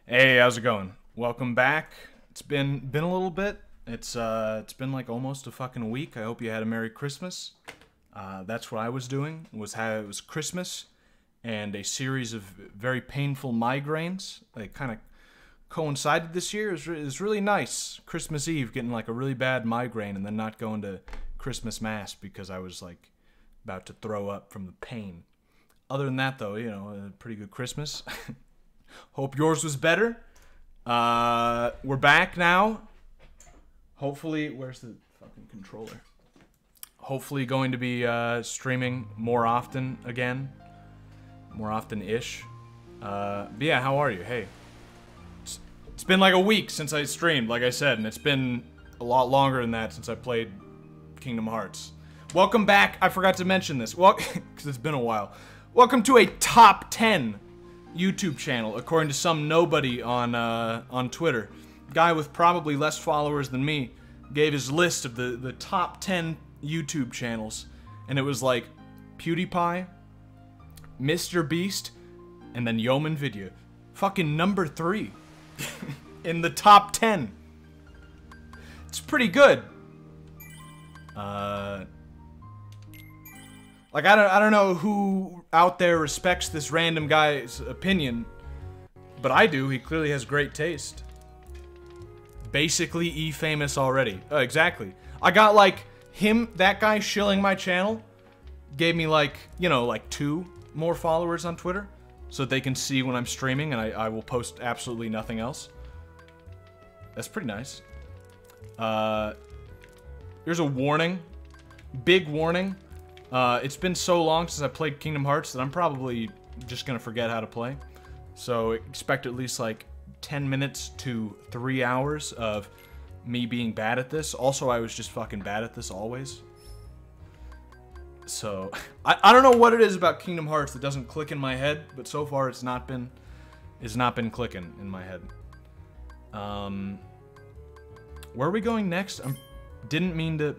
Hey, how's it going? Welcome back. It's been a little bit. It's been like almost a fucking week. I hope you had a Merry Christmas. That's what I was doing. It was Christmas and a series of very painful migraines. They kind of coincided this year. It was really nice. Christmas Eve getting like a really bad migraine and then not going to Christmas Mass because I was like about to throw up from the pain. Other than that though, a pretty good Christmas. Hope yours was better. We're back now. Hopefully, where's the fucking controller? Hopefully going to be streaming more often again. More often-ish. But yeah, how are you? Hey. It's been like a week since I streamed, like I said, and it's been a lot longer than that since I played Kingdom Hearts. Welcome back. I forgot to mention this. Well, because it's been a while. Welcome to a top 10 YouTube channel, according to some nobody on Twitter. Guy with probably less followers than me gave his list of the top 10 YouTube channels, and it was like PewDiePie, Mr. Beast, and then Yeoman Video. Fucking number 3 in the top 10. It's pretty good. Like, I don't know who out there respects this random guy's opinion, but I do. He clearly has great taste. Basically E-famous already. Exactly. I got, like, that guy shilling my channel gave me, like, like 2 more followers on Twitter so that they can see when I'm streaming and I will post absolutely nothing else. That's pretty nice. Here's a warning. Big warning. It's been so long since I played Kingdom Hearts that I'm probably just gonna forget how to play. So expect at least like 10 minutes to 3 hours of me being bad at this. Also, I was just fucking bad at this always. So, I don't know what it is about Kingdom Hearts that doesn't click in my head, but so far it's not been clicking in my head. Where are we going next? Didn't mean to...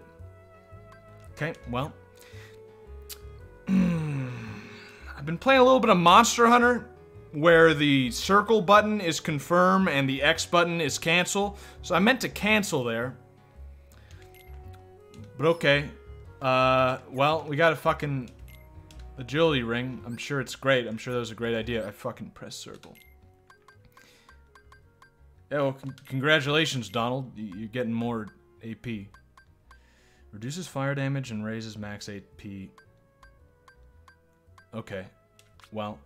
Okay, well... I've been playing a little bit of Monster Hunter, where the circle button is confirm and the X button is cancel. So I meant to cancel there. But okay. Well, we got a fucking agility ring. I'm sure it's great. I'm sure that was a great idea. I fucking pressed circle. Yeah, well, congratulations, Donald. You're getting more AP. Reduces fire damage and raises max AP. Okay. Well,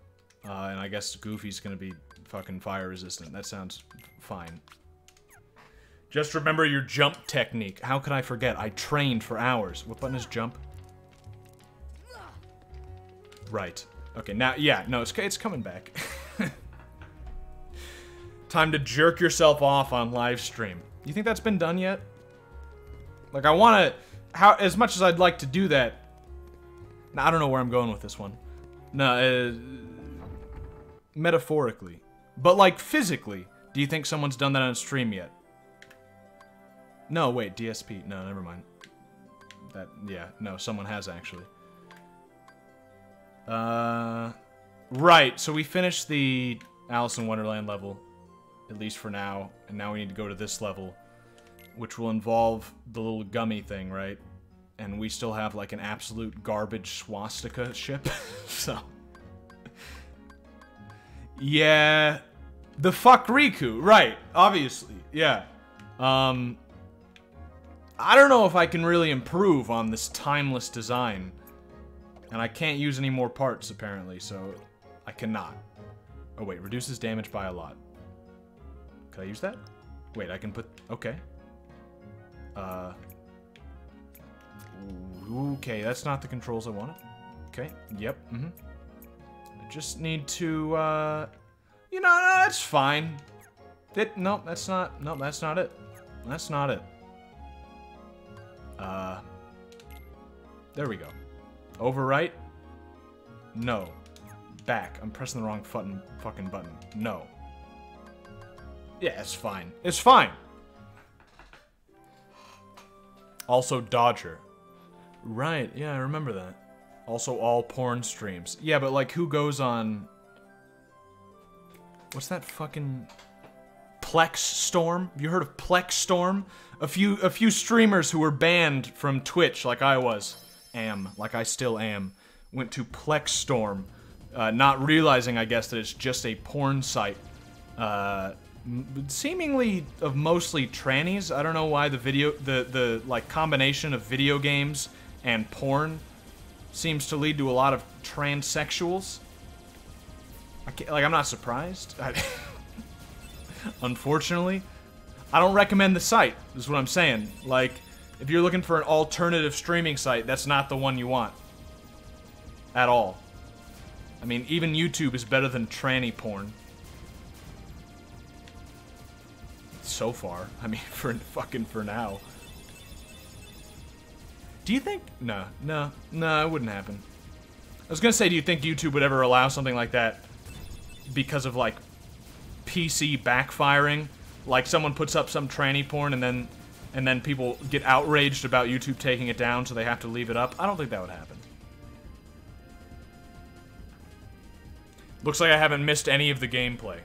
and I guess Goofy's gonna be fucking fire resistant. That sounds fine. Just remember your jump technique. How could I forget? I trained for hours. What button is jump? Right. Okay, now, yeah, no, it's coming back. Time to jerk yourself off on live stream. You think that's been done yet? Like, I wanna... as much as I'd like to do that... Nah, I don't know where I'm going with this one. No, metaphorically. But, like, physically, do you think someone's done that on stream yet? No, wait, DSP. No, never mind. Yeah, no, someone has actually. Right, so we finished the Alice in Wonderland level, at least for now, and now we need to go to this level, which will involve the little gummy thing, right? And we still have, like, an absolute garbage swastika ship, so... Yeah... The fuck Riku, right, obviously, yeah. I don't know if I can really improve on this timeless design. And I can't use any more parts, apparently, so I cannot. Oh, wait, reduces damage by a lot. Can I use that? Wait, I can put... Okay. Okay, that's not the controls I wanted. Okay, yep, I just need to, no, that's fine. No, that's not it. That's not it. There we go. Overwrite? No. Back. I'm pressing the wrong fucking button. No. Yeah, it's fine. It's fine. Also, Dodger. Right, yeah, I remember that. Also, all porn streams. Yeah, but, like, who goes on... What's that fucking... Plex Storm? Have you heard of Plex Storm? A few streamers who were banned from Twitch, like I like I still am, went to Plex Storm, not realizing, I guess, that it's just a porn site, seemingly of mostly trannies. I don't know why the like combination of video games and porn seems to lead to a lot of transsexuals. I'm not surprised. Unfortunately, I don't recommend the site, is what I'm saying. Like, if you're looking for an alternative streaming site, that's not the one you want. At all. I mean, even YouTube is better than tranny porn. So far. I mean, for now. Do you think... No, it wouldn't happen. I was gonna say, do you think YouTube would ever allow something like that because of, like, PC backfiring? Like, someone puts up some tranny porn and then people get outraged about YouTube taking it down, so they have to leave it up? I don't think that would happen. Looks like I haven't missed any of the gameplay.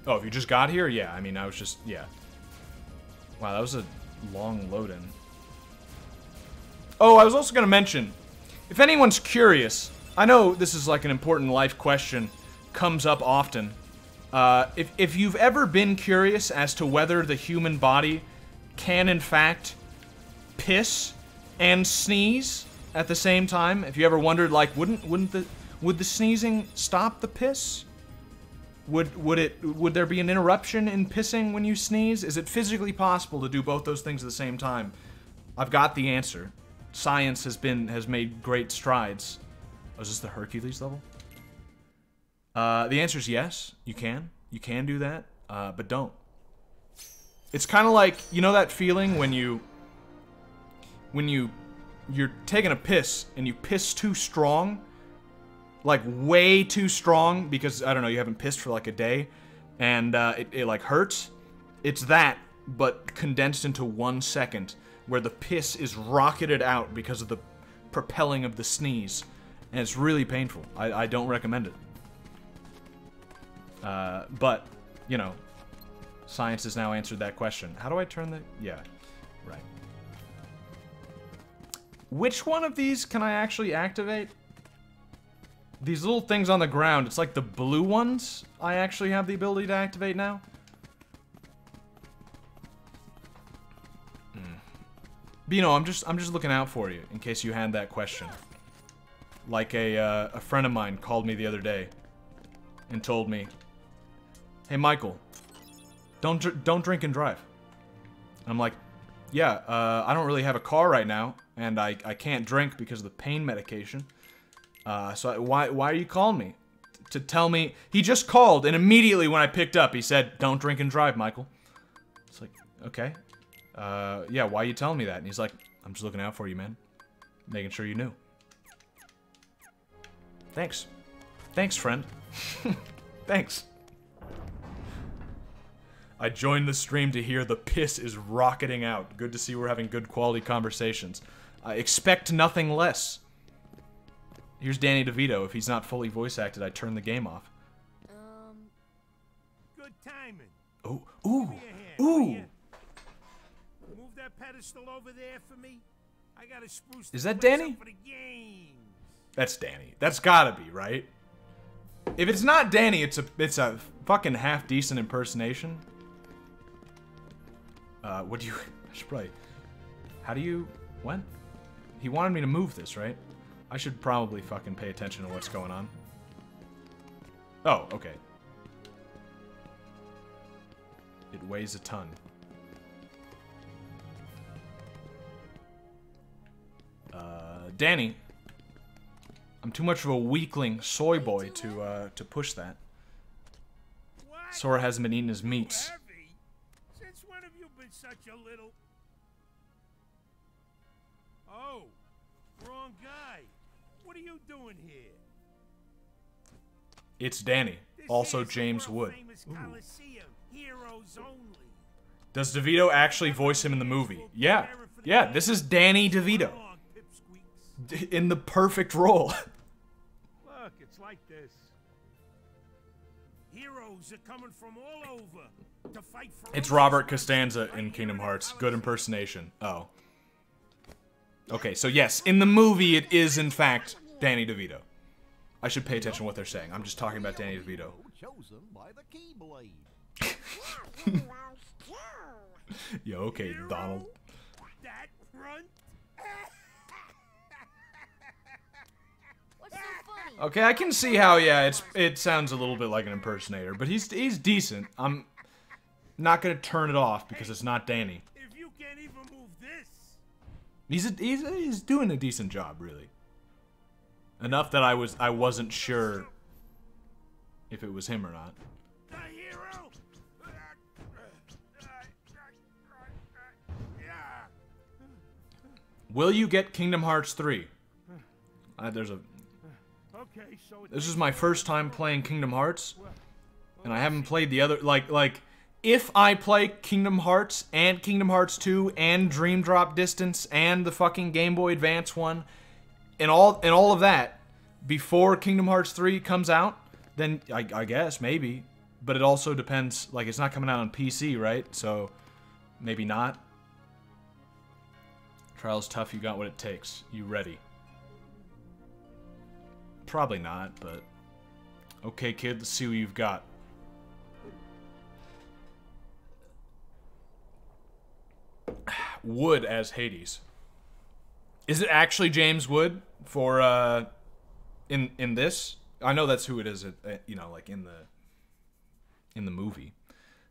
Oh, if you just got here? Yeah, I mean, I was just... Yeah. Wow, that was a long load-in. Oh, I was also gonna mention, if anyone's curious, I know this is like an important life question, comes up often. If you've ever been curious as to whether the human body can, in fact, piss and sneeze at the same time, if you ever wondered, like, would the sneezing stop the piss? Would there be an interruption in pissing when you sneeze? Is it physically possible to do both those things at the same time? I've got the answer. Science has made great strides. Oh, is this the Hercules level? The answer is yes. You can. You can do that, but don't. It's kind of like, you know that feeling when you're taking a piss and you piss too strong, like way too strong because, I don't know, you haven't pissed for like a day, and it like hurts. It's that, but condensed into 1 second, where the piss is rocketed out because of the propelling of the sneeze, and it's really painful. I don't recommend it. But, you know, science has now answered that question. How do I turn the... Yeah, right. Which one of these can I actually activate? These little things on the ground, it's like the blue ones I actually have the ability to activate now. But, you know, I'm just looking out for you in case you had that question. Like a friend of mine called me the other day and told me, "Hey Michael, don't drink and drive." And I'm like, "Yeah, I don't really have a car right now, and I can't drink because of the pain medication. So why are you calling me to tell me?" He just called, and immediately when I picked up, he said, "Don't drink and drive, Michael." It's like, okay. Yeah, why are you telling me that? And he's like, "I'm just looking out for you, man. Making sure you knew." Thanks. Thanks, friend. Thanks. I joined the stream to hear the piss is rocketing out. Good to see we're having good quality conversations. I expect nothing less. Here's Danny DeVito. If he's not fully voice acted, I turn the game off. Good timing. Oh, ooh, ooh. Move that pedestal over there for me. I gotta spruce. Is that Danny? For the games. That's Danny. That's gotta be, right? If it's not Danny, it's a fucking half decent impersonation. What do you? I should probably. How do you? When? He wanted me to move this, right? I should probably fucking pay attention to what's going on. Oh, okay. It weighs a ton. Danny. I'm too much of a weakling soy boy to push that. What? Sora hasn't been eating his meats. Heavy? Since when have you been such a little? Oh, wrong guy. What are you doing here? It's Danny. This Also here's the James Wood. world-famous Coliseum. Heroes only. Does DeVito actually voice him in the movie? Yeah. Yeah, this is Danny DeVito. Come on, pipsqueaks. In the perfect role. Look, it's like this. heroes are coming from all over to fight for It's Robert Costanza in Kingdom Hearts. Good impersonation. Oh. Okay, so yes, in the movie it is in fact Danny DeVito. I should pay attention to what they're saying. I'm just talking about Danny DeVito. Chosen by the Keyblade. Yo, okay, Donald. that grunt. What's so funny? Okay, I can see how, yeah, it sounds a little bit like an impersonator, but he's decent. I'm not gonna turn it off because it's not Danny. If you can't even move this. He's doing a decent job, really. Enough that I wasn't sure if it was him or not. The hero. Will you get Kingdom Hearts 3? There's a. Okay, so This is my first time playing Kingdom Hearts, and I haven't played the other. Like, if I play Kingdom Hearts and Kingdom Hearts 2 and Dream Drop Distance and the fucking Game Boy Advance one, and all of that before Kingdom Hearts 3 comes out, then I guess maybe. But it also depends. Like, it's not coming out on PC, right? So maybe not. Trial's tough. You got what it takes. You ready? Probably not, but okay, kid. Let's see what you've got. Wood as Hades. Is it actually James Wood for in this? I know that's who it is. You know, like in the movie.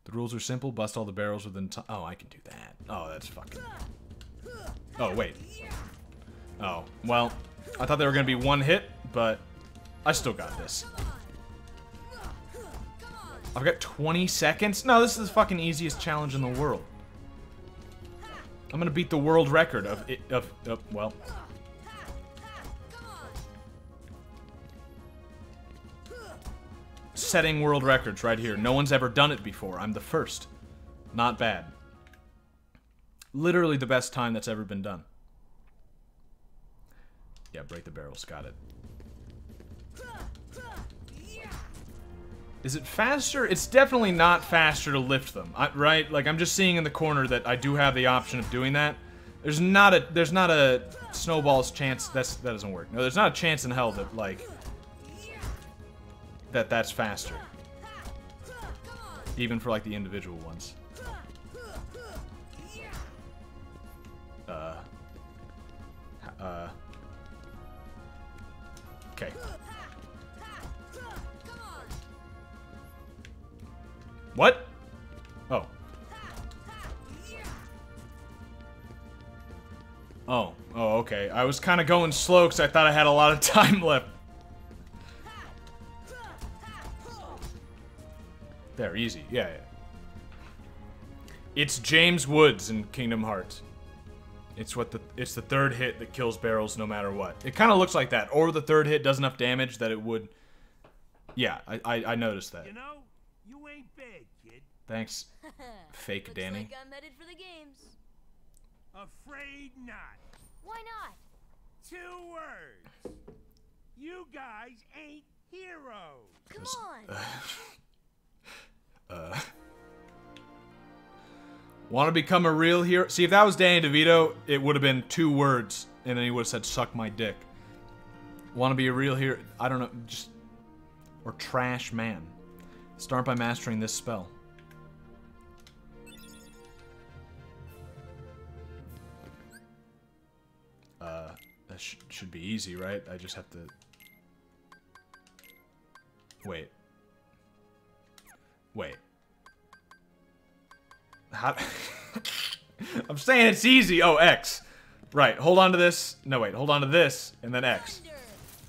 The rules are simple. Bust all the barrels within time. Oh, I can do that. Oh, that's fucking. Oh wait. Oh well, I thought they were gonna be one hit, but I still got this. I've got 20 seconds. No, this is the fucking easiest challenge in the world. I'm gonna beat the world record of well. Setting world records right here. No one's ever done it before. I'm the first. Not bad. Literally the best time that's ever been done. Yeah, break the barrels. Got it. Is it faster? It's definitely not faster to lift them, right? Like, I'm just seeing in the corner that I do have the option of doing that. There's not a snowball's chance. That doesn't work. No, there's not a chance in hell that, like, that's faster. Even for, like, the individual ones. Okay. What? Oh. Oh, okay. I was kind of going slow because I thought I had a lot of time left. There, easy. Yeah. It's James Woods in Kingdom Hearts. It's the third hit that kills barrels no matter what. It kind of looks like that, or the third hit does enough damage that it would. Yeah, I noticed that. You know, you ain't bad, kid. Thanks, fake Looks Danny. like I'm headed for the games. Afraid not. Why not? 2 words. You guys ain't heroes. Come on. Want to become a real hero? See, if that was Danny DeVito, it would have been 2 words, and then he would have said, suck my dick. Want to be a real hero? I don't know, just... Or trash man. Start by mastering this spell. That should be easy, right? I just have to... Wait. How... I'm saying it's easy. Oh, X. Right, hold on to this. No, wait, hold on to this, and then X.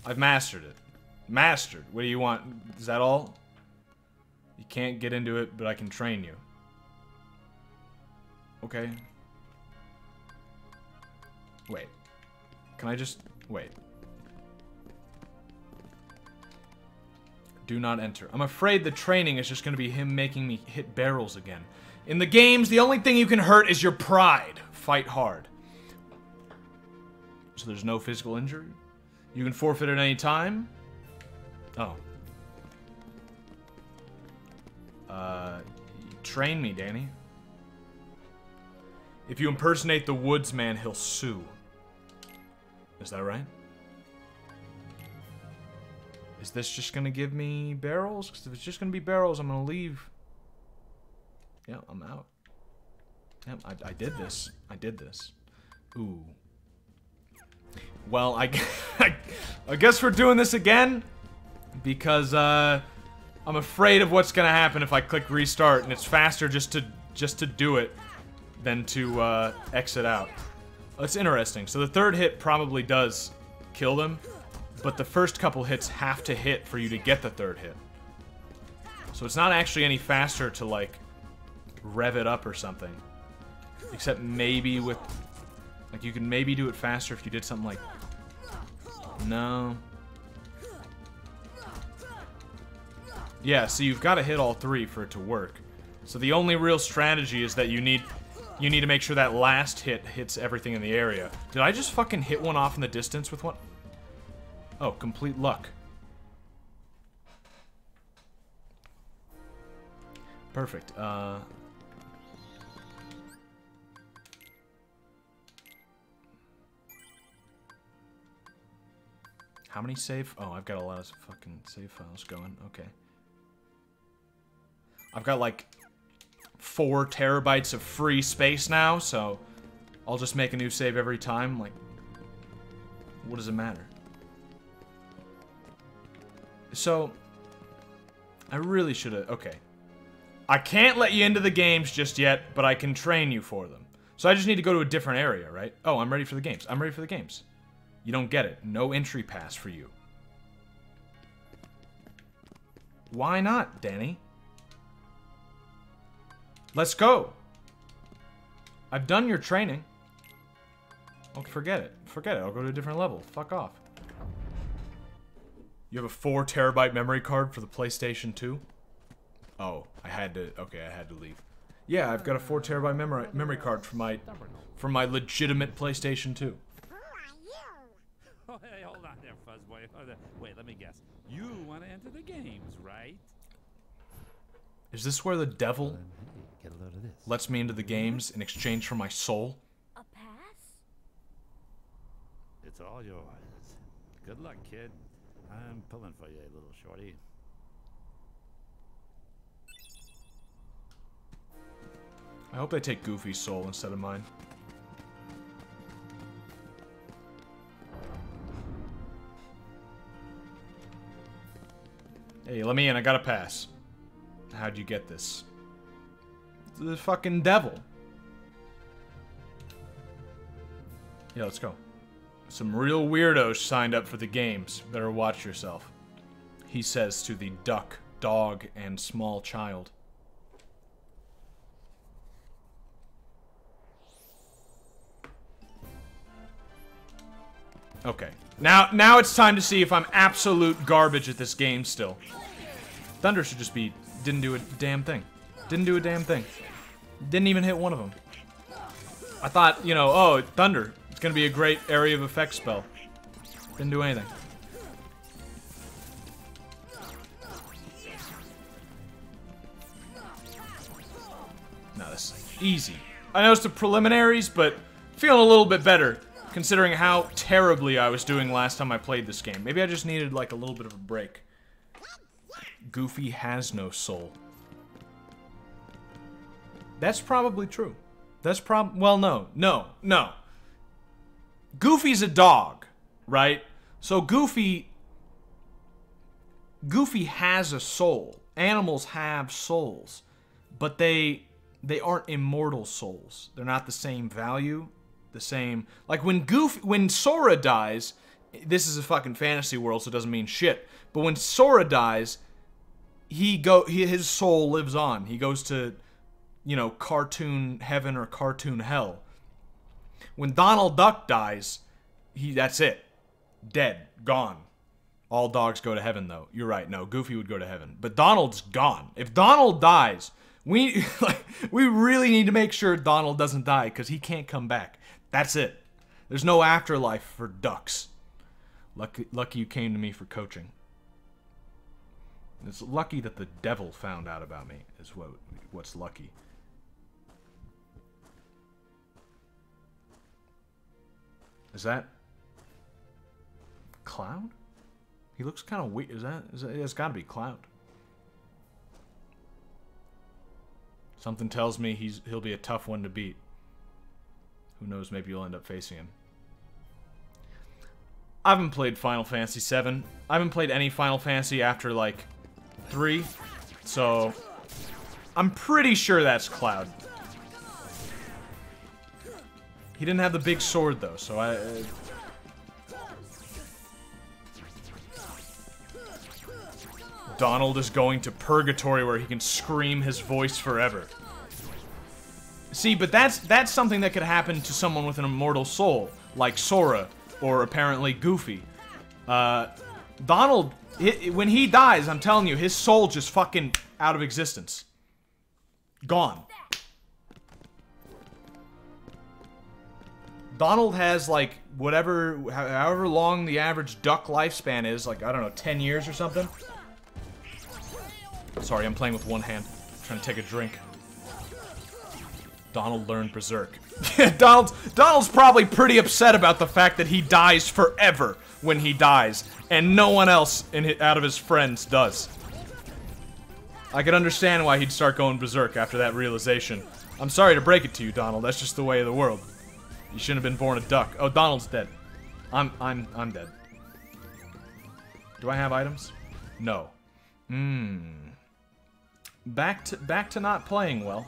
I've mastered it. Mastered. What do you want? Is that all? You can't get into it, but I can train you. Okay. Wait. Can I just... Wait. Do not enter. I'm afraid the training is just going to be him making me hit barrels again. In the games, the only thing you can hurt is your pride. Fight hard. So there's no physical injury? You can forfeit at any time? Oh. Train me, Danny. If you impersonate the woodsman, he'll sue. Is that right? Is this just gonna give me barrels? Because if it's just gonna be barrels, I'm gonna leave. Yeah, I'm out. Yep, I did this. I did this. Ooh. Well, I guess we're doing this again. Because, I'm afraid of what's gonna happen if I click restart. And it's faster just to do it than to, exit out. It's interesting. So the third hit probably does kill them. But the first couple hits have to hit for you to get the third hit. So it's not actually any faster to, like, rev it up or something. Except maybe with... Like, you can maybe do it faster if you did something like... No. Yeah, so you've got to hit all three for it to work. So the only real strategy is that you need to make sure that last hit hits everything in the area. Did I just fucking hit one off in the distance with one? Oh, complete luck. Perfect. How many save? Oh, I've got a lot of fucking save files going. Okay. I've got like 4 terabytes of free space now, so I'll just make a new save every time. Like, what does it matter? So, I really should have... Okay. I can't let you into the games just yet, but I can train you for them. So I just need to go to a different area, right? Oh, I'm ready for the games. I'm ready for the games. You don't get it. No entry pass for you. Why not, Danny? Let's go. I've done your training. Oh, forget it. Forget it. I'll go to a different level. Fuck off. You have a 4 terabyte memory card for the PlayStation 2? Oh, I had to... Okay, I had to leave. Yeah, I've got a 4 terabyte memory card for my legitimate PlayStation 2. Oh, hey, hold on there, Fuzzboy. Wait, let me guess. You want to enter the games, right? Is this where the devil Get a load of this. lets me into the games in exchange for my soul? A pass? It's all yours. Good luck, kid. I'm pulling for you, little shorty. I hope they take Goofy's soul instead of mine. Hey, let me in. I got a pass. How'd you get this? The fucking devil. Yeah, let's go. Some real weirdos signed up for the games. Better watch yourself. He says to the duck, dog, and small child. Okay. Now it's time to see if I'm absolute garbage at this game still. Thunder should just be... Didn't do a damn thing. Didn't do a damn thing. Didn't even hit one of them. I thought, you know, oh, Thunder. It's gonna be a great area of effect spell. Didn't do anything. No, this is easy. I know it's the preliminaries, but feeling a little bit better. Considering how terribly I was doing last time I played this game. Maybe I just needed, like, a little bit of a break. Goofy has no soul. That's probably true. That's well, no. Goofy's a dog, right? So Goofy has a soul. Animals have souls. But they aren't immortal souls. They're not the same value. The same, like when Sora dies, this is a fucking fantasy world, so it doesn't mean shit. But when Sora dies, his soul lives on. He goes to, you know, cartoon heaven or cartoon hell. When Donald Duck dies, that's it, dead, gone. All dogs go to heaven, though. You're right. No, Goofy would go to heaven, but Donald's gone. If Donald dies, we really need to make sure Donald doesn't die because he can't come back. That's it. There's no afterlife for ducks. Lucky you came to me for coaching. It's lucky that the devil found out about me, is what's lucky. Is that Cloud? He looks kind of weird. Is that it's got to be Cloud. Something tells me he'll be a tough one to beat. Who knows, maybe you'll end up facing him. I haven't played Final Fantasy VII. I haven't played any Final Fantasy after, like, 3. So, I'm pretty sure that's Cloud. He didn't have the big sword, though, so I... Donald is going to purgatory where he can scream his voice forever. See, but that's something that could happen to someone with an immortal soul, like Sora, or apparently Goofy. Donald, when he dies, I'm telling you, his soul just fucking out of existence. Gone. Donald has, like, however long the average duck lifespan is, like, I don't know, 10 years or something. Sorry, I'm playing with one hand. I'm trying to take a drink. Donald learned Berserk. Donald's probably pretty upset about the fact that he dies forever when he dies, and no one else out of his friends does. I could understand why he'd start going Berserk after that realization. I'm sorry to break it to you, Donald. That's just the way of the world. You shouldn't have been born a duck. Oh, Donald's dead. I'm dead. Do I have items? No. Back to not playing well.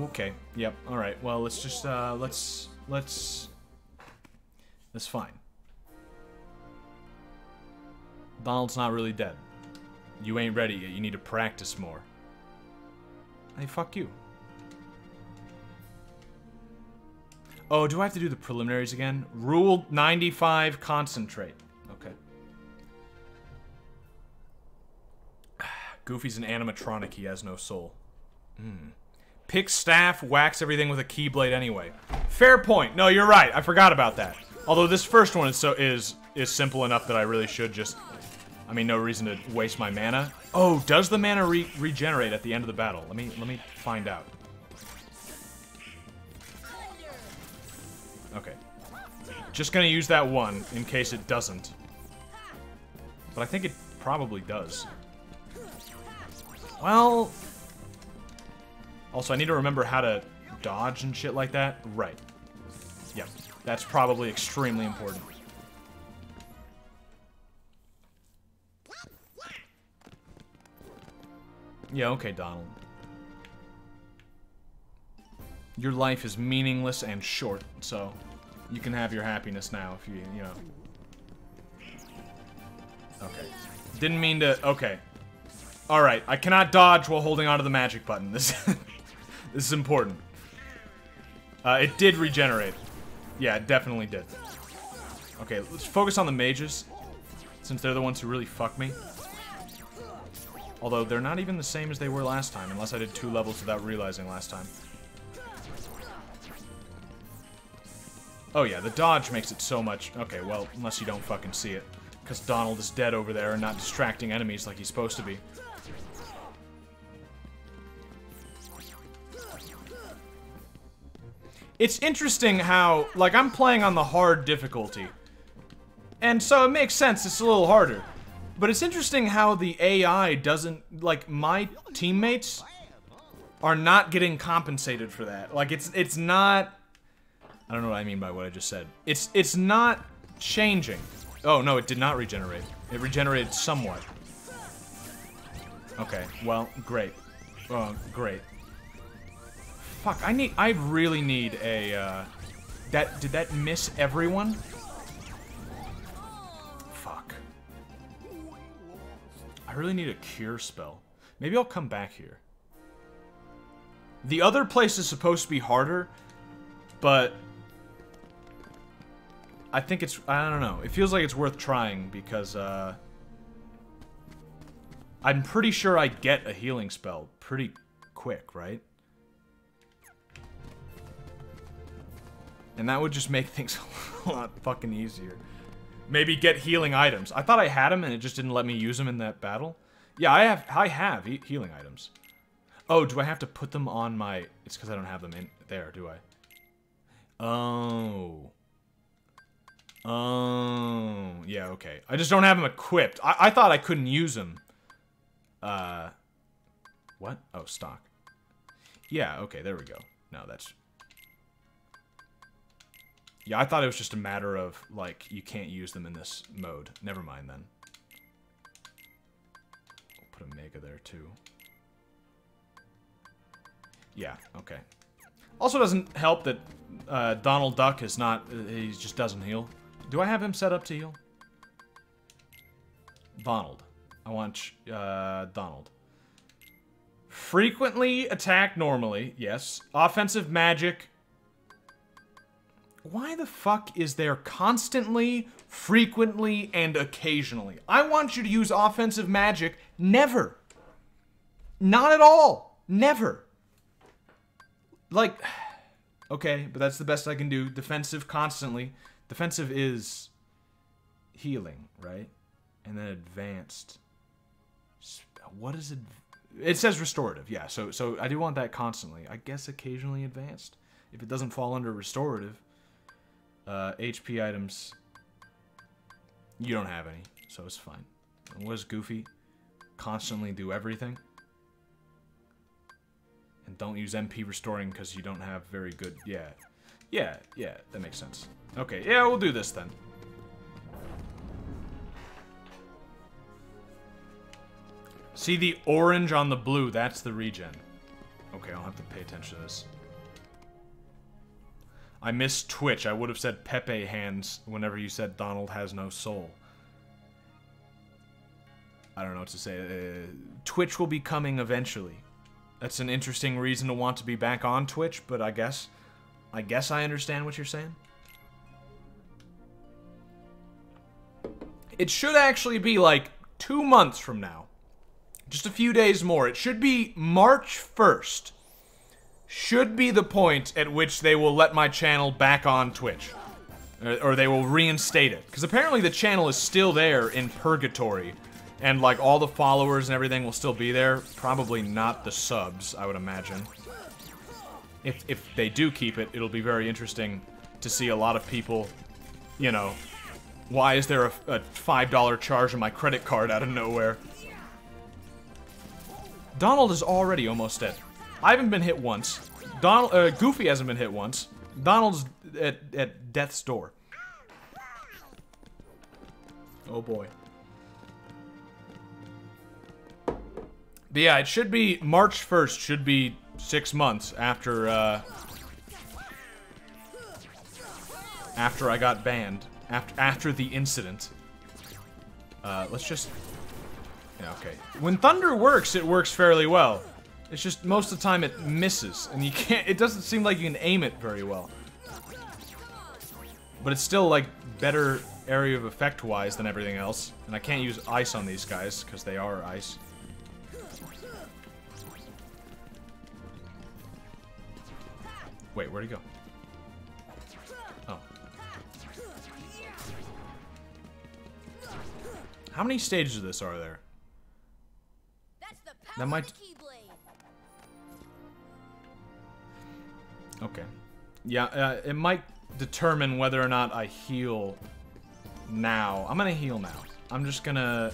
Okay. Yep. All right. Well, let's just that's fine. Donald's not really dead. You ain't ready yet. You need to practice more. Hey, fuck you. Oh, do I have to do the preliminaries again? Rule 95, concentrate. Okay. Goofy's an animatronic, he has no soul. Pick staff, wax everything with a keyblade anyway. Fair point. No, you're right. I forgot about that. Although this first one is simple enough that I really should just... I mean, no reason to waste my mana. Oh, does the mana regenerate at the end of the battle? Let me find out. Okay. Just gonna use that one in case it doesn't. But I think it probably does. Well... Also, I need to remember how to dodge and shit like that. Right. Yep. That's probably extremely important. Yeah, okay, Donald. Your life is meaningless and short, so you can have your happiness now if you know. Okay. Didn't mean to... Okay. Alright, I cannot dodge while holding onto the magic button. This is important. It did regenerate. Yeah, it definitely did. Okay, let's focus on the mages, since they're the ones who really fuck me. Although, they're not even the same as they were last time, unless I did 2 levels without realizing last time. Oh yeah, the dodge makes it so much... Okay, well, unless you don't fucking see it. Because Donald is dead over there and not distracting enemies like he's supposed to be. It's interesting how, like, I'm playing on the hard difficulty. And so it makes sense, it's a little harder. But it's interesting how the AI doesn't, like, my teammates are not getting compensated for that. Like, it's not... I don't know what I mean by what I just said. It's not changing. Oh, no, it did not regenerate. It regenerated somewhat. Okay, well, great. Great. Fuck, I really need a, did that miss everyone? Fuck. I really need a cure spell. Maybe I'll come back here. The other place is supposed to be harder, but... I think it's... I don't know. It feels like it's worth trying, because, I'm pretty sure I get a healing spell pretty quick, right? And that would just make things a lot fucking easier. Maybe get healing items. I thought I had them and it just didn't let me use them in that battle. Yeah, I have healing items. Oh, do I have to put them on my... It's because I don't have them in there, do I? Oh. Oh. Yeah, okay. I just don't have them equipped. I thought I couldn't use them. What? Oh, stock. Yeah, okay, there we go. No, that's... Yeah, I thought it was just a matter of, like, you can't use them in this mode. Never mind, then. I'll put a mega there, too. Yeah, okay. Also doesn't help that Donald Duck is not... he just doesn't heal. Do I have him set up to heal? Donald. I want Donald. Frequently attack normally. Yes. Offensive magic. Why the fuck is there constantly, frequently, and occasionally? I want you to use offensive magic. Never. Not at all. Never. Like, okay, but that's the best I can do. Defensive constantly. Defensive is healing, right? And then advanced. What is it? It says restorative, yeah. So I do want that constantly. I guess occasionally advanced. If it doesn't fall under restorative. HP items. You don't have any, so it's fine. And what is Goofy? Constantly do everything. And don't use MP restoring because you don't have very good... Yeah. Yeah, that makes sense. Okay, yeah, we'll do this then. See the orange on the blue, that's the regen. Okay, I'll have to pay attention to this. I missed Twitch. I would have said Pepe hands whenever you said Donald has no soul. I don't know what to say. Twitch will be coming eventually. That's an interesting reason to want to be back on Twitch, but I guess I understand what you're saying. It should actually be like 2 months from now. Just a few days more. It should be March 1st. Should be the point at which they will let my channel back on Twitch. Or they will reinstate it. Because apparently the channel is still there in purgatory. And like all the followers and everything will still be there. Probably not the subs, I would imagine. If they do keep it, it'll be very interesting to see a lot of people, you know, why is there a $5 charge on my credit card out of nowhere? Donald is already almost dead. I haven't been hit once. Goofy hasn't been hit once. Donald's at death's door. Oh boy. But yeah, it should be March 1st, should be 6 months after, after I got banned. After the incident. Let's just... Yeah, okay. When thunder works, it works fairly well. It's just most of the time it misses, and you can't... It doesn't seem like you can aim it very well. But it's still, like, better area of effect-wise than everything else. And I can't use ice on these guys, because they are ice. Wait, where'd he go? Oh. How many stages of this are there? That's the power That might... of the Keyblade. Okay. Yeah, it might determine whether or not I heal now. I'm gonna heal now. I'm just gonna...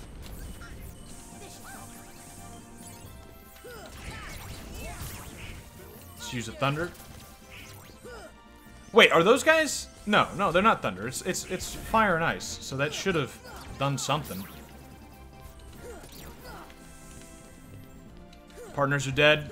Let's use a thunder. Wait, are those guys? No, they're not thunder. It's fire and ice. So that should have done something. Partners are dead.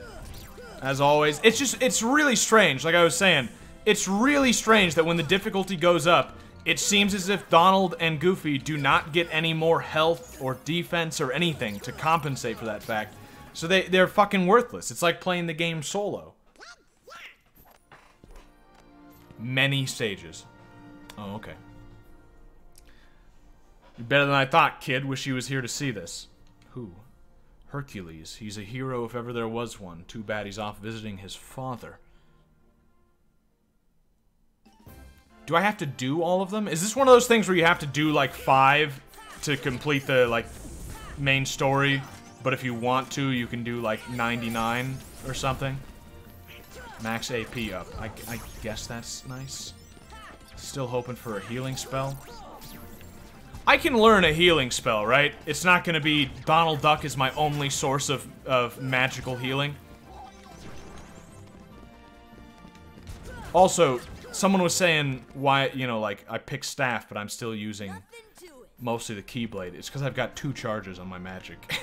As always. It's really strange, like I was saying. It's really strange that when the difficulty goes up, it seems as if Donald and Goofy do not get any more health or defense or anything to compensate for that fact. So they're fucking worthless. It's like playing the game solo. Many stages. Oh, okay. You're better than I thought, kid. Wish he was here to see this. Who? Hercules. He's a hero if ever there was one. Too bad he's off visiting his father. Do I have to do all of them? Is this one of those things where you have to do, like, 5 to complete the, like, main story? But if you want to, you can do, like, 99 or something? Max AP up. I guess that's nice. Still hoping for a healing spell. I can learn a healing spell, right? It's not gonna be Donald Duck is my only source of magical healing. Also, someone was saying why, you know, like, I pick staff, but I'm still using mostly the Keyblade. It's because I've got 2 charges on my magic.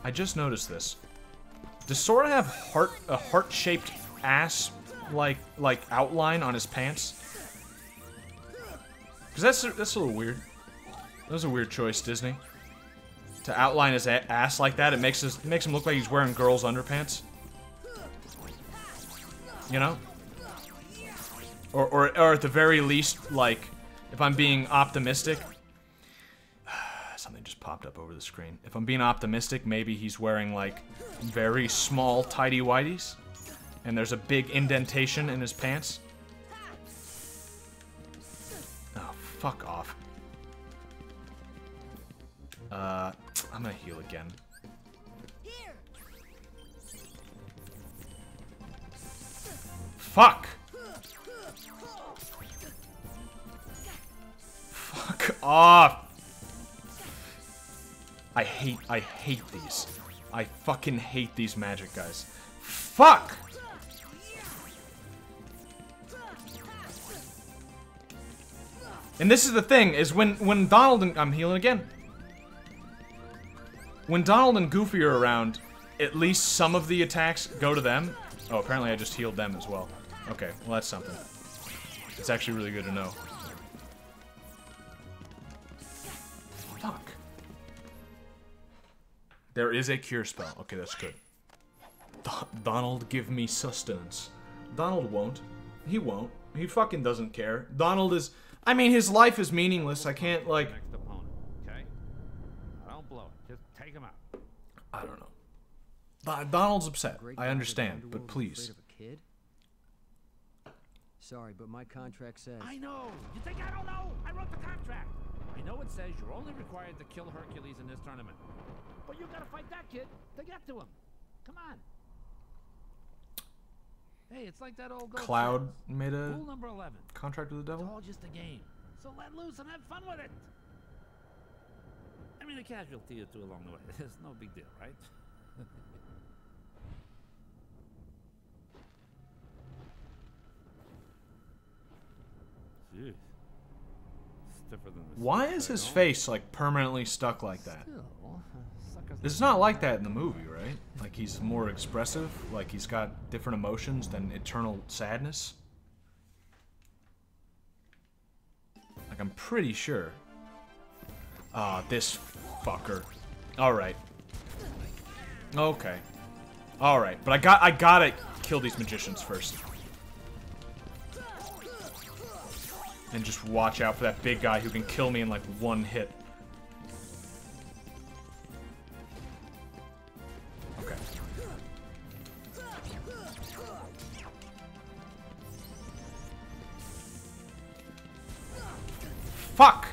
I just noticed this. Does Sora have a heart-shaped ass, like outline on his pants? Because that's a little weird. That was a weird choice, Disney. To outline his ass like that, it makes him look like he's wearing girls' underpants. You know? Or at the very least, like, if I'm being optimistic... Something just popped up over the screen. If I'm being optimistic, maybe he's wearing, like, very small tighty-whities. And there's a big indentation in his pants. Oh, fuck off. I'm gonna heal again. Fuck! Fuck off! I hate these. I fucking hate these magic guys. Fuck! And this is the thing, is when Donald and... I'm healing again. When Donald and Goofy are around, at least some of the attacks go to them. Oh, apparently I just healed them as well. Okay, well that's something. It's actually really good to know. Fuck. There is a cure spell. Okay, that's good. Donald, give me sustenance. Donald won't. He won't. He fucking doesn't care. Donald is... I mean, his life is meaningless. I can't, like... Next opponent, okay? Don't blow it. Just take him out. I don't know. Donald's upset. I understand, but please. Sorry, but my contract says... I know! You think I don't know? I wrote the contract! I know it says you're only required to kill Hercules in this tournament. But you gotta fight that kid to get to him. Come on. Hey, it's like that old ghost. Cloud made a Rule number 11. contract with the It's devil? all just a game. So let loose and have fun with it. I mean, a casualty or two along the way. It's no big deal, right? Jeez. Stiffer than the Why is his face, like, permanently stuck like that? It's not like that in the movie, right? Like, he's more expressive, like he's got different emotions than eternal sadness. Like, I'm pretty sure. Ah, this fucker. Alright. Okay. Alright, but I gotta kill these magicians first. And just watch out for that big guy who can kill me in, like, one hit. Okay. Fuck!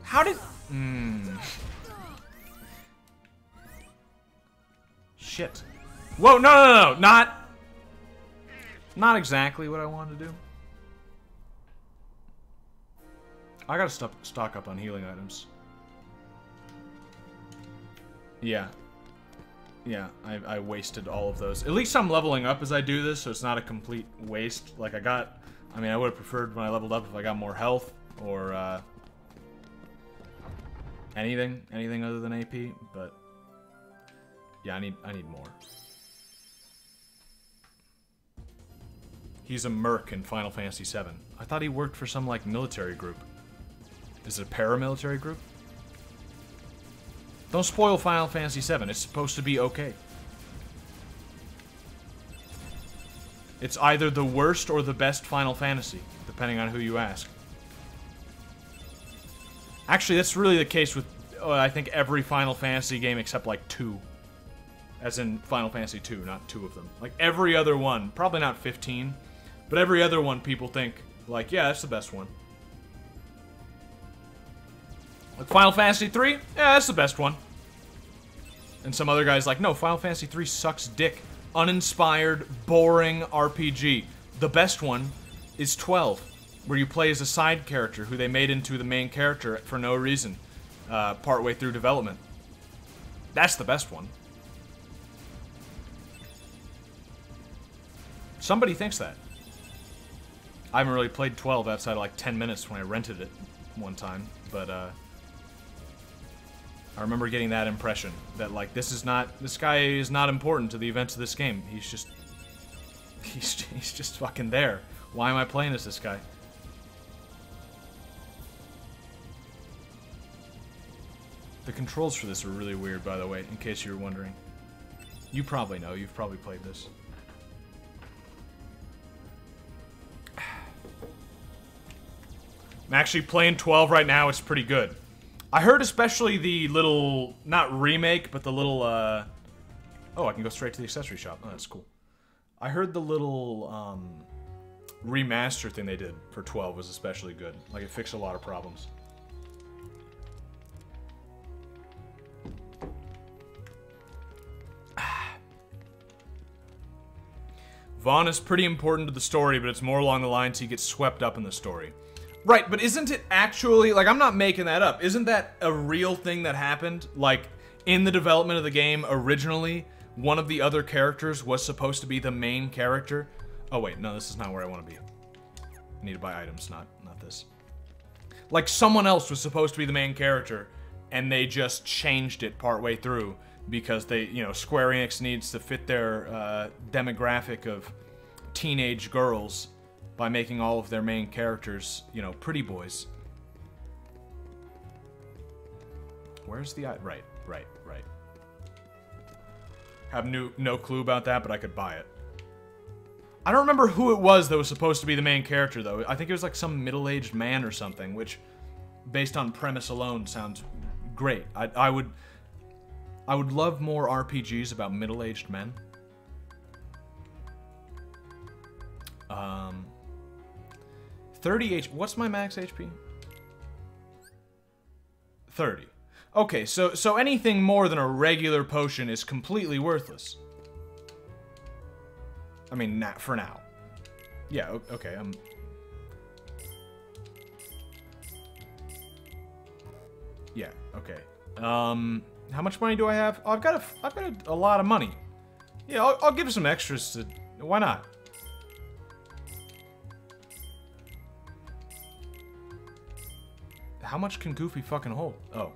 How did... Shit. Whoa, no, Not exactly what I wanted to do. I gotta stock up on healing items. Yeah. Yeah, I wasted all of those. At least I'm leveling up as I do this, so it's not a complete waste. Like, I mean, I would have preferred when I leveled up if I got more health, or, anything other than AP, but... Yeah, I need more. He's a merc in Final Fantasy VII. I thought he worked for some, like, military group. Is it a paramilitary group? Don't spoil Final Fantasy VII. It's supposed to be okay. It's either the worst or the best Final Fantasy, depending on who you ask. Actually, that's really the case with, I think, every Final Fantasy game except, like, 2. As in Final Fantasy 2, not 2 of them. Like, every other one, probably not 15, but every other one people think, like, yeah, that's the best one. Like, Final Fantasy 3? Yeah, that's the best one. And some other guy's like, no, Final Fantasy 3 sucks dick. Uninspired, boring RPG. The best one is 12, where you play as a side character who they made into the main character for no reason, partway through development. That's the best one. Somebody thinks that. I haven't really played 12 outside of like 10 minutes when I rented it one time, but I remember getting that impression that like this guy is not important to the events of this game. He's just fucking there. Why am I playing as this guy? The controls for this are really weird, by the way, in case you were wondering. You probably know. You've probably played this. I'm actually playing 12 right now. It's pretty good. I heard especially the little, not remake, but the little, oh, I can go straight to the accessory shop. Oh, that's cool. I heard the little, remaster thing they did for 12 was especially good. Like, it fixed a lot of problems. Vaughn is pretty important to the story, but it's more along the lines he gets swept up in the story. Right, but isn't it actually, like, I'm not making that up. Isn't that a real thing that happened? Like, in the development of the game, originally, one of the other characters was supposed to be the main character. Oh, wait, no, this is not where I want to be. I need to buy items, not this. Like, someone else was supposed to be the main character, and they just changed it partway through because they, you know, Square Enix needs to fit their demographic of teenage girls by making all of their main characters, you know, pretty boys. Where's the... Right. Have no clue about that, but I could buy it. I don't remember who it was that was supposed to be the main character, though. I think it was like some middle-aged man or something, which, based on premise alone, sounds great. I would love more RPGs about middle-aged men. 30 H... What's my max HP? 30. Okay, so anything more than a regular potion is completely worthless. I mean, for now. Yeah, okay, yeah, okay. How much money do I have? Oh, I've got a lot of money. Yeah, I'll give some extras to... Why not? How much can Goofy fucking hold? Oh.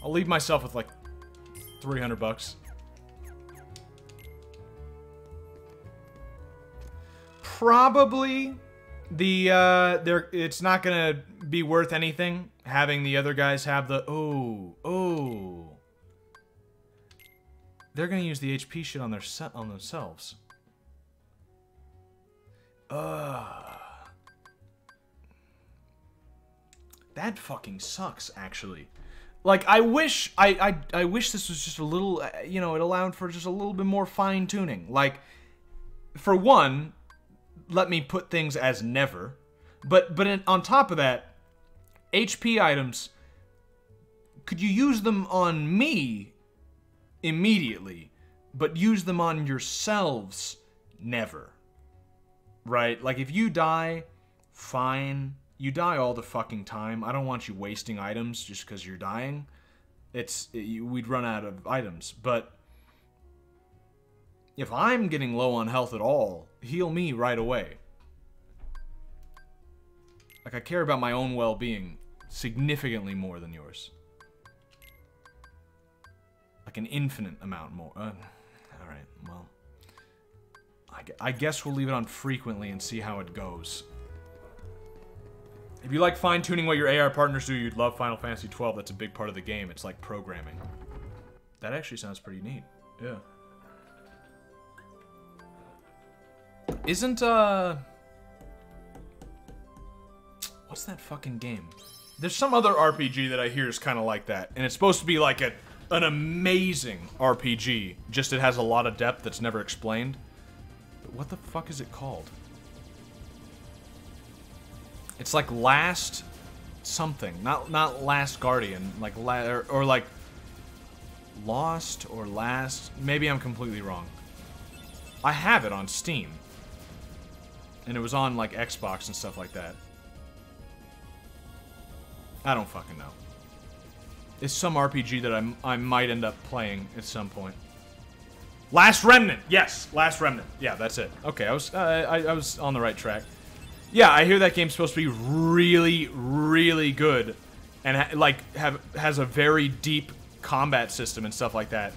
I'll leave myself with like 300 bucks. Probably it's not gonna be worth anything having the other guys have the they're gonna use the HP shit on themselves. That fucking sucks, actually. Like, I wish this was just a little, you know, it allowed for just a little bit more fine-tuning. Like, for one, let me put things as never. But on top of that, HP items, could you use them on me immediately, but use them on yourselves never? Right? Like, if you die, fine. You die all the fucking time. I don't want you wasting items just because you're dying. We'd run out of items. But if I'm getting low on health at all, heal me right away. Like, I care about my own well-being significantly more than yours. Like an infinite amount more. Alright, well. I guess we'll leave it on frequently and see how it goes. If you like fine-tuning what your AR partners do, you'd love Final Fantasy 12. That's a big part of the game. It's like programming. That actually sounds pretty neat. Yeah. Isn't, what's that fucking game? There's some other RPG that I hear is kind of like that, and it's supposed to be like an amazing RPG, just it has a lot of depth that's never explained. But what the fuck is it called? It's like Last something, not Last Guardian, like or like Lost or Last. Maybe I'm completely wrong. I have it on Steam, and it was on like Xbox and stuff like that. I don't fucking know. It's some RPG that I might end up playing at some point. Last Remnant, yes, Last Remnant. Yeah, that's it. Okay, I was on the right track. Yeah, I hear that game's supposed to be really, really good, and has a very deep combat system and stuff like that.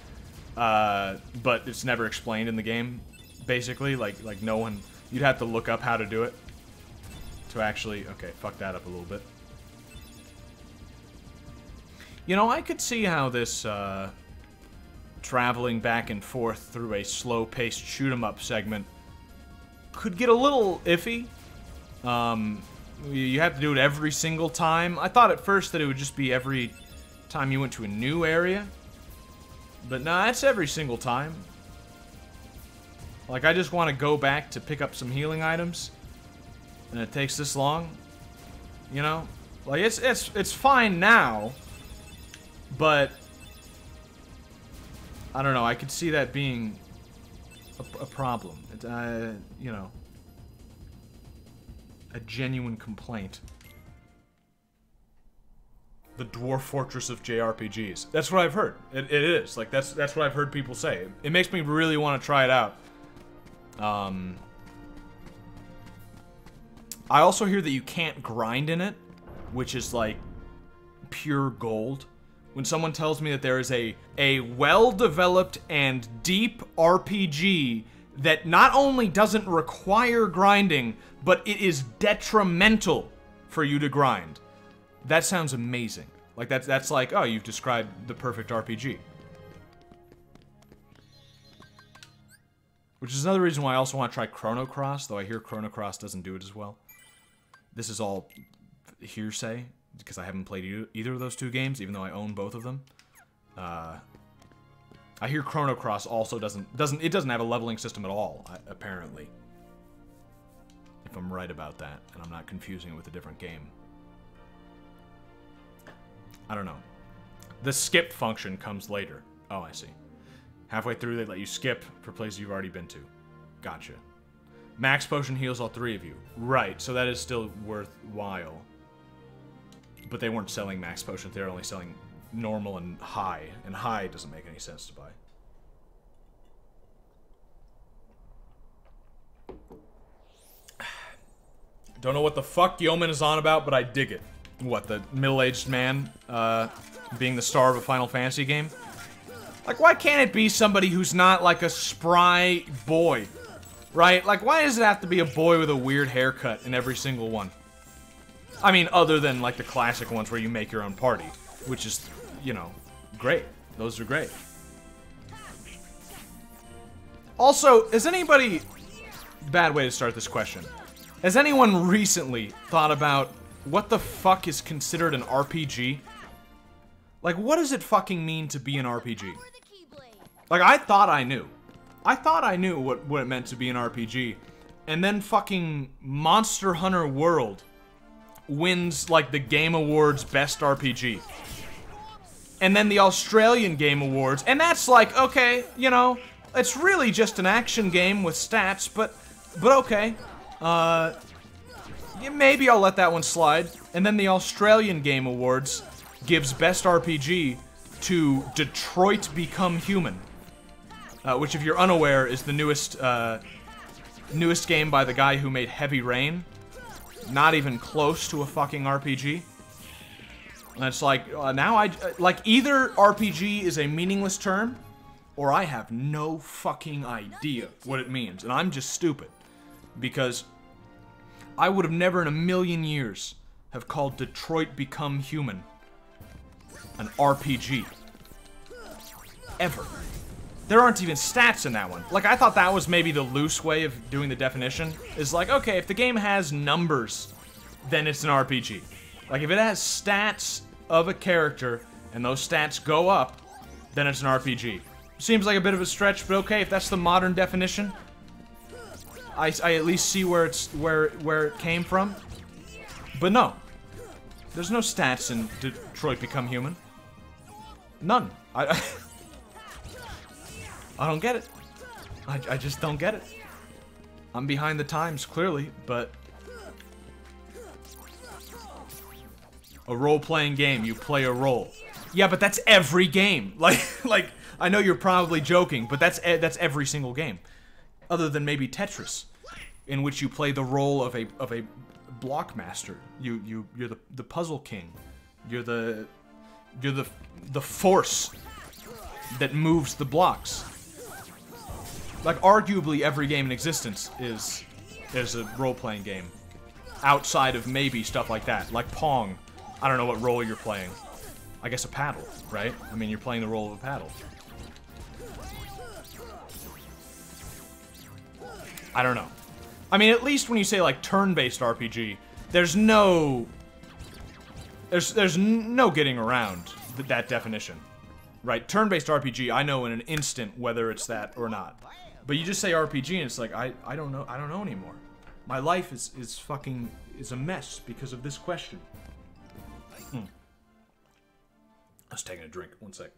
But it's never explained in the game. Basically, like no one. You'd have to look up how to do it to actually. Okay, fuck that up a little bit. You know, I could see how this traveling back and forth through a slow-paced shoot-'em-up segment could get a little iffy. You have to do it every single time. I thought at first that it would just be every time you went to a new area. But nah, it's every single time. Like, I just want to go back to pick up some healing items, and it takes this long. You know? Like, it's fine now. But, I don't know, I could see that being a problem. You know, a genuine complaint. The Dwarf Fortress of JRPGs. That's what I've heard. It is. Like, that's what I've heard people say. It makes me really want to try it out. I also hear that you can't grind in it, which is, like, pure gold. When someone tells me that there is a well-developed and deep RPG that not only doesn't require grinding, but it is detrimental for you to grind. That sounds amazing. Like, that's like, oh, you've described the perfect RPG. Which is another reason why I also want to try Chrono Cross, though I hear Chrono Cross doesn't do it as well. This is all hearsay, because I haven't played either of those two games, even though I own both of them. I hear Chrono Cross also doesn't have a leveling system at all, apparently. If I'm right about that, and I'm not confusing it with a different game. I don't know. The skip function comes later. Oh, I see. Halfway through, they let you skip for places you've already been to. Gotcha. Max Potion heals all three of you. Right, so that is still worthwhile. But they weren't selling Max Potions, they were only selling normal and high. And high doesn't make any sense to buy. Don't know what the fuck Yeoman is on about, but I dig it. What, the middle-aged man, being the star of a Final Fantasy game? Like, why can't it be somebody who's not, like, a spry boy? Right? Like, why does it have to be a boy with a weird haircut in every single one? I mean, other than, like, the classic ones where you make your own party. Which is, you know, great. Those are great. Also, has anybody... Bad way to start this question. Has anyone recently thought about what the fuck is considered an RPG? Like, what does it fucking mean to be an RPG? Like, I thought I knew. I thought I knew what it meant to be an RPG. And then fucking Monster Hunter World wins, like, the Game Awards Best RPG. And then the Australian Game Awards, and that's like, okay, you know, it's really just an action game with stats, but okay. Yeah, maybe I'll let that one slide. And then the Australian Game Awards gives Best RPG to Detroit Become Human. Which, if you're unaware, is the newest game by the guy who made Heavy Rain. Not even close to a fucking RPG. And it's like, now like, either RPG is a meaningless term, or I have no fucking idea what it means. And I'm just stupid. Because I would have never in a million years have called Detroit Become Human an RPG. Ever. There aren't even stats in that one. Like, I thought that was maybe the loose way of doing the definition. Is like, okay, if the game has numbers, then it's an RPG. Like, if it has stats of a character, and those stats go up, then it's an RPG. Seems like a bit of a stretch, but okay, if that's the modern definition, I at least see where it came from. But no. There's no stats in Detroit Become Human. None. I don't get it. I just don't get it. I'm behind the times, clearly, but... A role-playing game, you play a role. Yeah, but that's every game. Like, I know you're probably joking, but that's every single game. Other than maybe Tetris, in which you play the role of a block master. You're the puzzle king. You're the force that moves the blocks. Like, arguably every game in existence is a role-playing game. Outside of maybe stuff like that, like Pong. I don't know what role you're playing. I guess a paddle, right? I mean, you're playing the role of a paddle. I don't know. I mean, at least when you say, like, turn-based RPG, there's no getting around that definition. Right? Turn-based RPG, I know in an instant whether it's that or not. But you just say RPG and it's like, I don't know anymore. My life is a mess because of this question. I was taking a drink. One sec.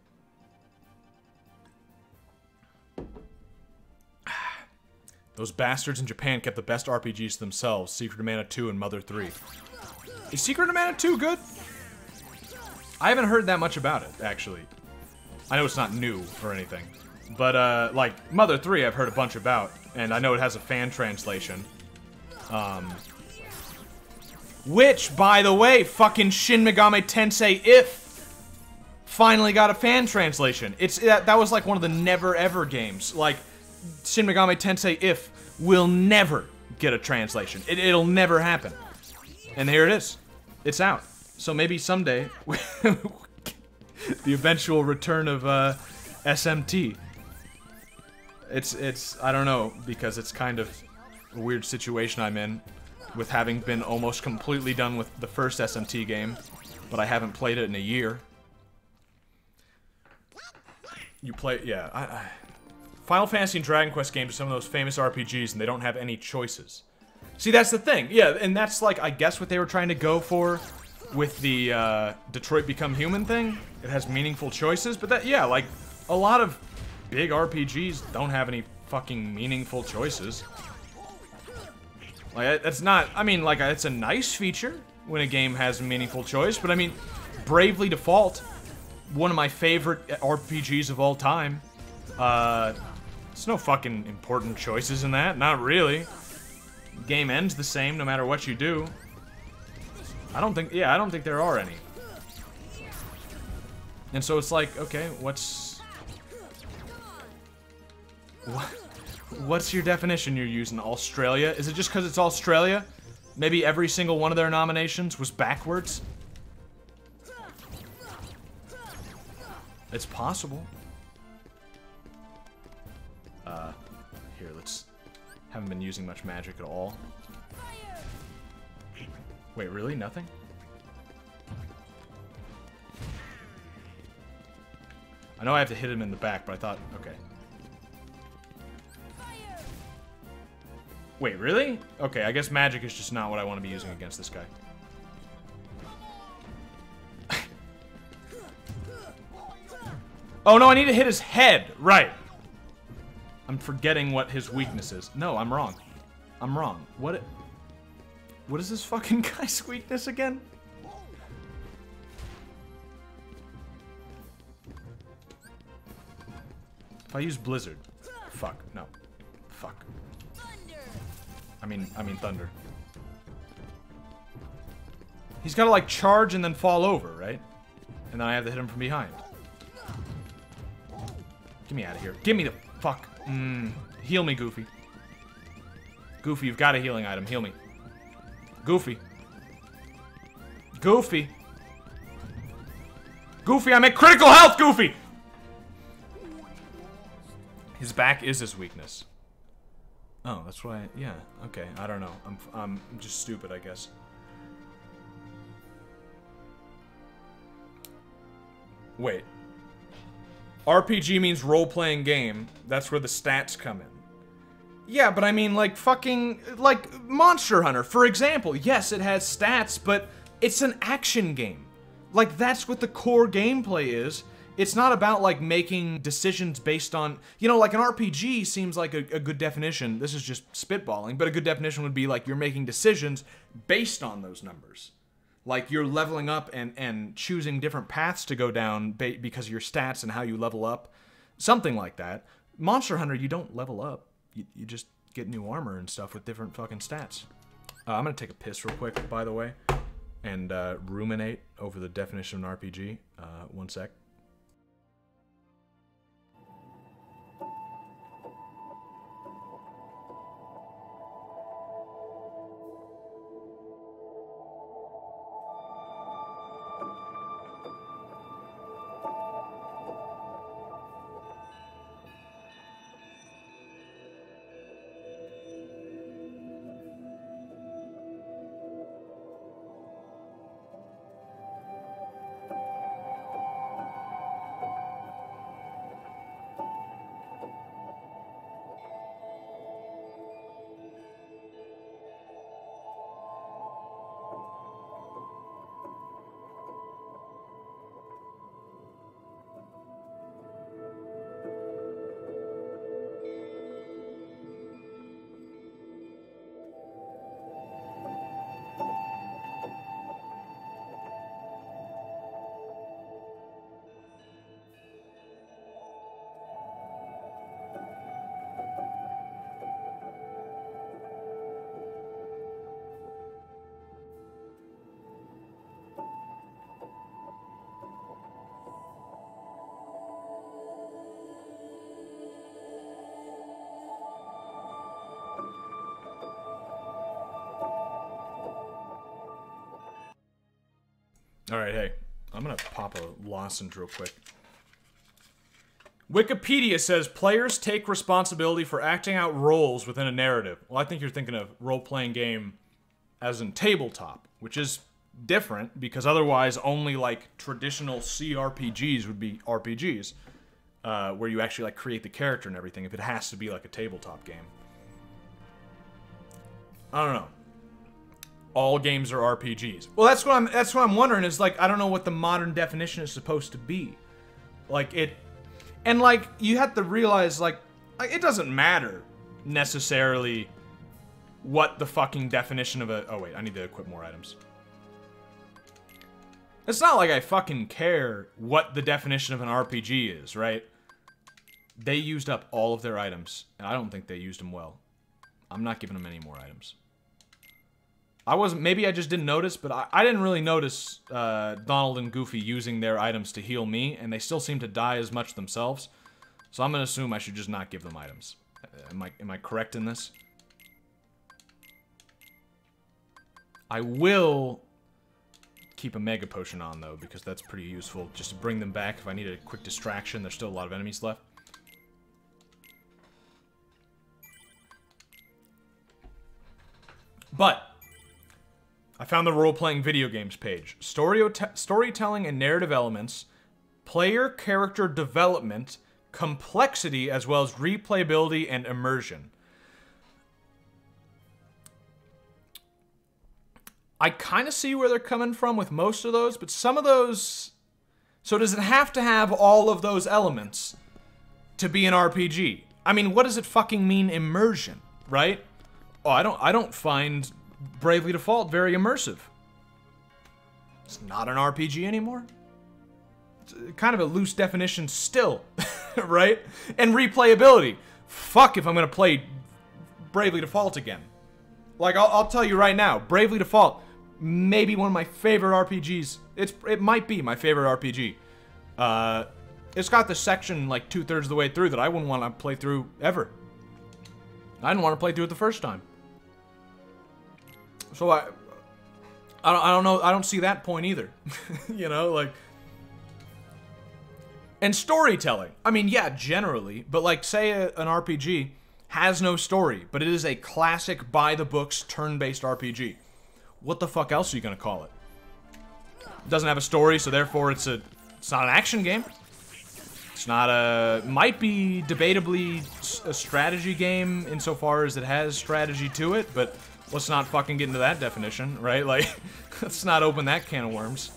Those bastards in Japan kept the best RPGs to themselves. Secret of Mana 2 and Mother 3. Is Secret of Mana 2 good? I haven't heard that much about it, actually. I know it's not new or anything. But, like, Mother 3 I've heard a bunch about. And I know it has a fan translation. Which, by the way, fucking Shin Megami Tensei If finally got a fan translation. That was like one of the never ever games. Like, Shin Megami Tensei If will never get a translation. It'll never happen. And here it is. It's out. So maybe someday, the eventual return of SMT. I don't know, because it's kind of a weird situation I'm in with having been almost completely done with the first SMT game, but I haven't played it in a year. You play, yeah, Final Fantasy and Dragon Quest games are some of those famous RPGs, and they don't have any choices. See, that's the thing. Yeah, and that's, like, I guess what they were trying to go for with the Detroit Become Human thing. It has meaningful choices, but that, yeah, like, a lot of big RPGs don't have any fucking meaningful choices. Like, that's not, I mean, like, it's a nice feature when a game has a meaningful choice, but I mean, Bravely Default, one of my favorite RPGs of all time, there's no fucking important choices in that, not really. The game ends the same no matter what you do. I don't think there are any. And so it's like, okay, what's your definition you're using? Australia? Is it just because it's Australia? Maybe every single one of their nominations was backwards? It's possible. Here, haven't been using much magic at all. Wait, really? Nothing? I know I have to hit him in the back, but I thought, okay. Wait, really? Okay, I guess magic is just not what I want to be using against this guy. Oh no, I need to hit his head! Right! I'm forgetting what his weakness is. No, I'm wrong. I'm wrong. What is this fucking guy's weakness again? If I use Blizzard. Fuck, no. Fuck. I mean thunder. He's gotta like charge and then fall over, right? And then I have to hit him from behind. Get me out of here. Give me the fuck. Heal me, Goofy. Goofy, you've got a healing item. Heal me. Goofy. Goofy. Goofy, I'm at critical health, Goofy! His back is his weakness. Oh, that's why, yeah, okay, I don't know. I'm just stupid, I guess. Wait. RPG means role-playing game. That's where the stats come in. Yeah, but I mean, like, fucking... Like, Monster Hunter, for example. Yes, it has stats, but it's an action game. Like, that's what the core gameplay is. It's not about, like, making decisions based on... You know, like, an RPG seems like a good definition. This is just spitballing, but a good definition would be, like, you're making decisions based on those numbers. Like, you're leveling up and choosing different paths to go down because of your stats and how you level up. Something like that. Monster Hunter, you don't level up. You just get new armor and stuff with different fucking stats. I'm gonna take a piss real quick, by the way, and ruminate over the definition of an RPG. One sec. Alright, hey. I'm gonna pop a lozenge real quick. Wikipedia says players take responsibility for acting out roles within a narrative. Well, I think you're thinking of role-playing game as in tabletop, which is different because otherwise only like traditional CRPGs would be RPGs, where you actually like create the character and everything. If it has to be like a tabletop game, I don't know. All games are RPGs. Well, that's what I'm wondering is like I don't know what the modern definition is supposed to be, like it. And, like, you have to realize, like, it doesn't matter, necessarily, what the fucking definition of a... Oh, wait, I need to equip more items. It's not like I fucking care what the definition of an RPG is, right? They used up all of their items, and I don't think they used them well. I'm not giving them any more items. Maybe I just didn't notice, but I didn't really notice Donald and Goofy using their items to heal me, and they still seem to die as much themselves. So I'm gonna assume I should just not give them items. Am I correct in this? I will keep a Mega Potion on, though, because that's pretty useful, just to bring them back if I need a quick distraction. There's still a lot of enemies left. But I found the role-playing video games page. Storytelling and narrative elements, player character development, complexity, as well as replayability and immersion. I kind of see where they're coming from with most of those, but some of those... So does it have to have all of those elements to be an RPG? I mean, what does it fucking mean, immersion, right? Oh, I don't find Bravely Default very immersive. It's not an RPG anymore. It's kind of a loose definition still, right? And replayability. Fuck if I'm gonna play Bravely Default again. Like, I'll tell you right now, Bravely Default, maybe one of my favorite RPGs. It might be my favorite RPG. It's got the section like 2/3 of the way through that I wouldn't want to play through ever. I didn't want to play through it the first time. So I don't know, I don't see that point either. You know, like... And storytelling. I mean, yeah, generally, but like, say an RPG has no story, but it is a classic by-the-books turn-based RPG. What the fuck else are you gonna call it? It doesn't have a story, so therefore it's It's not an action game. It's not a... Might be debatably a strategy game insofar as it has strategy to it, but let's not fucking get into that definition, right? Like, let's not open that can of worms.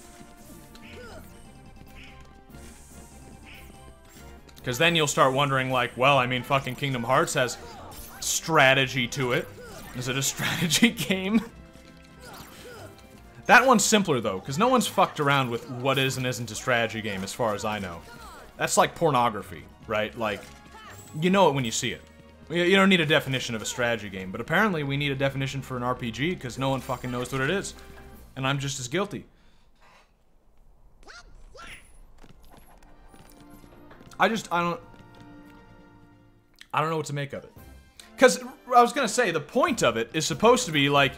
Because then you'll start wondering, like, well, I mean, fucking Kingdom Hearts has strategy to it. Is it a strategy game? That one's simpler, though, because no one's fucked around with what is and isn't a strategy game, as far as I know. That's like pornography, right? Like, you know it when you see it. You don't need a definition of a strategy game, but apparently we need a definition for an RPG, because no one fucking knows what it is. And I'm just as guilty. I don't know what to make of it. Because, I was gonna say, the point of it is supposed to be, like,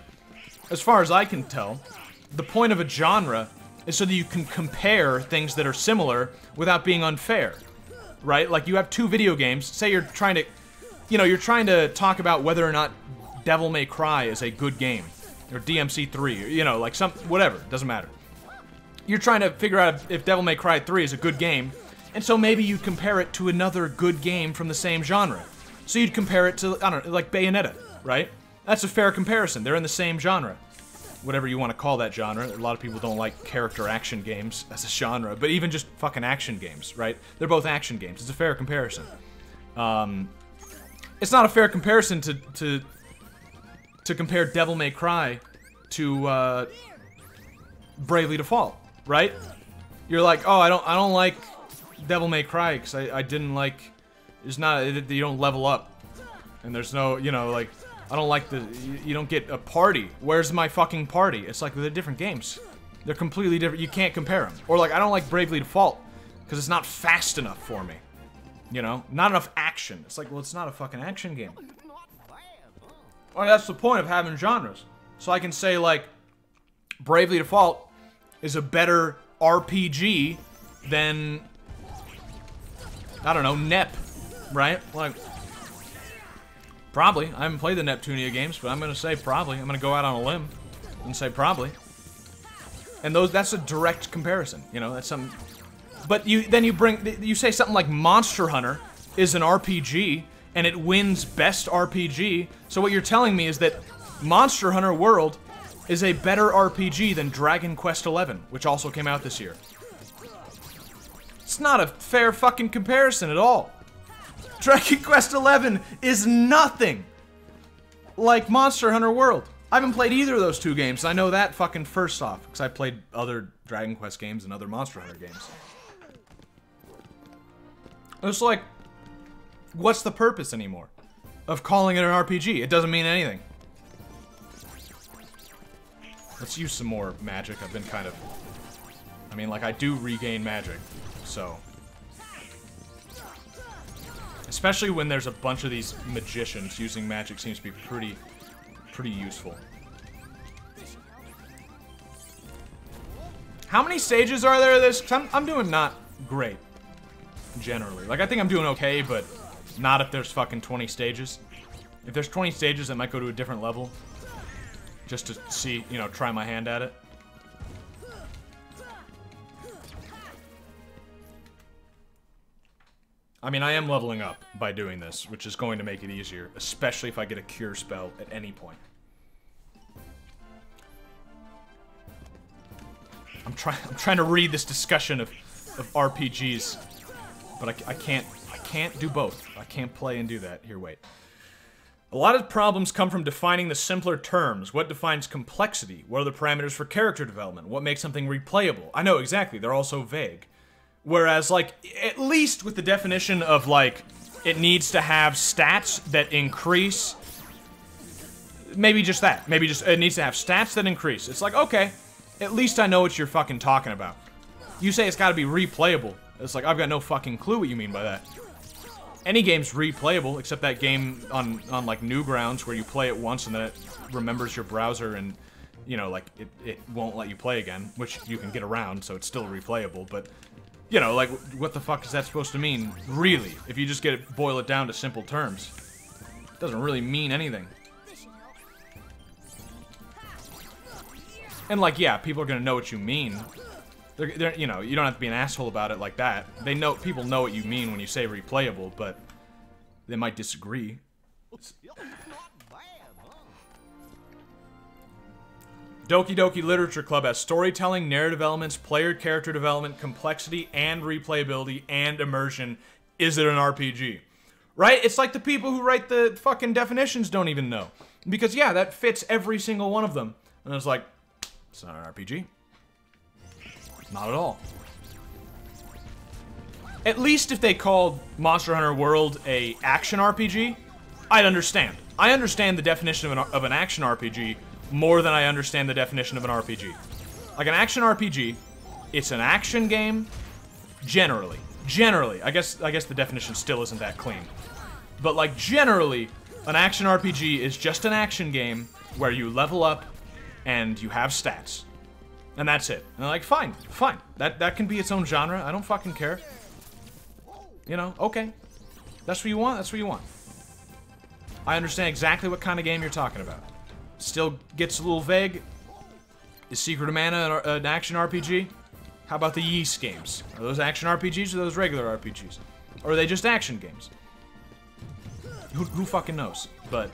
as far as I can tell, the point of a genre is so that you can compare things that are similar without being unfair, right? Like, you have two video games, say you're trying to, you know, you're trying to talk about whether or not Devil May Cry is a good game, or DMC3, or, you know, like whatever, doesn't matter. You're trying to figure out if Devil May Cry 3 is a good game, and so maybe you compare it to another good game from the same genre. So you'd compare it to, I don't know, like Bayonetta, right? That's a fair comparison. They're in the same genre. Whatever you want to call that genre. A lot of people don't like character action games as a genre, but even just fucking action games, right? They're both action games. It's a fair comparison. It's not a fair comparison to compare Devil May Cry to Bravely Default, right? You're like, oh, I don't like Devil May Cry because I didn't like. There's not, you don't level up, and there's no, you know, like, I don't like you don't get a party. Where's my fucking party? It's like, they're different games. They're completely different. You can't compare them. Or like, I don't like Bravely Default because it's not fast enough for me. You know, not enough action. It's like, well, it's not a fucking action game. Well, that's the point of having genres. So I can say, like, Bravely Default is a better RPG than, I don't know, NEP, right? Like, probably. I haven't played the Neptunia games, but I'm gonna say probably. I'm gonna go out on a limb and say probably. And that's a direct comparison, you know, that's something. But you say something like Monster Hunter is an RPG, and it wins Best RPG, so what you're telling me is that Monster Hunter World is a better RPG than Dragon Quest XI, which also came out this year. It's not a fair fucking comparison at all. Dragon Quest XI is nothing like Monster Hunter World. I haven't played either of those two games, and I know that fucking first off, because I played other Dragon Quest games and other Monster Hunter games. It's like, what's the purpose anymore of calling it an RPG? It doesn't mean anything. Let's use some more magic. I've been kind of... I mean, like, I do regain magic, so... Especially when there's a bunch of these magicians, using magic seems to be pretty useful. How many stages are there of this? 'Cause I'm doing not great, generally. Like, I think I'm doing okay, but not if there's fucking 20 stages. If there's 20 stages, I might go to a different level. Just to see, you know, try my hand at it. I mean, I am leveling up by doing this, which is going to make it easier, especially if I get a cure spell at any point. I'm trying to read this discussion of RPGs, but I can't do both. I can't play and do that. Here, wait. A lot of problems come from defining the simpler terms. What defines complexity? What are the parameters for character development? What makes something replayable? I know, exactly. They're all so vague. Whereas, like, at least with the definition of, like, it needs to have stats that increase... Maybe just that. Maybe just, it needs to have stats that increase. It's like, okay, at least I know what you're fucking talking about. You say it's gotta be replayable. It's like, I've got no fucking clue what you mean by that. Any game's replayable, except that game on like, Newgrounds, where you play it once and then it remembers your browser and, you know, like, it won't let you play again, which you can get around, so it's still replayable, but... You know, like, what the fuck is that supposed to mean, really? If you just boil it down to simple terms. It doesn't really mean anything. And, like, yeah, people are gonna know what you mean. They're, you know, you don't have to be an asshole about it like that. They know, people know what you mean when you say replayable, but they might disagree. Not bad, huh? Doki Doki Literature Club has storytelling, narrative elements, player character development, complexity, and replayability, and immersion. Is it an RPG? Right? It's like the people who write the fucking definitions don't even know. Because, yeah, that fits every single one of them. And it's like, it's not an RPG. Not at all. At least if they called Monster Hunter World a action RPG, I'd understand. I understand the definition of an action RPG more than I understand the definition of an RPG. Like an action RPG, it's an action game, generally. Generally. I guess the definition still isn't that clean. But like generally, an action RPG is just an action game where you level up and you have stats. And that's it. And they're like, fine, fine. That can be its own genre. I don't fucking care. You know, okay. That's what you want, that's what you want. I understand exactly what kind of game you're talking about. Still gets a little vague. Is Secret of Mana an action RPG? How about the Yeast games? Are those action RPGs or those regular RPGs? Or are they just action games? Who fucking knows? But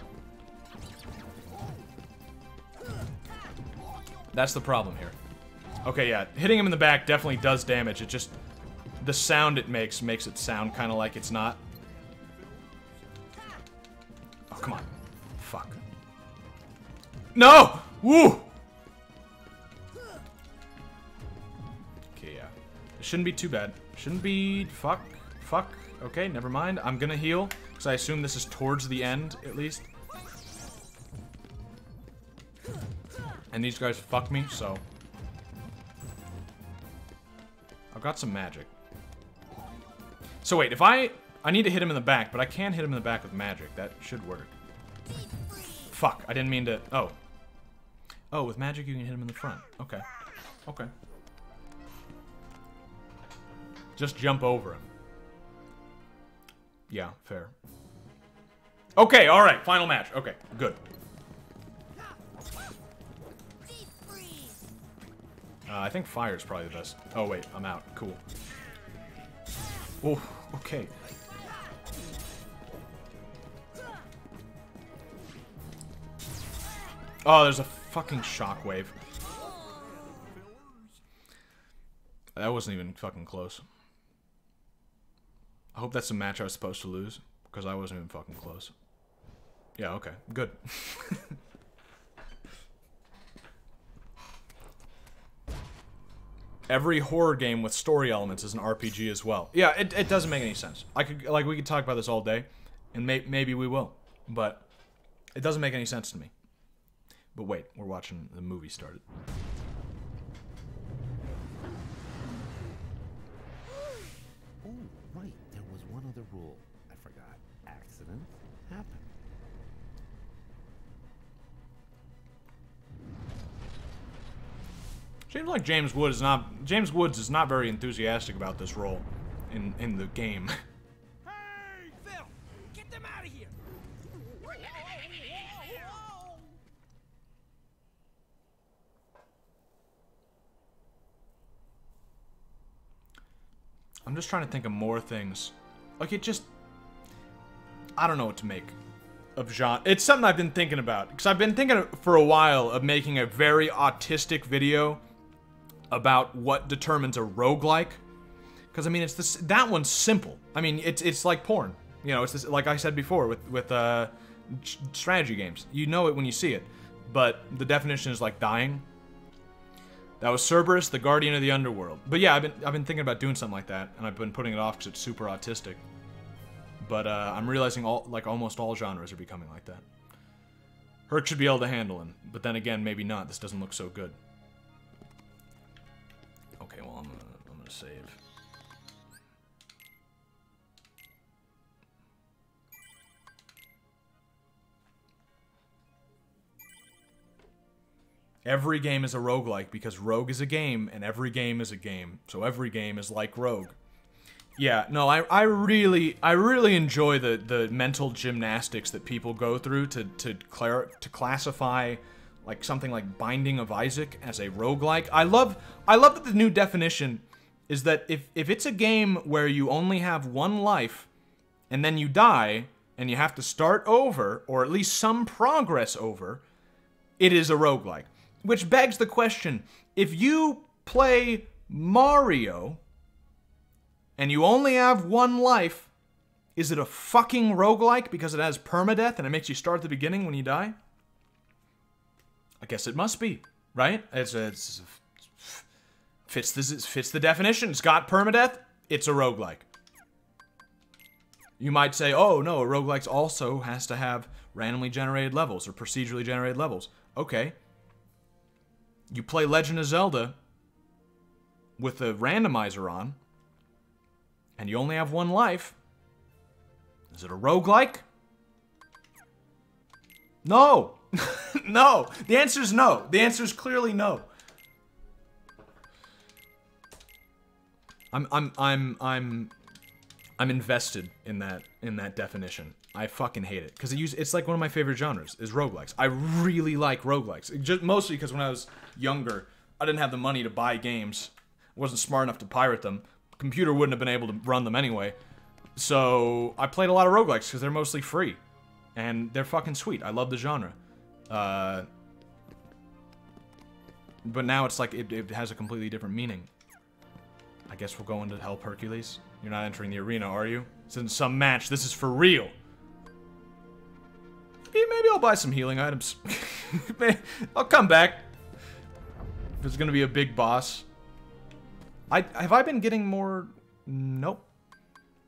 that's the problem here. Okay, yeah, hitting him in the back definitely does damage. It just, the sound it makes it sound kind of like it's not. Oh, come on. Fuck. No! Woo! Okay, yeah. It shouldn't be too bad. Shouldn't be... Fuck. Fuck. Okay, never mind. I'm gonna heal, because I assume this is towards the end, at least. And these guys fuck me, so... I've got some magic. So wait, if I need to hit him in the back, but I can hit him in the back with magic. That should work. Fuck, I didn't mean to... Oh. Oh, with magic you can hit him in the front. Okay. Okay. Just jump over him. Yeah, fair. Okay, alright, final match. Okay, good. I think fire is probably the best. Oh, wait, I'm out. Cool. Oh, okay. Oh, there's a fucking shockwave. That wasn't even fucking close. I hope that's a match I was supposed to lose, because I wasn't even fucking close. Yeah, okay. Good. Every horror game with story elements is an RPG as well. Yeah, it doesn't make any sense. We could talk about this all day, and maybe we will, but it doesn't make any sense to me. But wait, we're watching the movie started. Oh, right, there was one other rule. I forgot. Accidents happen. Seems like James Woods is not very enthusiastic about this role in the game. Hey, Phil! Get them out of here! I'm just trying to think of more things. Like I don't know what to make of genre. It's something I've been thinking about, because I've been thinking for a while of making a very autistic video about what determines a roguelike. Because I mean, that one's simple. I mean, it's like porn. You know, it's this, like I said before with strategy games. You know it when you see it. But the definition is like dying. That was Cerberus, the Guardian of the Underworld. But yeah, I've been thinking about doing something like that, and I've been putting it off because it's super autistic. But I'm realizing almost all genres are becoming like that. Herc should be able to handle him, but then again, maybe not. This doesn't look so good. Okay, well, I'm gonna save. Every game is a roguelike because Rogue is a game and every game is a game. So every game is like Rogue. Yeah, no, I really enjoy the mental gymnastics that people go through to classify like something like Binding of Isaac as a roguelike. I love that the new definition is that if it's a game where you only have one life and then you die and you have to start over, or at least some progress over, it is a roguelike. Which begs the question, if you play Mario and you only have one life, is it a fucking roguelike because it has permadeath and it makes you start at the beginning when you die? I guess it must be, right? It's fits the definition. It's got permadeath. It's a roguelike. You might say, oh no, a roguelike also has to have randomly generated levels or procedurally generated levels. Okay. You play Legend of Zelda with the randomizer on, and you only have one life. Is it a roguelike? No! No! The answer is no. The answer is clearly no. I'm invested in that definition. I fucking hate it because it's like one of my favorite genres is roguelikes. I really like roguelikes. Just mostly because when I was younger, I didn't have the money to buy games. I wasn't smart enough to pirate them. Computer wouldn't have been able to run them anyway. So I played a lot of roguelikes because they're mostly free. And they're fucking sweet. I love the genre. But now it's like it has a completely different meaning. I guess we'll go into Help Hercules. You're not entering the arena, are you? This isn't some match. This is for real. Maybe I'll buy some healing items. I'll come back. If it's gonna be a big boss. Have I been getting more? Nope.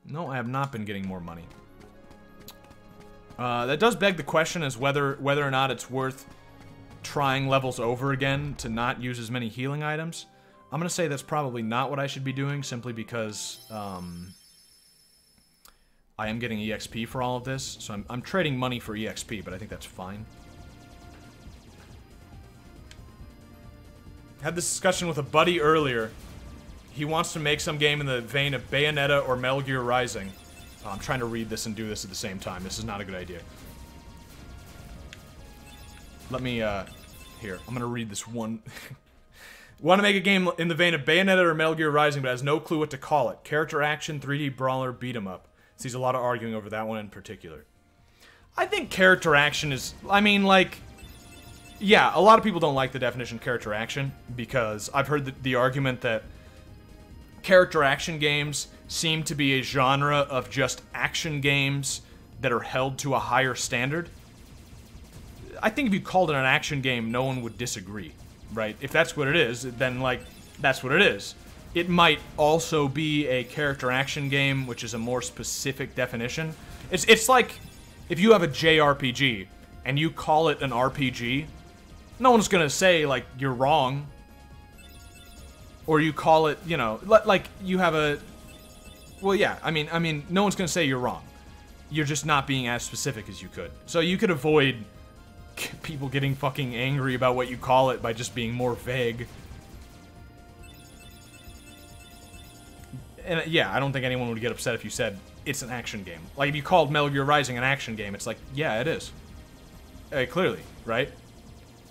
No, I have not been getting more money. That does beg the question as whether or not it's worth trying levels over again to not use as many healing items. I'm gonna say that's probably not what I should be doing, simply because I am getting EXP for all of this, so I'm trading money for EXP, but I think that's fine. Had this discussion with a buddy earlier. He wants to make some game in the vein of Bayonetta or Metal Gear Rising. Oh, I'm trying to read this and do this at the same time. This is not a good idea. Let me, here. I'm gonna read this one. Want to make a game in the vein of Bayonetta or Metal Gear Rising, but has no clue what to call it. Character action, 3D brawler, beat 'em up. Sees a lot of arguing over that one in particular. I think character action is, I mean, like, yeah, a lot of people don't like the definition character action, because I've heard the argument that character action games seem to be a genre of just action games that are held to a higher standard. I think if you called it an action game, no one would disagree, right? If that's what it is, then, like, that's what it is. It might also be a character action game, which is a more specific definition. It's like if you have a JRPG and you call it an RPG, no one's gonna say, like, you're wrong. Or you call it, you know, like you have a... Well, yeah, I mean, no one's gonna say you're wrong. You're just not being as specific as you could. So you could avoid people getting fucking angry about what you call it by just being more vague. And yeah, I don't think anyone would get upset if you said it's an action game. Like if you called Metal Gear Rising an action game, it's like, yeah, it is. Clearly, right?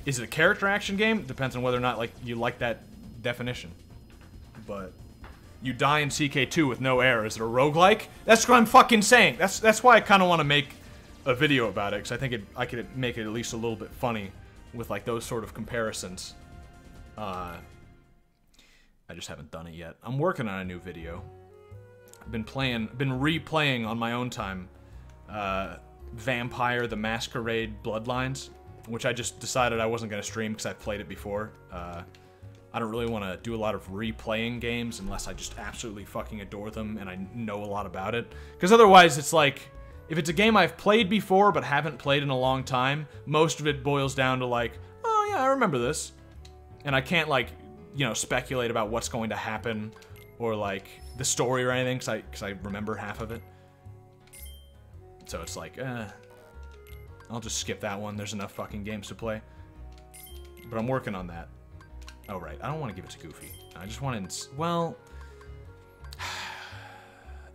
Is it a character action game? Depends on whether or not, like, you like that definition. But you die in CK2 with no air. Is it a roguelike? That's what I'm fucking saying. That's why I kind of want to make a video about it, because I think I could make it at least a little bit funny with, like, those sort of comparisons. I just haven't done it yet. I'm working on a new video. I've been replaying on my own time, Vampire the Masquerade Bloodlines, which I just decided I wasn't going to stream because I've played it before. I don't really want to do a lot of replaying games unless I just absolutely fucking adore them and I know a lot about it. Because otherwise it's like, if it's a game I've played before but haven't played in a long time, most of it boils down to like, oh yeah, I remember this. And I can't, like, you know, speculate about what's going to happen or, like, the story or anything, because I remember half of it. So it's like, I'll just skip that one. There's enough fucking games to play. But I'm working on that. Oh, right. I don't want to give it to Goofy. I just want to... Well...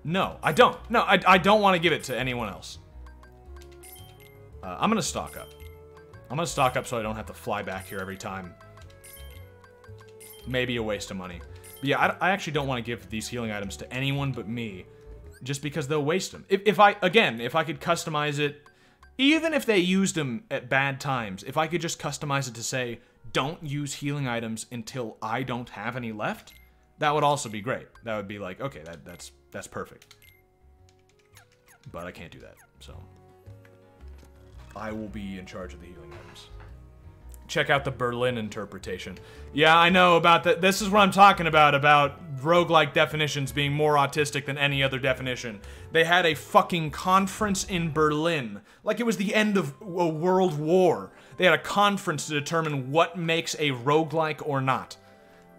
No, I don't. No, I don't want to give it to anyone else. I'm going to stock up. I'm gonna stock up so I don't have to fly back here every time. Maybe a waste of money. But yeah, I actually don't want to give these healing items to anyone but me. Just because they'll waste them. If I could customize it, even if they used them at bad times, if I could just customize it to say, don't use healing items until I don't have any left, that would also be great. That would be like, okay, that's perfect. But I can't do that, so I will be in charge of the healing items. Check out the Berlin interpretation. Yeah, I know about that. This is what I'm talking about roguelike definitions being more autistic than any other definition. They had a fucking conference in Berlin, like it was the end of a world war. They had a conference to determine what makes a roguelike or not.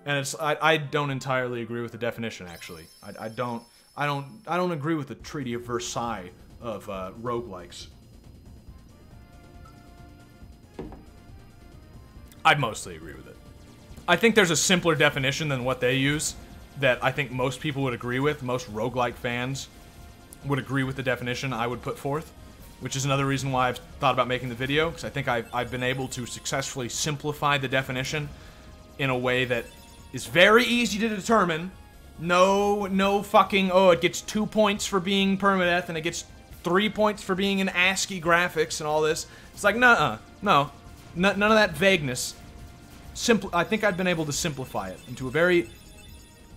And I don't entirely agree with the definition, actually. I don't agree with the Treaty of Versailles of roguelikes. I mostly agree with it. I think there's a simpler definition than what they use that I think most people would agree with. Most roguelike fans would agree with the definition I would put forth, which is another reason why I've thought about making the video, because I think I've been able to successfully simplify the definition in a way that is very easy to determine. No fucking, oh, it gets 2 points for being permadeath and it gets 3 points for being in ASCII graphics and all this. It's like, nuh-uh, no. None of that vagueness. I think I've been able to simplify it into a very,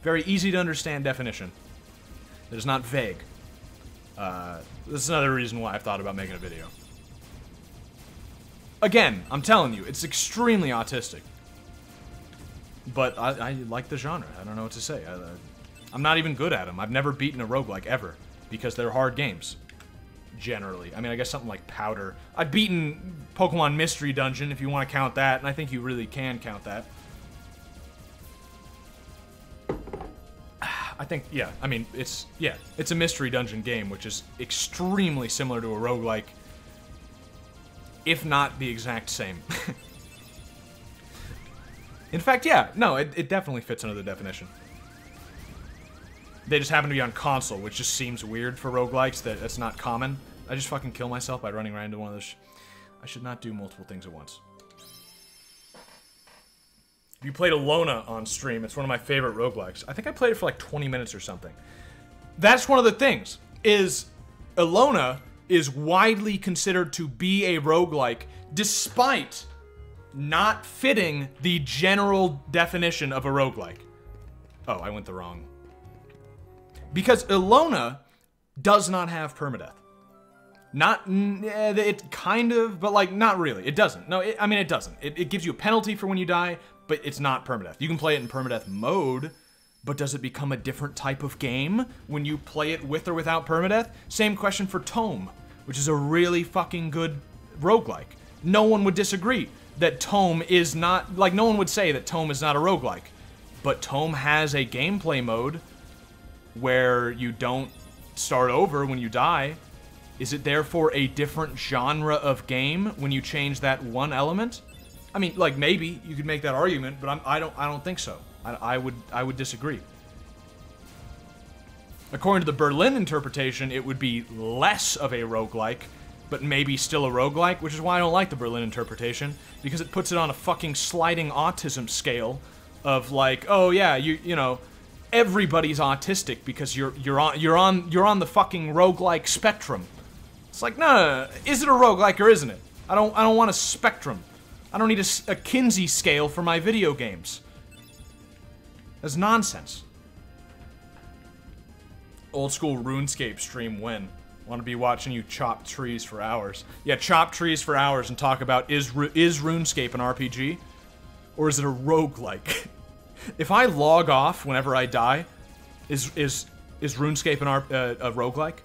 very easy to understand definition that is not vague. This is another reason why I've thought about making a video. Again, I'm telling you, it's extremely autistic. But I like the genre. I don't know what to say. I'm not even good at them. I've never beaten a roguelike ever because they're hard games. Generally. I mean, I guess something like Powder. I've beaten Pokemon Mystery Dungeon, if you want to count that, and I think you really can count that. I think, yeah, I mean, it's a Mystery Dungeon game, which is extremely similar to a roguelike, if not the exact same. In fact, yeah, no, it definitely fits under the definition. They just happen to be on console, which just seems weird for roguelikes. That's not common. I just fucking kill myself by running right into one of those. I should not do multiple things at once. If you played Alona on stream, it's one of my favorite roguelikes. I think I played it for like 20 minutes or something. That's one of the things, is Alona is widely considered to be a roguelike, despite not fitting the general definition of a roguelike. Oh, I went the wrong... Because Alona does not have permadeath. It kind of, but like, not really. It doesn't. No, I mean, it doesn't. It gives you a penalty for when you die, but it's not permadeath. You can play it in permadeath mode, but does it become a different type of game when you play it with or without permadeath? Same question for Tome, which is a really fucking good roguelike. No one would disagree that Tome is not, like, no one would say that Tome is not a roguelike, but Tome has a gameplay mode where you don't start over when you die. Is it therefore a different genre of game when you change that one element? I mean, like, maybe you could make that argument, but I don't think so. I would disagree. According to the Berlin interpretation, it would be less of a roguelike, but maybe still a roguelike, which is why I don't like the Berlin interpretation, because it puts it on a fucking sliding autism scale of like, oh yeah, you know, everybody's autistic because you're on the fucking roguelike spectrum. It's like, no, is it a roguelike or isn't it? I don't want a spectrum. I don't need a Kinsey scale for my video games. That's nonsense. Old school RuneScape stream when? Want to be watching you chop trees for hours. Yeah, chop trees for hours and talk about is RuneScape an RPG? Or is it a roguelike? If I log off whenever I die, is RuneScape a roguelike?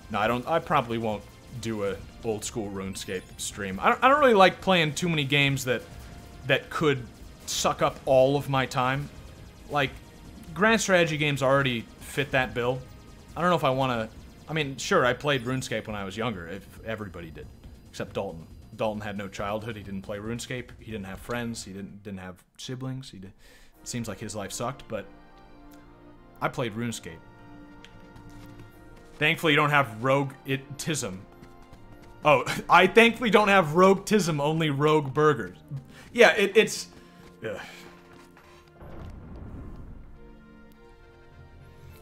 No, I don't. I probably won't do a old school RuneScape stream. I don't really like playing too many games that could suck up all of my time. Like, grand strategy games already fit that bill. I don't know if I want to... I mean, sure, I played RuneScape when I was younger, if everybody did. Except Dalton. Dalton had no childhood, he didn't play RuneScape, he didn't have friends, he didn't have siblings, it seems like his life sucked, but I played RuneScape. Thankfully, you don't have rogueitism. Oh, I thankfully don't have roguetism, only rogue burgers. Yeah, it's... Ugh.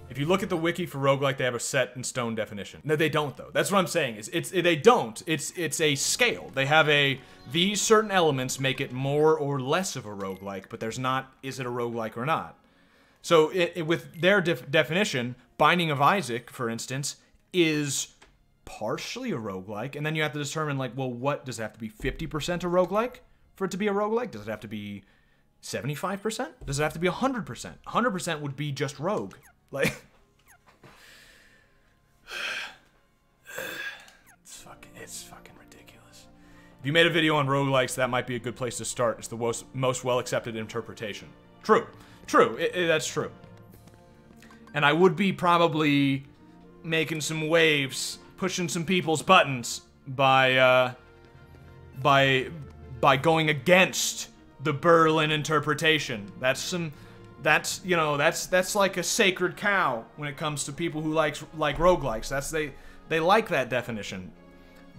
If you look at the wiki for roguelike, they have a set in stone definition. No, they don't, though. That's what I'm saying. They don't. It's a scale. They have a... These certain elements make it more or less of a roguelike, but there's not, is it a roguelike or not? So, with their definition, Binding of Isaac, for instance, is partially a roguelike, and then you have to determine, like, well, what, does it have to be 50% a roguelike for it to be a roguelike? Does it have to be 75%? Does it have to be 100%? 100% would be just rogue. Like, it's fucking ridiculous. If you made a video on roguelikes, that might be a good place to start. It's the most well-accepted interpretation. True. True. That's true. And I would be probably making some waves, pushing some people's buttons by going against the Berlin interpretation. That's you know, that's like a sacred cow when it comes to people who like roguelikes. They like that definition.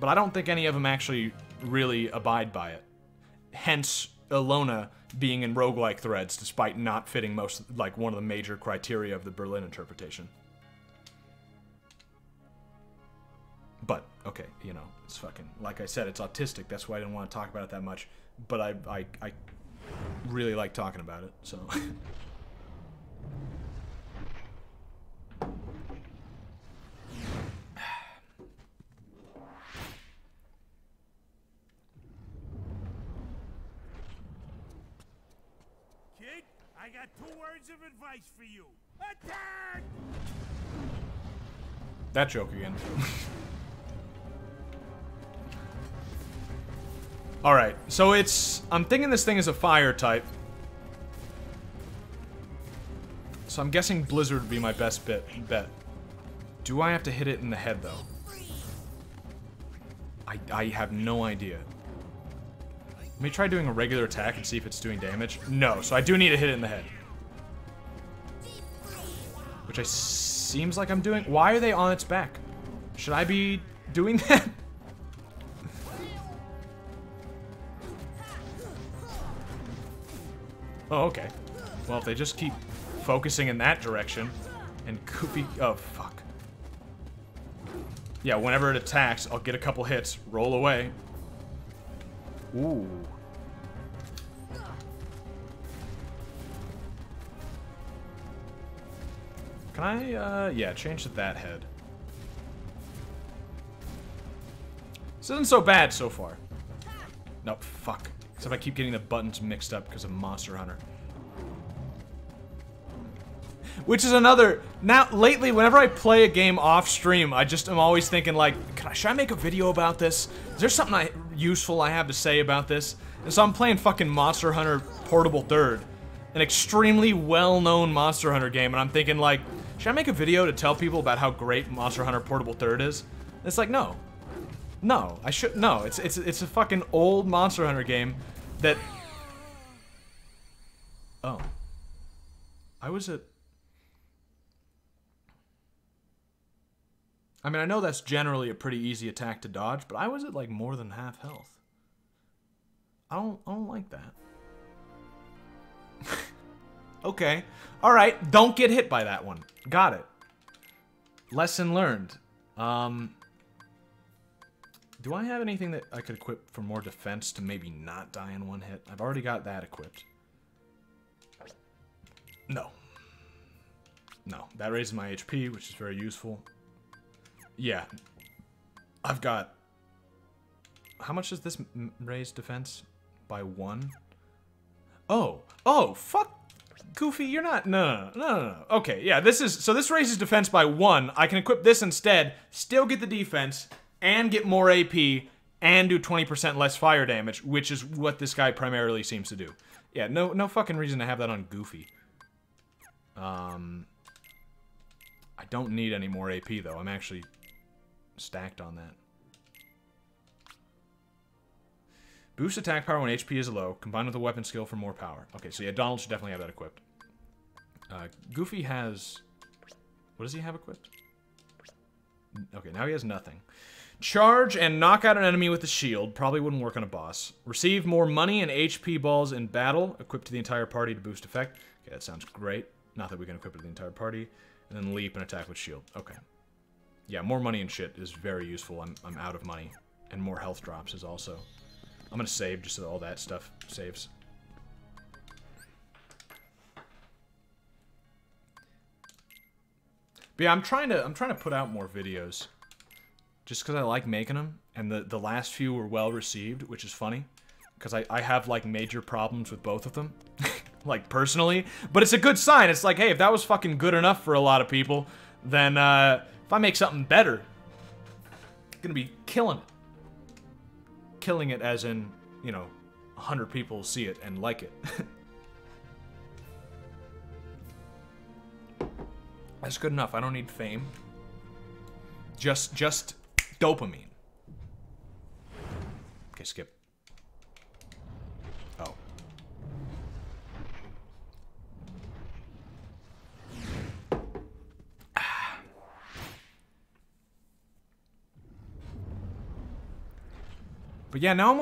But I don't think any of them actually really abide by it. Hence, Ilona being in roguelike threads, despite not fitting one of the major criteria of the Berlin interpretation. But, okay, you know, it's fucking, like I said, it's autistic, that's why I didn't want to talk about it that much. But I really like talking about it, so... I got 2 words of advice for you. Attack! That joke again. Alright, so I'm thinking this thing is a fire type. So I'm guessing Blizzard would be my best bet. Do I have to hit it in the head, though? I have no idea. Let me try doing a regular attack and see if it's doing damage. No, so I do need to hit it in the head. Which seems like I'm doing. Why are they on its back? Should I be doing that? Oh, okay. Well, if they just keep focusing in that direction and Goofy... Oh, fuck. Yeah, whenever it attacks, I'll get a couple hits, roll away. Ooh. Can I, yeah, change to that head. This isn't so bad so far. Nope, fuck. Except I keep getting the buttons mixed up because of Monster Hunter. Which is another... Now, lately, whenever I play a game off stream, I'm always thinking, like, should I make a video about this? Is there something useful I have to say about this? And so I'm playing fucking Monster Hunter Portable Third. An extremely well-known Monster Hunter game, and I'm thinking, like, should I make a video to tell people about how great Monster Hunter Portable Third is? And it's like, no. No, I should... No, it's a fucking old Monster Hunter game that... Oh. I was at... I mean, I know that's generally a pretty easy attack to dodge, but I was at, like, more than half health. I don't like that. Okay. Alright, don't get hit by that one. Got it. Lesson learned. Do I have anything that I could equip for more defense to maybe not die in one hit? I've already got that equipped. No. No, that raises my HP, which is very useful. Yeah. I've got... How much does this raise defense? By 1? Oh. Oh, fuck. Goofy, you're not... No. Okay, yeah, this is... So this raises defense by 1. I can equip this instead, still get the defense, and get more AP, and do 20% less fire damage, which is what this guy primarily seems to do. Yeah, no fucking reason to have that on Goofy. I don't need any more AP, though. I'm actually stacked on that. Boost attack power when HP is low, combined with a weapon skill for more power. Okay, so yeah, Donald should definitely have that equipped. Goofy has... What does he have equipped? Okay, now he has nothing. Charge and knock out an enemy with a shield. Probably wouldn't work on a boss. Receive more money and HP balls in battle. Equipped to the entire party to boost effect. Okay, that sounds great. Not that we can equip it to the entire party. And then leap and attack with shield. Okay. Yeah, more money and shit is very useful. I'm out of money. And more health drops is also. I'm gonna save just so all that stuff saves. But yeah, I'm trying to put out more videos. Just because I like making them, and the last few were well received, which is funny. Because I have, like, major problems with both of them. Like, personally. But it's a good sign. It's like, hey, if that was fucking good enough for a lot of people, then, if I make something better, I'm gonna be killing it. Killing it as in, you know, 100 people see it and like it. That's good enough. I don't need fame. Just dopamine. Okay, skip. Oh. But yeah, now I'm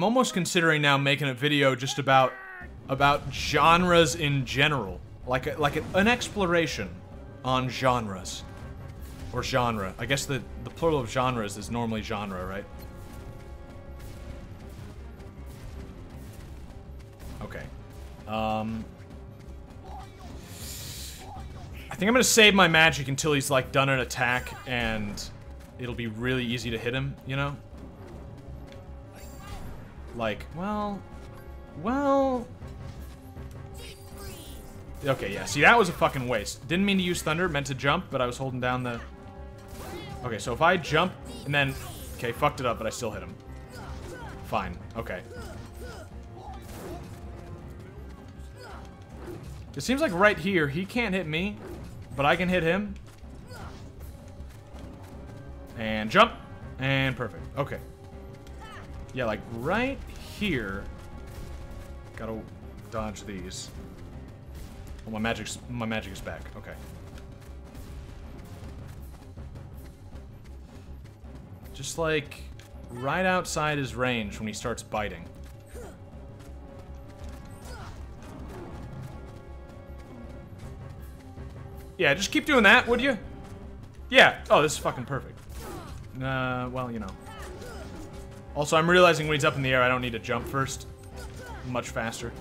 almost considering now making a video just about genres in general. Like an exploration on genres. Or genre. I guess the plural of genres is normally genre, right? Okay. I think I'm gonna save my magic until he's, like, done an attack, and it'll be really easy to hit him, you know? Like, well... Okay, yeah, see, that was a fucking waste. Didn't mean to use thunder, meant to jump, but I was holding down the... Okay, so if I jump, and then... Okay, fucked it up, but I still hit him. Fine, okay. It seems like right here, he can't hit me, but I can hit him. And jump, and perfect, okay. Yeah, like, right here... Gotta dodge these. Oh, my magic is back. Okay. Just like right outside his range when he starts biting. Yeah, just keep doing that, would you? Yeah. Oh, this is fucking perfect. Well, you know. Also, I'm realizing when he's up in the air, I don't need to jump first. Much faster.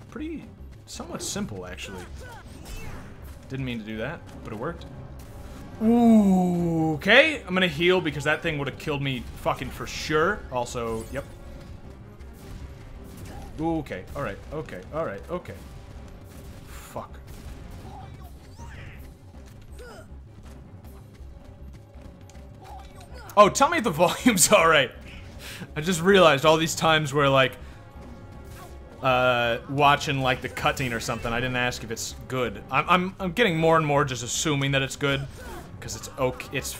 Pretty, somewhat simple, actually. Didn't mean to do that, but it worked. Ooh, okay. I'm gonna heal because that thing would have killed me fucking for sure. Also, yep. Ooh, okay, alright, okay, alright, okay. Fuck. Oh, tell me if the volume's alright. I just realized all these times where, like, watching like the cutting or something, I didn't ask if it's good. I'm getting more and more just assuming that it's good, because it's okay. It's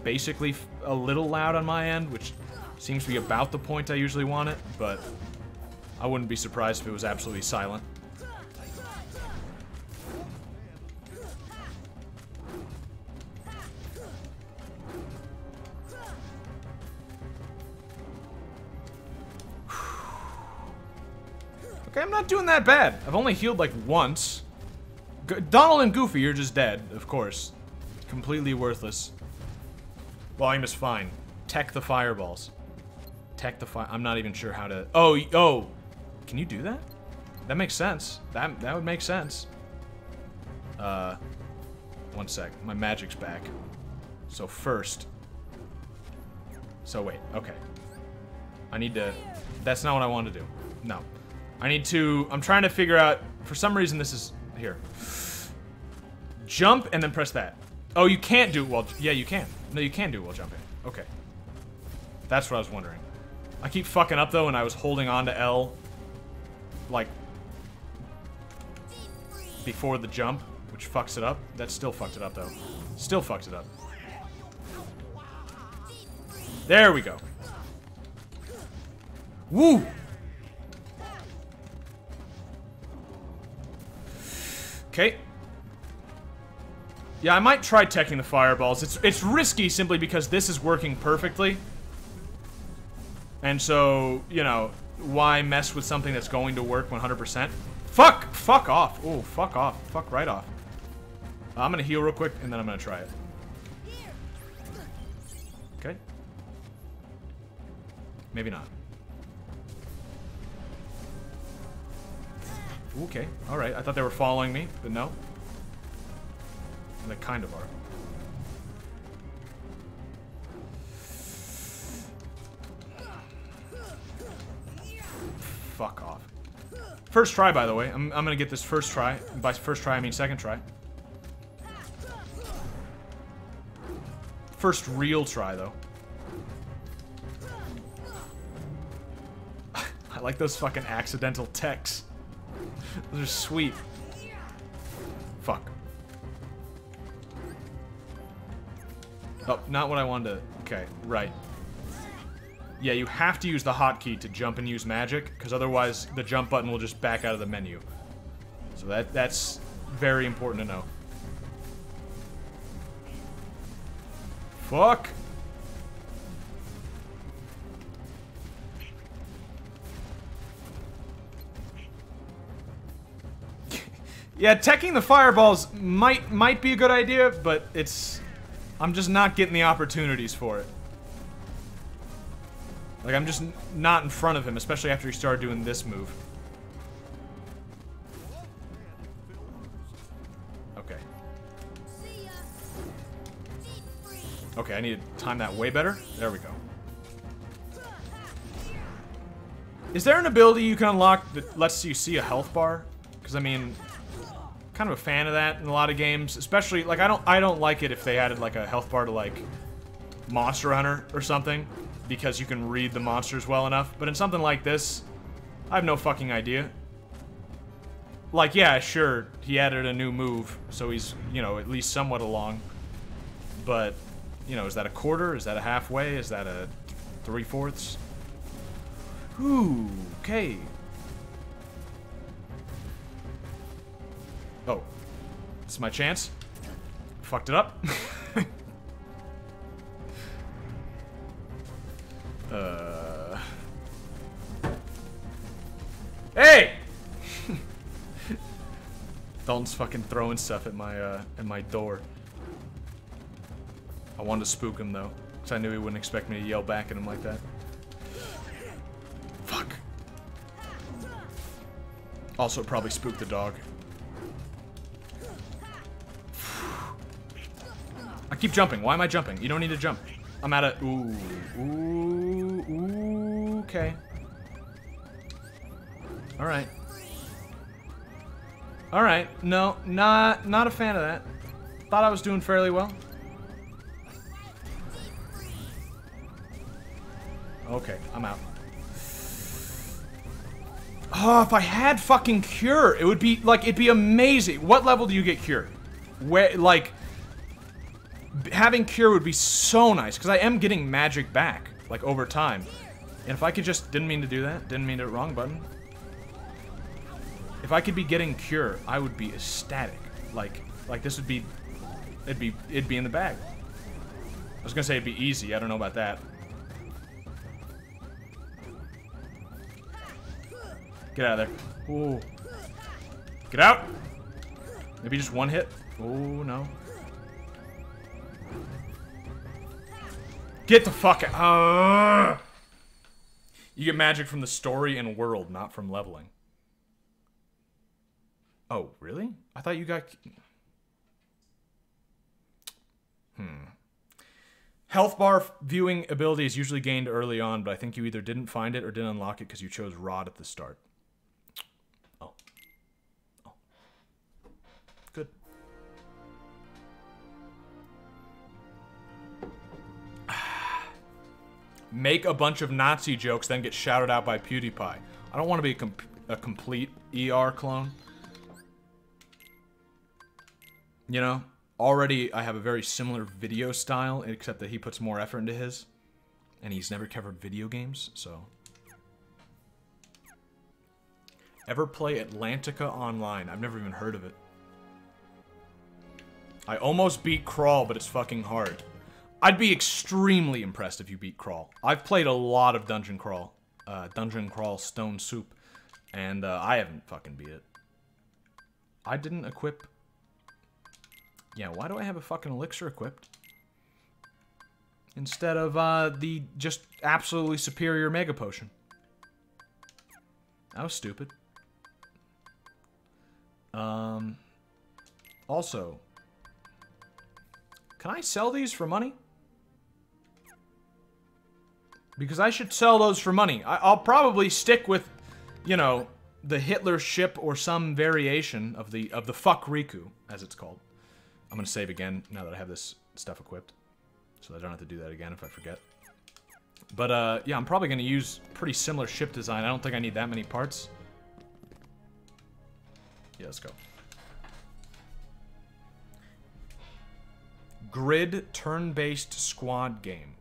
basically a little loud on my end, which seems to be about the point I usually want it, but I wouldn't be surprised if it was absolutely silent. Okay, I'm not doing that bad. I've only healed like once. Donald and Goofy, you're just dead, of course. Completely worthless. Volume is fine. Tech the fireballs. Tech the fire. I'm not even sure how to. Oh. Can you do that? That makes sense. That would make sense. 1 sec. My magic's back. So first. So wait. Okay. I need to. That's not what I wanted to do. No. I need to, I'm trying to figure out, for some reason this is, here. Jump and then press that. Oh, you can't do it while, yeah, you can. No, you can do it while jumping. Okay. That's what I was wondering. I keep fucking up though, and I was holding on to L, like, before the jump, which fucks it up. That still fucked it up though. Still fucked it up. There we go. Woo! Okay. Yeah, I might try teching the fireballs. It's risky simply because this is working perfectly. And so, you know, why mess with something that's going to work 100%? Fuck! Fuck off. Oh, fuck off. Fuck right off. I'm gonna heal real quick, and then I'm gonna try it. Okay. Maybe not. Okay, alright. I thought they were following me, but no. They kind of are. Fuck off. First try, by the way. I'm gonna get this first try. By first try, I mean second try. First real try, though. I like those fucking accidental techs. Those are sweet. Fuck. Oh, not what I wanted to... Okay, right. Yeah, you have to use the hotkey to jump and use magic, because otherwise the jump button will just back out of the menu. So that's very important to know. Fuck! Yeah, teching the fireballs might be a good idea, but it's... I'm just not getting the opportunities for it. Like, I'm just not in front of him, especially after he started doing this move. Okay. Okay, I need to time that way better. There we go. Is there an ability you can unlock that lets you see a health bar? Because, I mean... kind of a fan of that in a lot of games, especially like I don't like it if they added like a health bar to like Monster Hunter or something because you can read the monsters well enough, but in something like this I have no fucking idea. Like, yeah, sure, he added a new move, so he's, you know, at least somewhat along, but, you know, is that a quarter? Is that a halfway? Is that a 3/4? Ooh, okay. Oh, this is my chance. Fucked it up. Hey! Dalton's fucking throwing stuff at my door. I wanted to spook him though, because I knew he wouldn't expect me to yell back at him like that. Fuck. Also, probably spooked the dog. I keep jumping. Why am I jumping? You don't need to jump. I'm at a... Ooh. Ooh. Ooh. Okay. Alright. Alright. No, not a fan of that. Thought I was doing fairly well. Okay, I'm out. Oh, if I had fucking Cure, it would be, like, it'd be amazing. What level do you get Cure? Where, like... having Cure would be so nice, because I am getting magic back, like, over time. And if I could just... didn't mean to do that. Didn't mean to... wrong button. If I could be getting Cure, I would be ecstatic. Like this would be... It'd be in the bag. I was gonna say it'd be easy. I don't know about that. Get out of there. Ooh. Get out! Maybe just one hit? Oh, no. Get the fuck out. You get magic from the story and world, not from leveling. Oh, really? I thought you got... Health bar viewing ability is usually gained early on, but I think you either didn't find it or didn't unlock it because you chose Rod at the start. Oh. Oh. Good. Make a bunch of Nazi jokes, then get shouted out by PewDiePie. I don't want to be a complete ER clone. You know? Already, I have a very similar video style, except that he puts more effort into his. And he's never covered video games, so... Ever play Atlantica Online? I've never even heard of it. I almost beat Crawl, but it's fucking hard. I'd be extremely impressed if you beat Crawl. I've played a lot of Dungeon Crawl Stone Soup, and I haven't fucking beat it. I didn't equip... Yeah, why do I have a fucking elixir equipped? Instead of the just absolutely superior Mega Potion. That was stupid. Also, can I sell these for money? Because I should sell those for money. I'll probably stick with, you know, the Hitler ship or some variation of the fuck Riku, as it's called. I'm gonna save again now that I have this stuff equipped, so I don't have to do that again if I forget. But yeah, I'm probably gonna use pretty similar ship design. I don't think I need that many parts. Yeah, let's go. Grid turn-based squad game.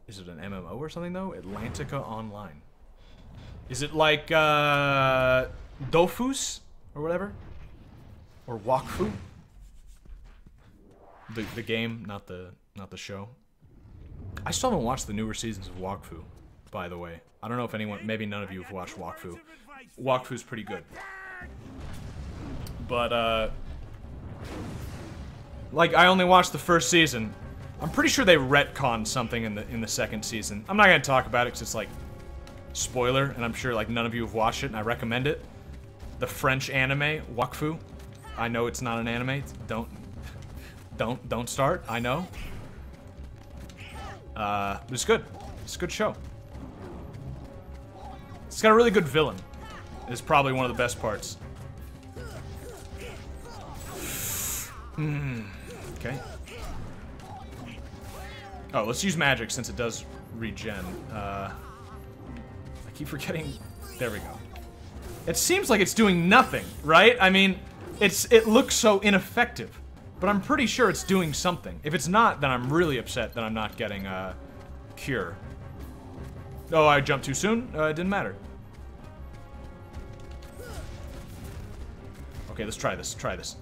Is it an MMO or something though? Atlantica Online. Is it like Dofus or whatever? Or Wakfu? The game, not the show. I still haven't watched the newer seasons of Wakfu, by the way. I don't know if anyone, maybe none of you have watched Wakfu. Wakfu's pretty good. But like I only watched the first season. I'm pretty sure they retconned something in the second season. I'm not gonna talk about it because it's like spoiler, and I'm sure like none of you have watched it, and I recommend it. The French anime Wakfu. I know it's not an anime. Don't start. I know. But it's good. It's a good show. It's got a really good villain. It's probably one of the best parts. Okay. Oh, let's use magic since it does regen. I keep forgetting. There we go. It seems like it's doing nothing, right? I mean, it looks so ineffective, but I'm pretty sure it's doing something. If it's not, then I'm really upset that I'm not getting cure. Oh, I jumped too soon. It didn't matter. Okay, let's try this. Try this.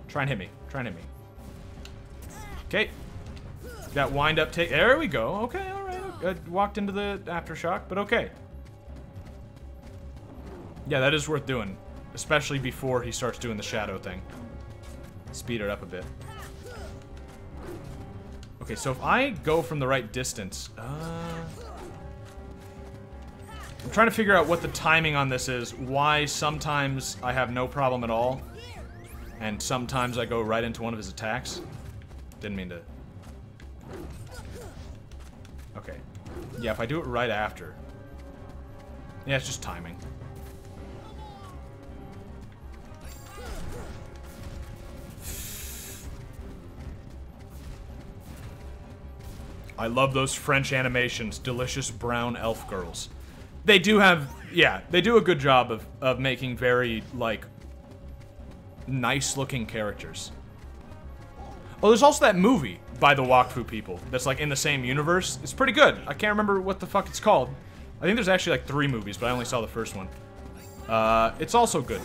Try and hit me. Try and hit me. Okay. That wind up take. There we go. Okay, alright. I walked into the aftershock, but okay. Yeah, that is worth doing. Especially before he starts doing the shadow thing. Speed it up a bit. Okay, so if I go from the right distance... I'm trying to figure out what the timing on this is. Why sometimes I have no problem at all. And sometimes I go right into one of his attacks. Didn't mean to... Okay. Yeah, if I do it right after. Yeah, it's just timing. I love those French animations. Delicious brown elf girls. They do have... Yeah, they do a good job of making very, like... nice-looking characters. Oh, there's also that movie by the Wakfu people that's like in the same universe. It's pretty good. I can't remember what the fuck it's called. I think there's actually like 3 movies, but I only saw the first one. It's also good.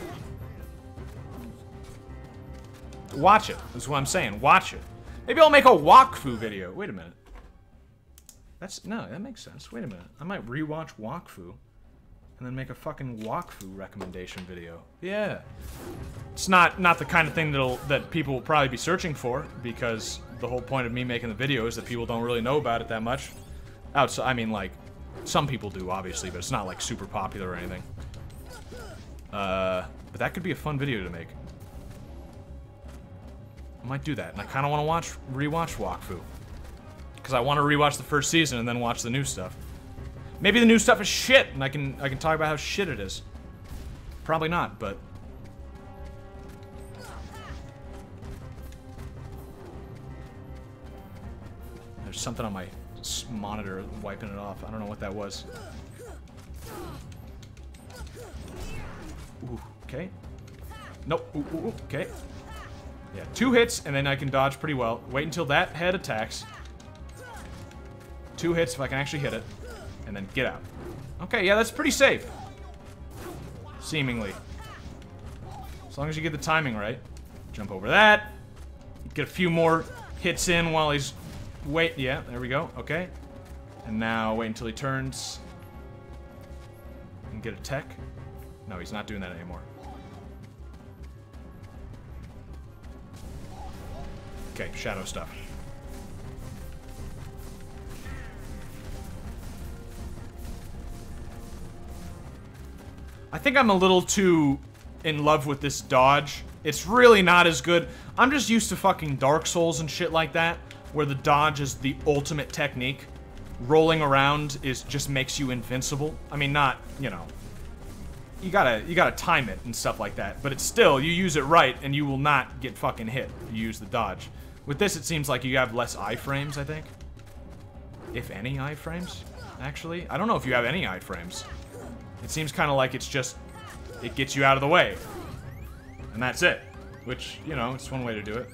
Watch it. That's what I'm saying. Watch it. Maybe I'll make a Wakfu video. Wait a minute. No, that makes sense. Wait a minute. I might rewatch Wakfu. And then make a fucking Wakfu recommendation video. Yeah. It's not the kind of thing that people will probably be searching for, because the whole point of me making the video is that people don't really know about it that much. Outside, I mean, like, some people do, obviously, but it's not, like, super popular or anything. But that could be a fun video to make. I might do that, and I kind of want to rewatch Wakfu. Because I want to rewatch the first season and then watch the new stuff. Maybe the new stuff is shit, and I can talk about how shit it is. Probably not, but... There's something on my monitor wiping it off. I don't know what that was. Ooh, okay. Nope. Ooh, okay. Yeah, 2 hits, and then I can dodge pretty well. Wait until that head attacks. 2 hits if I can actually hit it. And then get out. Okay, yeah, that's pretty safe. Seemingly. As long as you get the timing right. Jump over that. Get a few more hits in while he's... Wait, yeah, there we go. Okay. And now wait until he turns. And get a tech. No, he's not doing that anymore. Okay, shadow stuff. I think I'm a little too in love with this dodge. It's really not as good. I'm just used to fucking Dark Souls and shit like that, where the dodge is the ultimate technique. Rolling around just makes you invincible. I mean, not, you know, you gotta time it and stuff like that, but it's still, you use it right and you will not get fucking hit if you use the dodge. With this, it seems like you have less iframes, I think. If any iframes, actually. I don't know if you have any iframes. It seems kind of like it's just, it gets you out of the way. And that's it. Which, you know, it's one way to do it.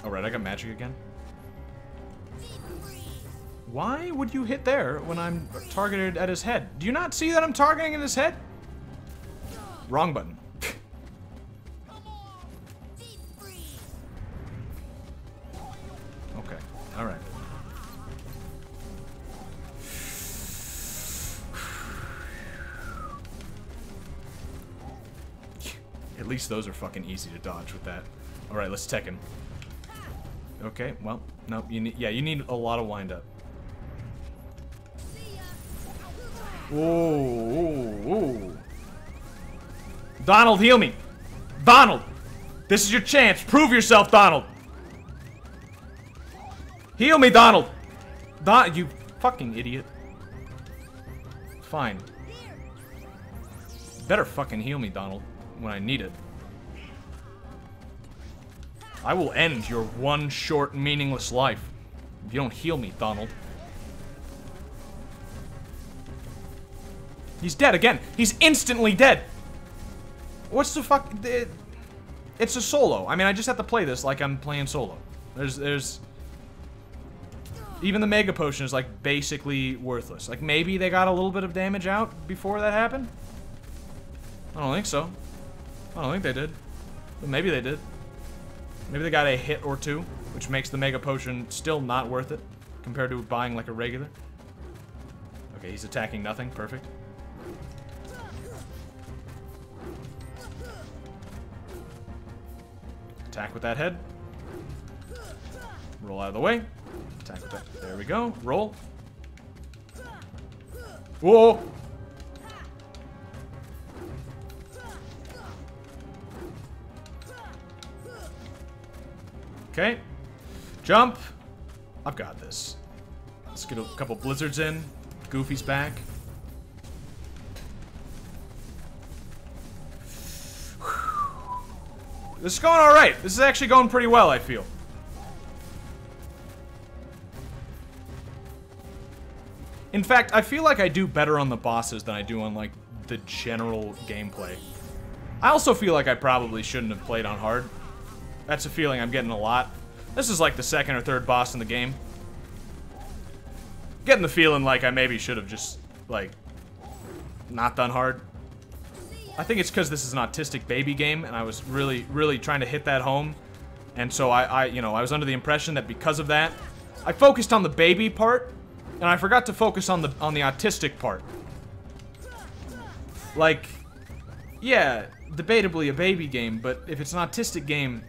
Oh, right, I got magic again. Why would you hit there when I'm targeted at his head? Do you not see that I'm targeting at his head? Wrong button. Okay, alright. At least those are fucking easy to dodge with that. Alright, let's tech him. Okay, well, no, you need a lot of wind up. Ooh. Donald, heal me. Donald, this is your chance. Prove yourself, Donald. Heal me, Donald. You fucking idiot. Fine. Better fucking heal me, Donald, when I need it. I will end your one short, meaningless life if you don't heal me, Donald. He's dead again. He's instantly dead. What's the fuck? It's a solo. I mean, I just have to play this like I'm playing solo. There's... Even the Mega Potion is, like, basically worthless. Like, maybe they got a little bit of damage out before that happened? I don't think so. I don't think they did. But maybe they did. Maybe they got a hit or two, which makes the Mega Potion still not worth it compared to buying, like, a regular. Okay, he's attacking nothing. Perfect. Attack with that head. Roll out of the way. Attack with that. There we go. Roll. Whoa! Okay. Jump. I've got this. Let's get a couple blizzards in. Goofy's back. This is going alright. This is actually going pretty well, I feel. In fact, I feel like I do better on the bosses than I do on, like, the general gameplay. I also feel like I probably shouldn't have played on hard. That's a feeling I'm getting a lot. This is like the second or third boss in the game. Getting the feeling like I maybe should have just, like, not done hard. I think it's because this is an autistic baby game, and I was really, really trying to hit that home. And so I was under the impression that because of that, I focused on the baby part, and I forgot to focus on the autistic part. Like, yeah, debatably a baby game, but if it's an autistic game,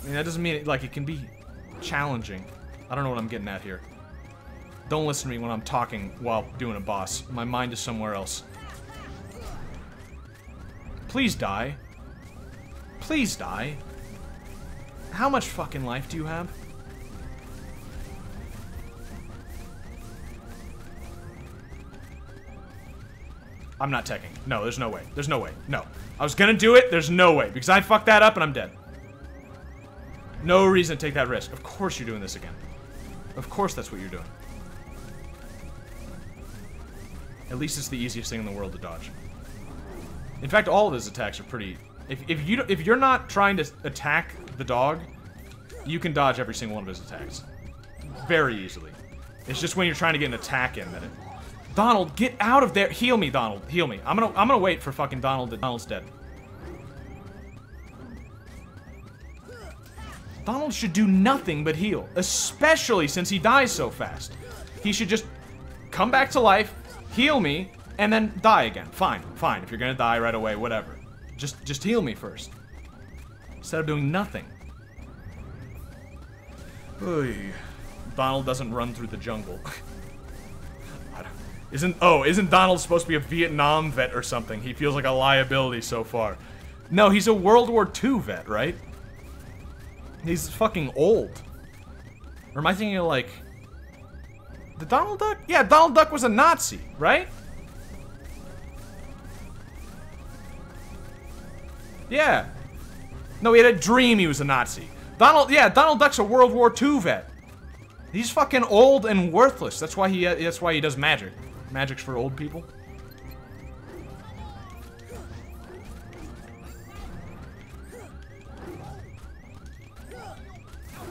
I mean, that doesn't mean it can be challenging. I don't know what I'm getting at here. Don't listen to me when I'm talking while doing a boss. My mind is somewhere else. Please die. Please die. How much fucking life do you have? I'm not teching. No, there's no way. There's no way. No. I was gonna do it. There's no way. Because I fucked that up and I'm dead. No reason to take that risk. Of course you're doing this again. Of course that's what you're doing. At least it's the easiest thing in the world to dodge. In fact, all of his attacks are pretty... If you're not trying to attack the dog, you can dodge every single one of his attacks. Very easily. It's just when you're trying to get an attack in that it... Donald, get out of there! Heal me, Donald. Heal me. I'm gonna wait for fucking Donald. Donald's dead. Donald should do nothing but heal, especially since he dies so fast. He should just come back to life, heal me, and then die again. Fine, fine. If you're gonna die right away, whatever. Just heal me first. Instead of doing nothing. Oy. Donald doesn't run through the jungle. Isn't Donald supposed to be a Vietnam vet or something? He feels like a liability so far. No, he's a World War II vet, right? He's fucking old. Or am I thinking of, like... The Donald Duck? Yeah, Donald Duck was a Nazi, right? Yeah. No, he had a dream he was a Nazi. Donald Duck's a World War II vet. He's fucking old and worthless. That's why he does magic. Magic's for old people.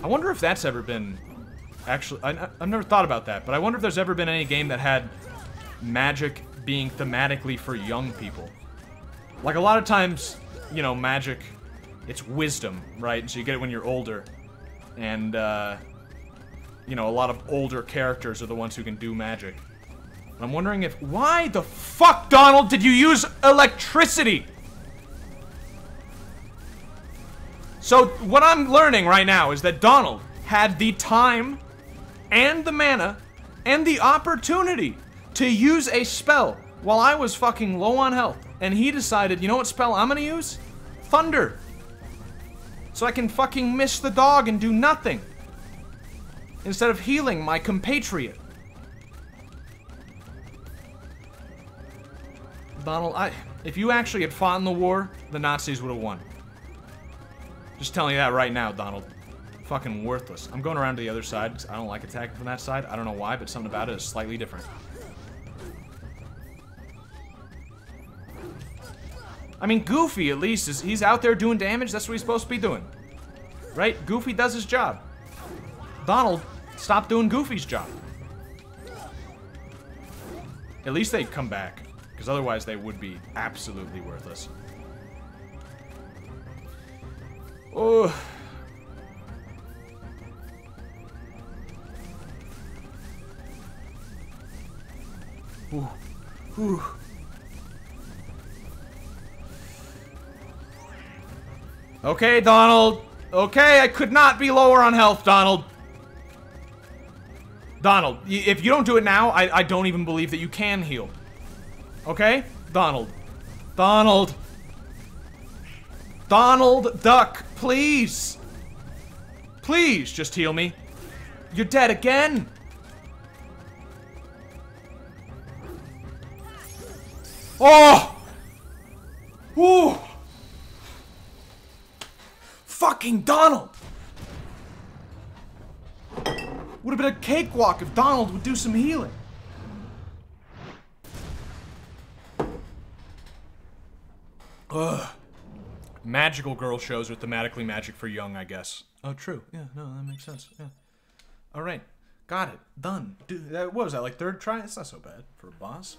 I wonder if that's ever been... Actually, I've never thought about that, but I wonder if there's ever been any game that had magic being thematically for young people. Like, a lot of times, you know, magic, it's wisdom, right? So you get it when you're older. And, you know, a lot of older characters are the ones who can do magic. And I'm wondering if... Why the fuck, Donald, did you use electricity? So, what I'm learning right now is that Donald had the time and the mana and the opportunity to use a spell while I was fucking low on health. And he decided, you know what spell I'm gonna use? Thunder. So I can fucking miss the dog and do nothing. Instead of healing my compatriot. Donald, if you actually had fought in the war, the Nazis would have won. Just telling you that right now, Donald. Fucking worthless. I'm going around to the other side because I don't like attacking from that side. I don't know why, but something about it is slightly different. I mean, Goofy, at least, he's out there doing damage. That's what he's supposed to be doing. Right? Goofy does his job. Donald, stop doing Goofy's job. At least they'd come back. Because otherwise they would be absolutely worthless. Oh. Ooh. Ooh. Okay, Donald. Okay, I could not be lower on health, Donald. Donald, if you don't do it now, I don't even believe that you can heal. Okay? Donald. Donald. Donald Duck, please. Please, just heal me. You're dead again. Oh! Ooh! Fucking Donald! Would have been a cakewalk if Donald would do some healing. Ugh. Magical girl shows are thematically magic for young, I guess. Oh, true. Yeah, no, that makes sense. Yeah. Alright. Got it. Done. Dude, what was that, like third try? It's not so bad for a boss.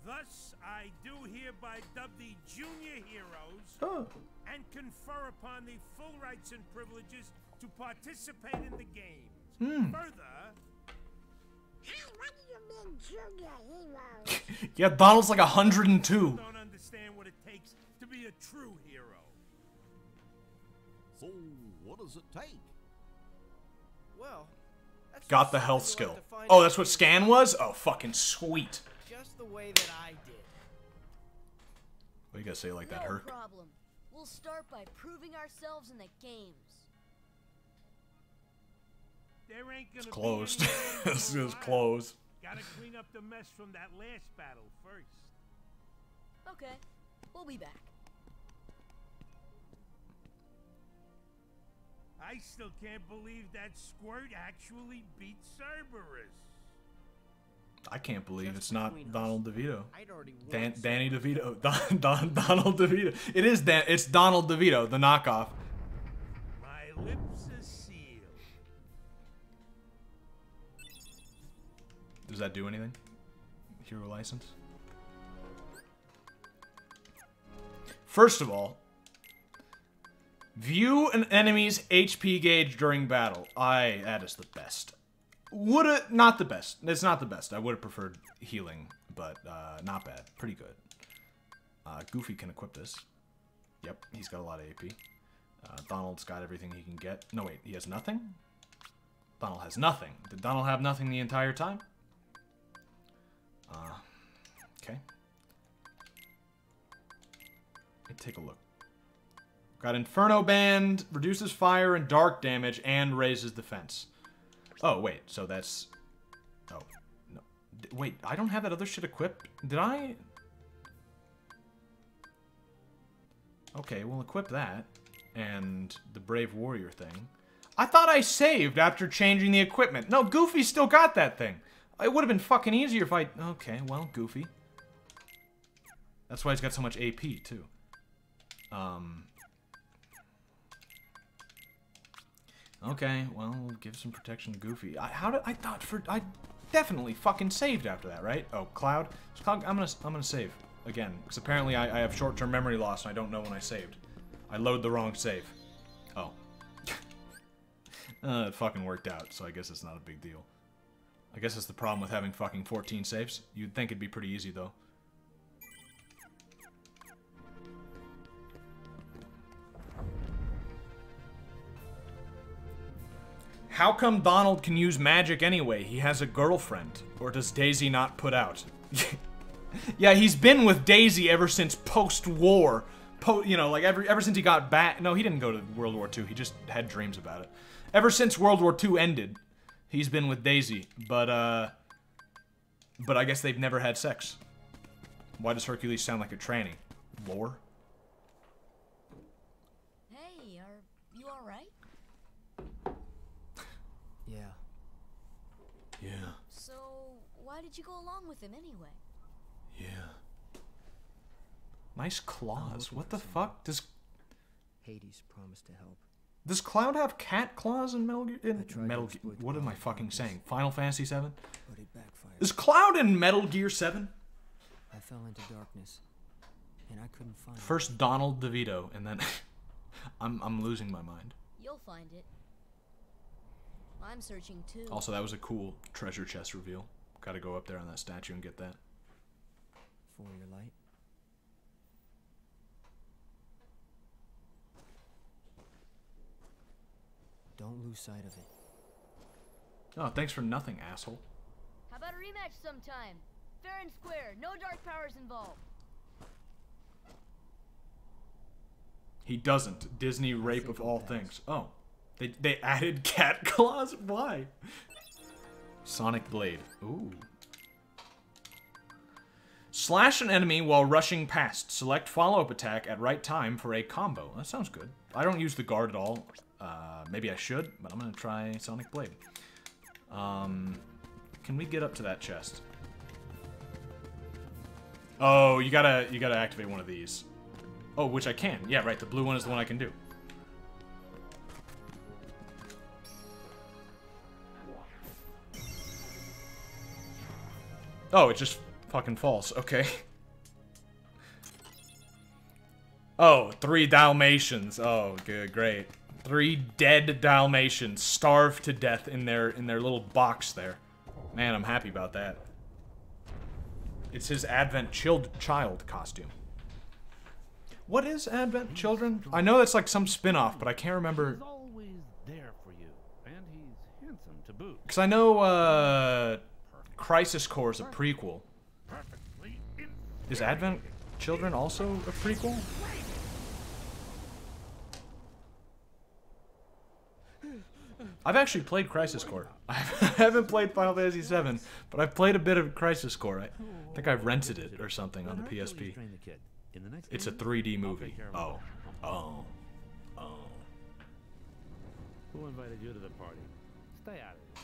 Thus, I do hereby dub the junior heroes and confer upon the full rights and privileges to participate in the games. Further... Hey, what do you mean junior heroes? Yeah, Donald's like 102. Don't understand what it takes to be a true hero. So, what does it take? Well, that's Got the just health something skill. you'll have to find Oh, out that's what for scan was? Oh, fucking sweet. just the way that I did. What do you gotta say like that, No Herc? problem. We'll start by proving ourselves in the games. There ain't gonna It's closed. be any This for a is while. closed. Gotta clean up the mess from that last battle first. Okay, we'll be back. I still can't believe that Squirt actually beat Cerberus. I can't believe Just it's not between us, Donald DeVito. I'd already won Danny DeVito. Donald DeVito. It is it's Donald DeVito, the knockoff. My lips are sealed. Does that do anything? Hero license? First of all, View an enemy's HP gauge during battle. That is the best. Not the best. It's not the best. I would have preferred healing, but not bad. Pretty good. Goofy can equip this. Yep, he's got a lot of AP. Donald's got everything he can get. No, wait, he has nothing? Donald has nothing. Did Donald have nothing the entire time? Okay. Let me take a look. Got Inferno Band, reduces fire and dark damage, and raises defense. Oh, wait, so that's... Oh, no. Wait, I don't have that other shit equipped? Did I? Okay, we'll equip that. And the Brave Warrior thing. I thought I saved after changing the equipment. No, Goofy still got that thing. It would have been fucking easier if I... Okay, well, Goofy. That's why he's got so much AP, too. Okay, well, we'll give some protection to Goofy. I definitely fucking saved after that, right? Oh, Cloud? Cloud, I'm gonna save again, because apparently I have short-term memory loss and I don't know when I saved. I load the wrong save. Oh. It fucking worked out, so I guess it's not a big deal. I guess that's the problem with having fucking 14 saves. You'd think it'd be pretty easy, though. How come Donald can use magic anyway? He has a girlfriend. Or does Daisy not put out? Yeah, he's been with Daisy ever since post-war. You know, like ever since he got back. No, he didn't go to World War II. He just had dreams about it. Ever since World War II ended, he's been with Daisy. But I guess they've never had sex. Why does Hercules sound like a tranny? Lore? Hey, are you alright? Yeah. Yeah. So, why did you go along with him anyway? Yeah. Nice claws. What the fuck? Hades promised to help. Does Cloud have cat claws in Metal Gear? What am I fucking saying? Final Fantasy VII? But it backfired. Is Cloud in Metal Gear 7? I fell into darkness, and I couldn't find First Donald DeVito, and then I'm losing my mind. You'll find it. I'm searching too. Also, that was a cool treasure chest reveal. Gotta go up there on that statue and get that. For your light. Don't lose sight of it. Oh, thanks for nothing, asshole. How about a rematch sometime? Fair and square, no dark powers involved. He doesn't. Disney rape of all things. Oh. They added cat claws? Why? Sonic Blade. Ooh. Slash an enemy while rushing past. Select follow-up attack at right time for a combo. That sounds good. I don't use the guard at all. Maybe I should, but I'm gonna try Sonic Blade. Can we get up to that chest? Oh, you gotta activate one of these. Oh, which I can. Yeah, right. The blue one is the one I can do. Oh, it just fucking falls. Okay. Oh, 3 Dalmatians. Oh, good, great. 3 dead Dalmatians starved to death in their little box there. Man, I'm happy about that. It's his Advent Child costume. What is Advent Children? I know that's like some spin-off, but I can't remember. He's always there for you, and he's handsome to boot. Because I know Crisis Core is a prequel. Is Advent Children also a prequel? I've actually played Crisis Core. I haven't played Final Fantasy VII, but I've played a bit of Crisis Core. I think I've rented it or something on the PSP. It's a 3D movie. Oh. Oh. Oh. Who invited you to the party? Stay out of it.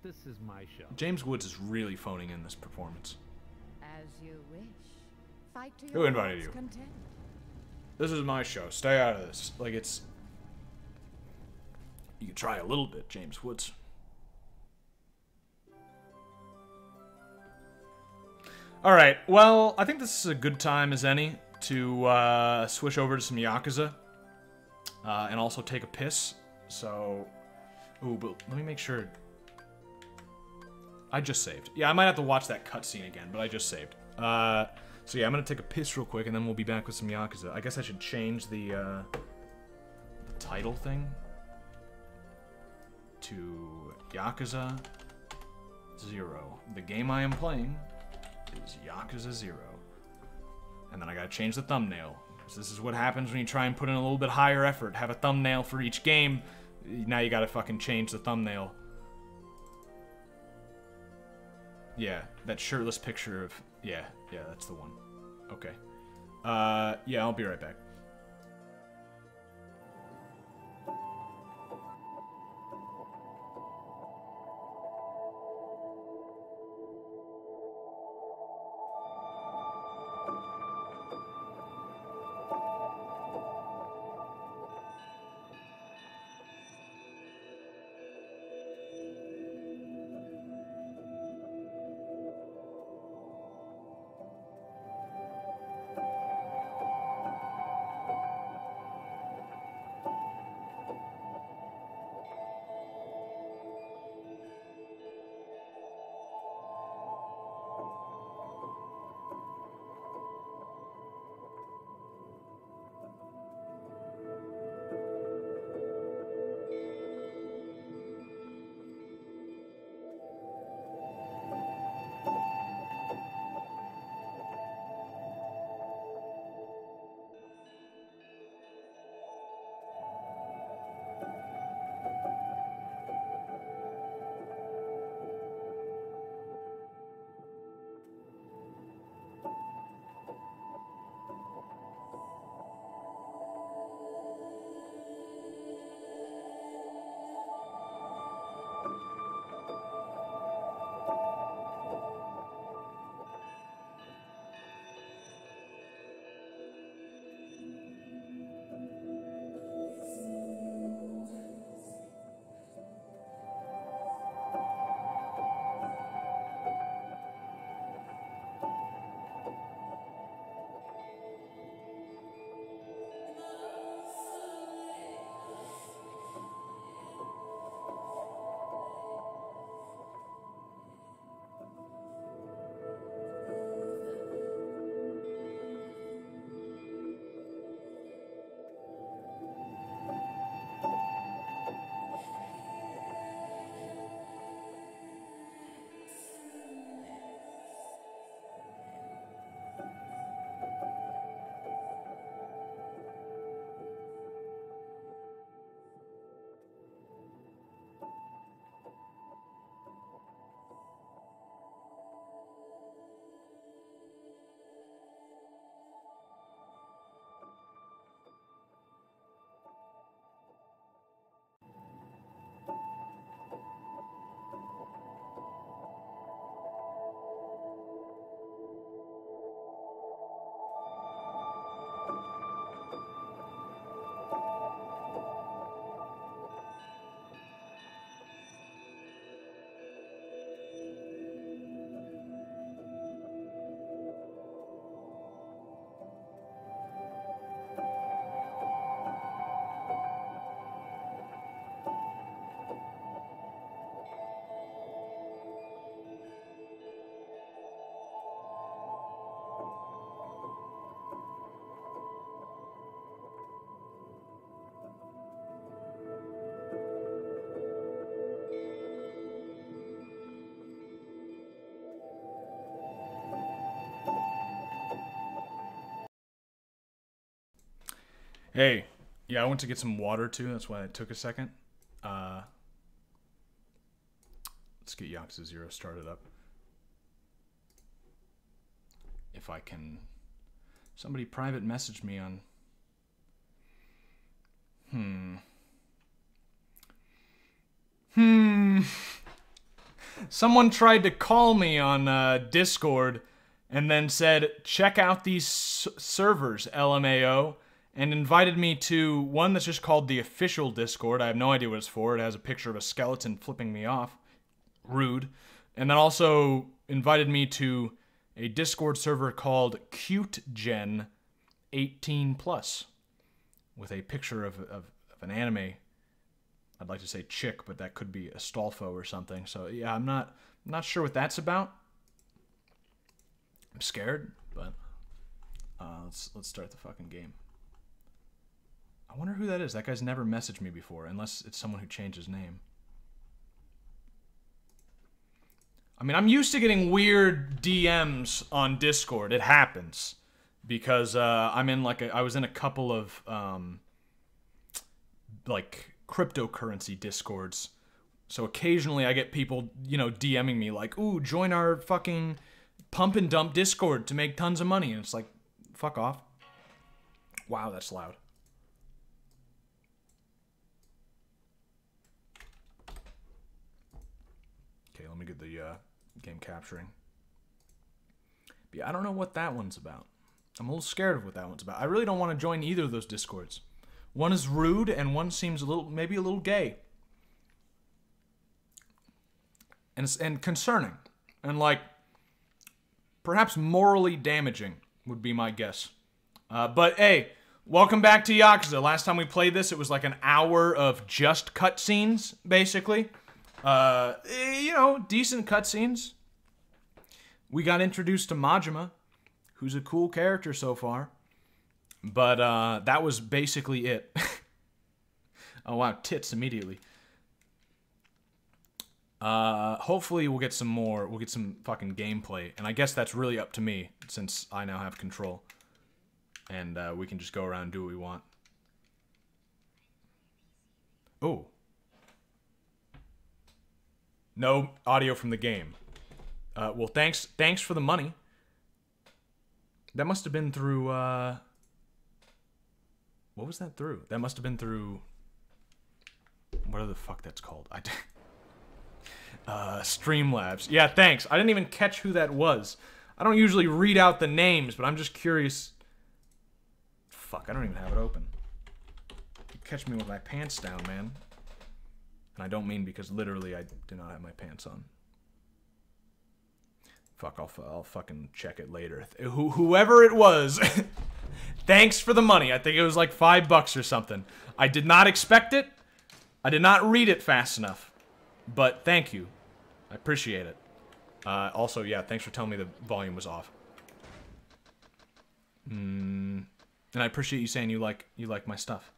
This is my show. James Woods is really phoning in this performance. As you wish. Fight to your Who invited heart's you? content. This is my show. Stay out of this. Like, it's... You can try a little bit, James Woods. Alright, well, I think this is a good time as any to switch over to some Yakuza. and also take a piss. So, ooh, but let me make sure. I just saved. Yeah, I might have to watch that cutscene again, but I just saved. So yeah, I'm gonna take a piss real quick, and then we'll be back with some Yakuza. I guess I should change the title thing to Yakuza 0. The game I am playing is Yakuza 0. And then I gotta change the thumbnail. So this is what happens when you try and put in a little bit higher effort. Have a thumbnail for each game. Now you gotta fucking change the thumbnail. Yeah, that shirtless picture of... Yeah, that's the one. Okay. Yeah, I'll be right back. Hey, yeah, I went to get some water too. That's why it took a second. Let's get Yakuza 0 started up. If I can... Somebody private messaged me on... Someone tried to call me on Discord and then said, check out these servers, LMAO, and invited me to one that's just called the official Discord. I have no idea what it's for. It has a picture of a skeleton flipping me off. Rude. And then also invited me to a Discord server called CuteGen 18+. with a picture of an anime. I'd like to say chick, but that could be a Astolfo or something. So yeah, I'm not sure what that's about. I'm scared, but let's start the fucking game. I wonder who that is. That guy's never messaged me before, unless it's someone who changed his name. I mean, I'm used to getting weird DMs on Discord. It happens because I'm in like I was in a couple of like cryptocurrency Discords. So occasionally I get people, you know, DMing me like, "Ooh, join our fucking pump and dump Discord to make tons of money." And it's like, fuck off. Wow, that's loud. Okay, let me get the game capturing. But yeah, I don't know what that one's about. I'm a little scared of what that one's about. I really don't want to join either of those Discords. One is rude and one seems maybe a little gay. And concerning. And like, perhaps morally damaging would be my guess. But hey, welcome back to Yakuza. Last time we played this, it was like an hour of just cutscenes, basically. You know, decent cutscenes. We got introduced to Majima, who's a cool character so far. But that was basically it. Oh wow, tits immediately. Hopefully we'll get some fucking gameplay. And I guess that's really up to me, since I now have control. And we can just go around and do what we want. Oh. No audio from the game. Well, thanks for the money. That must have been through, what was that through? That must have been through, whatever the fuck that's called. Streamlabs. Yeah, thanks. I didn't even catch who that was. I don't usually read out the names, but I'm just curious. Fuck, I don't even have it open. You catch me with my pants down, man. And I don't mean because literally I do not have my pants on. Fuck, I'll fucking check it later. Whoever it was, thanks for the money. I think it was like $5 or something. I did not expect it. I did not read it fast enough. But thank you. I appreciate it. Also, yeah, thanks for telling me the volume was off. And I appreciate you saying you like my stuff.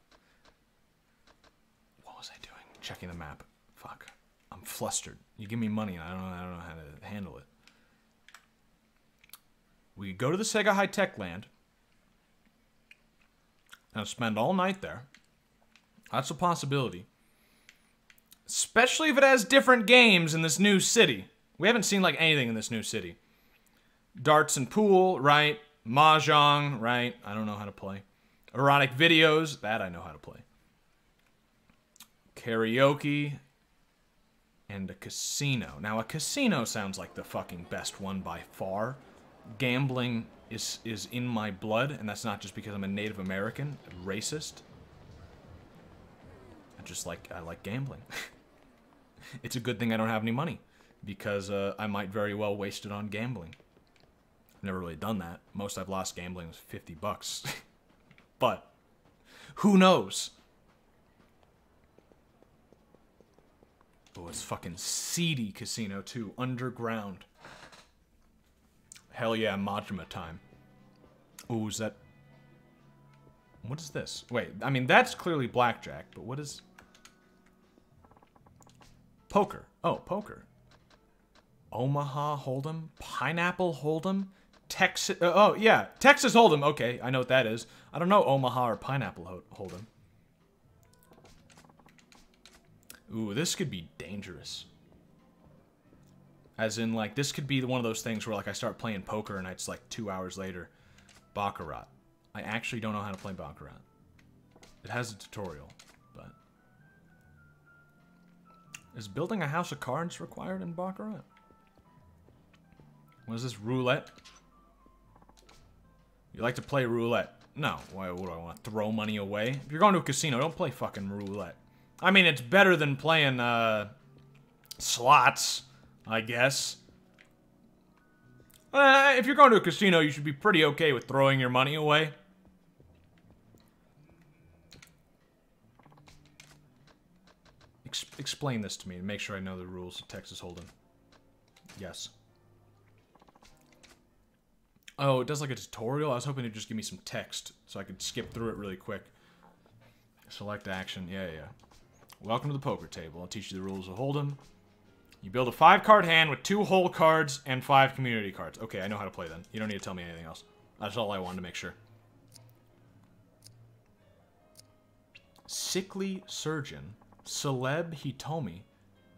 What was I doing? Checking the map. Fuck. I'm flustered. You give me money and I don't know how to handle it. We go to the Sega High-Tech Land. And spend all night there. That's a possibility. Especially if it has different games in this new city. We haven't seen like anything in this new city. Darts and pool, right? Mahjong, right? I don't know how to play. Erotic videos, that I know how to play. Karaoke. And a casino. Now a casino sounds like the fucking best one by far. Gambling is in my blood, and that's not just because I'm a Native American, racist. I like gambling. It's a good thing I don't have any money, because I might very well waste it on gambling. I've never really done that. Most I've lost gambling was $50. But who knows? Oh, it's fucking seedy casino too, underground. Hell yeah, Majima time. Ooh, is that... What is this? Wait, I mean, that's clearly blackjack, but what is... Poker. Oh, poker. Omaha Hold'em? Pineapple Hold'em? Texas... oh, yeah, Texas Hold'em. Okay, I know what that is. I don't know Omaha or Pineapple Hold'em. Ooh, this could be dangerous. As in, like, this could be one of those things where, like, I start playing poker and it's, like, 2 hours later. Baccarat. I actually don't know how to play Baccarat. It has a tutorial, but... Is building a house of cards required in Baccarat? What is this, roulette? You like to play roulette? No. Why would I want to throw money away? If you're going to a casino, don't play fucking roulette. I mean, it's better than playing, slots, I guess. If you're going to a casino, you should be pretty okay with throwing your money away. explain this to me and make sure I know the rules of Texas Hold'em. Yes. Oh, it does like a tutorial? I was hoping it'd just give me some text so I could skip through it really quick. Select action. Yeah. Welcome to the poker table. I'll teach you the rules of Hold'em. You build a 5-card hand with 2 whole cards and 5 community cards. Okay, I know how to play then. You don't need to tell me anything else. That's all I wanted to make sure. Sickly Surgeon, Celeb Hitomi,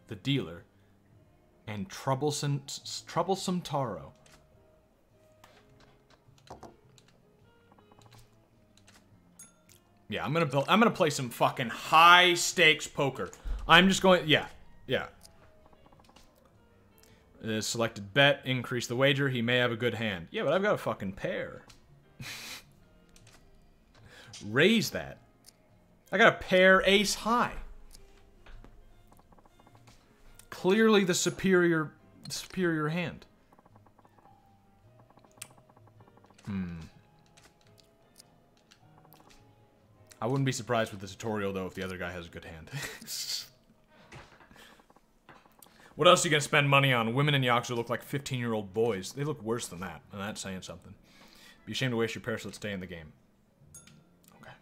the dealer, and Troublesome Taro. Yeah, I'm gonna play some fucking high stakes poker. I'm just going, yeah. Selected bet, increase the wager. He may have a good hand. Yeah, but I've got a fucking pair. Raise that. I got a pair ace high. Clearly the superior hand. I wouldn't be surprised with the tutorial, though, if the other guy has a good hand. What else are you gonna spend money on? Women in Yakuza look like 15-year-old boys. They look worse than that, and that's saying something. Be ashamed to waste your pair, so let's stay in the game. Okay.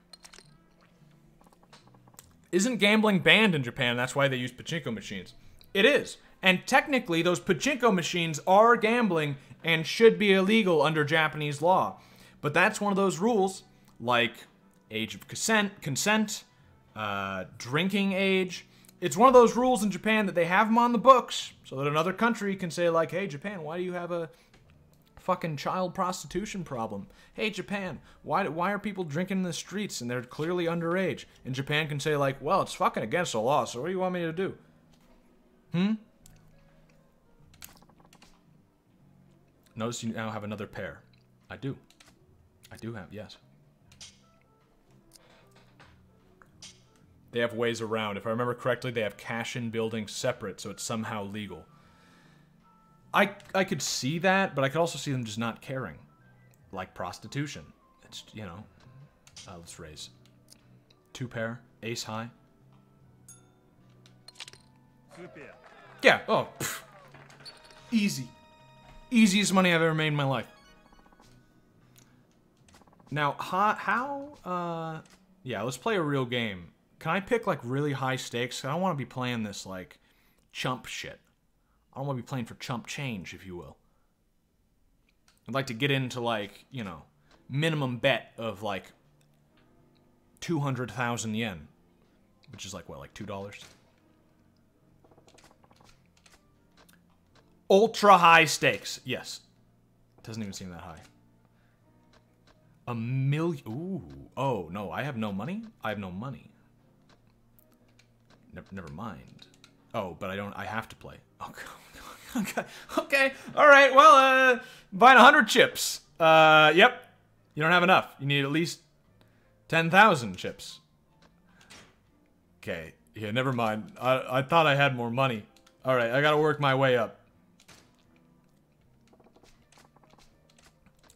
Isn't gambling banned in Japan? That's why they use pachinko machines. It is. And technically, those pachinko machines are gambling and should be illegal under Japanese law. But that's one of those rules, like age of consent, drinking age. It's one of those rules in Japan that they have them on the books so that another country can say, like, hey, Japan, why do you have a fucking child prostitution problem? Hey, Japan, why are people drinking in the streets and they're clearly underage? And Japan can say, like, well, it's fucking against the law, so what do you want me to do? Notice you now have another pair. I do have, yes. They have ways around. If I remember correctly, they have cash-in buildings separate, so it's somehow legal. I could see that, but I could also see them just not caring. Like prostitution. It's, you know... let's raise. 2 pair. Ace high. Yeah, oh. Pff. Easy. Easiest money I've ever made in my life. Now, yeah, let's play a real game. Can I pick, like, really high stakes? I don't want to be playing this, like, chump shit. I don't want to be playing for chump change, if you will. I'd like to get into, like, you know, minimum bet of, like, 200,000 yen. Which is, like, what, like $2? Ultra high stakes. Yes. Doesn't even seem that high. $1 million. Ooh. Oh, no, I have no money? I have no money. Never mind. Oh, but I have to play. Okay. All right, well, buying 100 chips. Yep. You don't have enough. You need at least 10,000 chips. Okay. Yeah, never mind. I thought I had more money. All right, I gotta work my way up.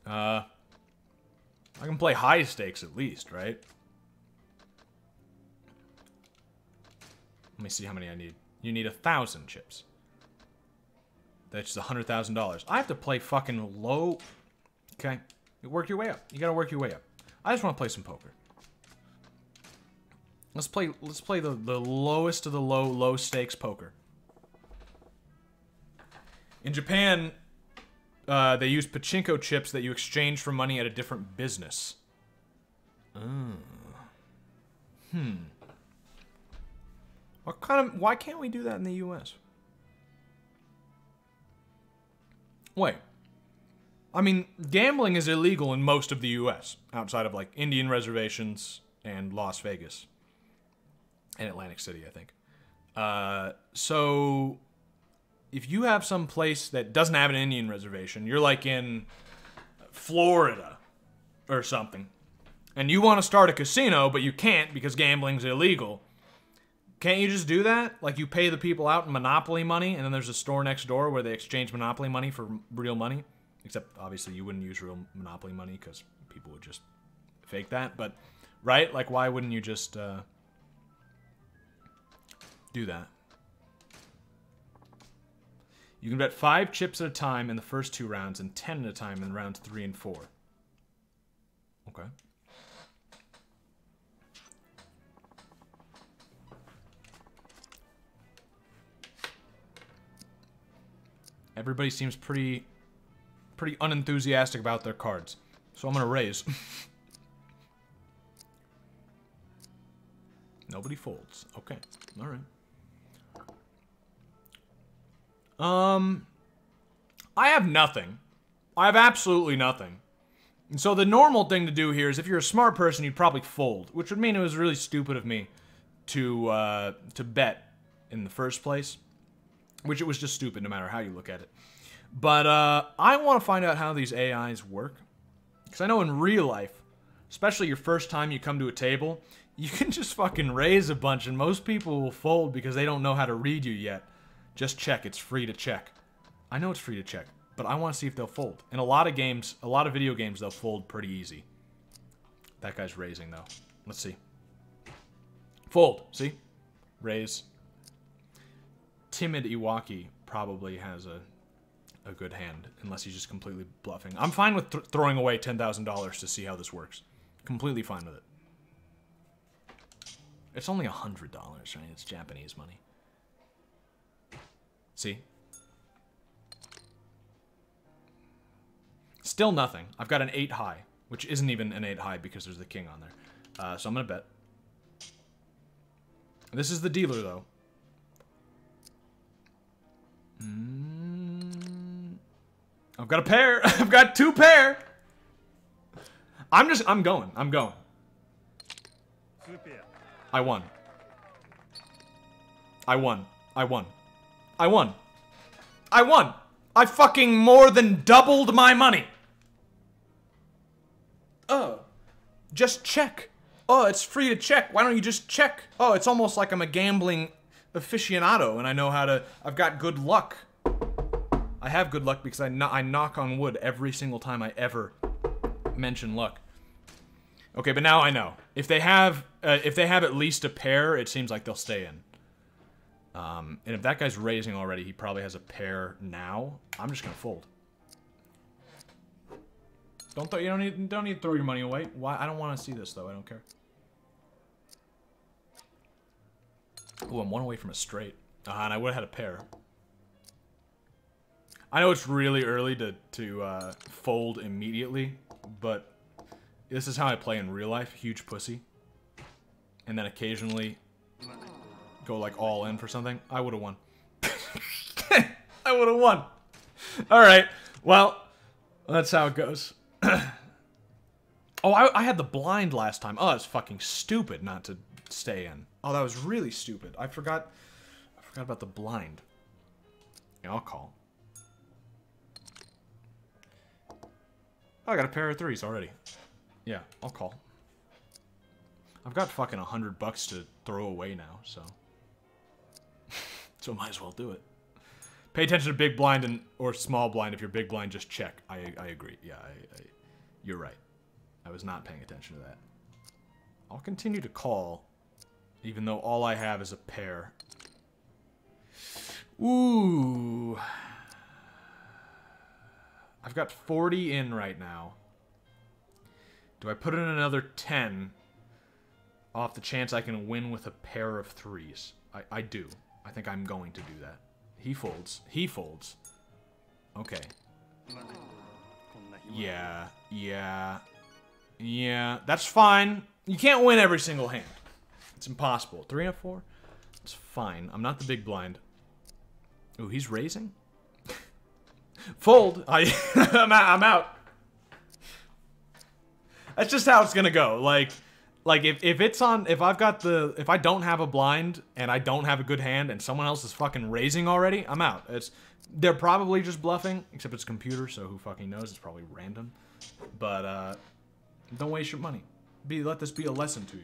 I can play high stakes at least, right? Let me see how many I need. You need 1,000 chips. That's just $100,000. I have to play fucking low. Okay, you work your way up. You gotta work your way up. I just want to play some poker. Let's play the lowest of the low stakes poker. In Japan, they use pachinko chips that you exchange for money at a different business. Why can't we do that in the US? Wait. I mean, gambling is illegal in most of the US, outside of, like, Indian reservations and Las Vegas. And Atlantic City, I think. So, if you have some place that doesn't have an Indian reservation, you're, like, in Florida or something, and you want to start a casino, but you can't because gambling's illegal, can't you just do that? Like, you pay the people out in Monopoly money, and then there's a store next door where they exchange Monopoly money for real money. Except, obviously, you wouldn't use real Monopoly money because people would just fake that. But, right? Like, why wouldn't you just do Do that. You can bet 5 chips at a time in the first 2 rounds and 10 at a time in rounds 3 and 4. Okay. Everybody seems pretty unenthusiastic about their cards. So I'm gonna raise. Nobody folds. Okay. Alright. I have nothing. I have absolutely nothing. And so the normal thing to do here is if you're a smart person, you'd probably fold, which would mean it was really stupid of me to bet in the first place, which it was just stupid no matter how you look at it. But I want to find out how these AIs work, because I know in real life, especially your first time you come to a table, you can just fucking raise a bunch and most people will fold because they don't know how to read you yet. Just check. It's free to check. I know it's free to check, but I want to see if they'll fold. In a lot of games, a lot of video games, they'll fold pretty easy. That guy's raising, though. Let's see. Fold. See? Raise. Timid Iwaki probably has a good hand, unless he's just completely bluffing. I'm fine with throwing away $10,000 to see how this works. Completely fine with it. It's only $100, right? It's Japanese money. See? Still nothing. I've got an 8 high, which isn't even an 8 high because there's the king on there. So I'm gonna bet. This is the dealer, though. I've got a pair. I've got 2 pair. I'm going. I won. I fucking more than doubled my money. Oh. Just check. Oh, it's free to check. Why don't you just check? Oh, it's almost like I'm a gambling aficionado and I know how to... I've got good luck. I have good luck because I knock on wood every single time I ever mention luck. Okay, but now I know. If they have at least a pair, it seems like they'll stay in. And if that guy's raising already, he probably has a pair now. I'm just gonna fold. You don't need to throw your money away. Why? I don't want to see this though. I don't care. Ooh, I'm 1 away from a straight. And I would have had a pair. I know it's really early to fold immediately, but this is how I play in real life. Huge pussy. And then occasionally go like all in for something. I would have won. I would have won. Alright. Well, that's how it goes. Oh, I had the blind last time. Oh, that's fucking stupid not to stay in. Oh, that was really stupid. I forgot about the blind. Yeah, I'll call. Oh, I got a pair of 3s already. Yeah, I'll call. I've got fucking $100 to throw away now, so... so might as well do it. Pay attention to big blind or small blind. If you're big blind, just check. I agree. Yeah, you're right. I was not paying attention to that. I'll continue to call, even though all I have is a pair. Ooh. I've got 40 in right now. Do I put in another 10 off the chance I can win with a pair of 3s? I do. I think I'm going to do that. He folds. He folds. Okay. Yeah. That's fine. You can't win every single hand. It's impossible. 3 out of 4? It's fine. I'm not the big blind. Ooh, he's raising? Fold. I'm out. That's just how it's gonna go. Like if I don't have a blind and I don't have a good hand and someone else is fucking raising already, I'm out. They're probably just bluffing, except it's a computer, so who fucking knows? It's probably random. But don't waste your money. Let this be a lesson to you.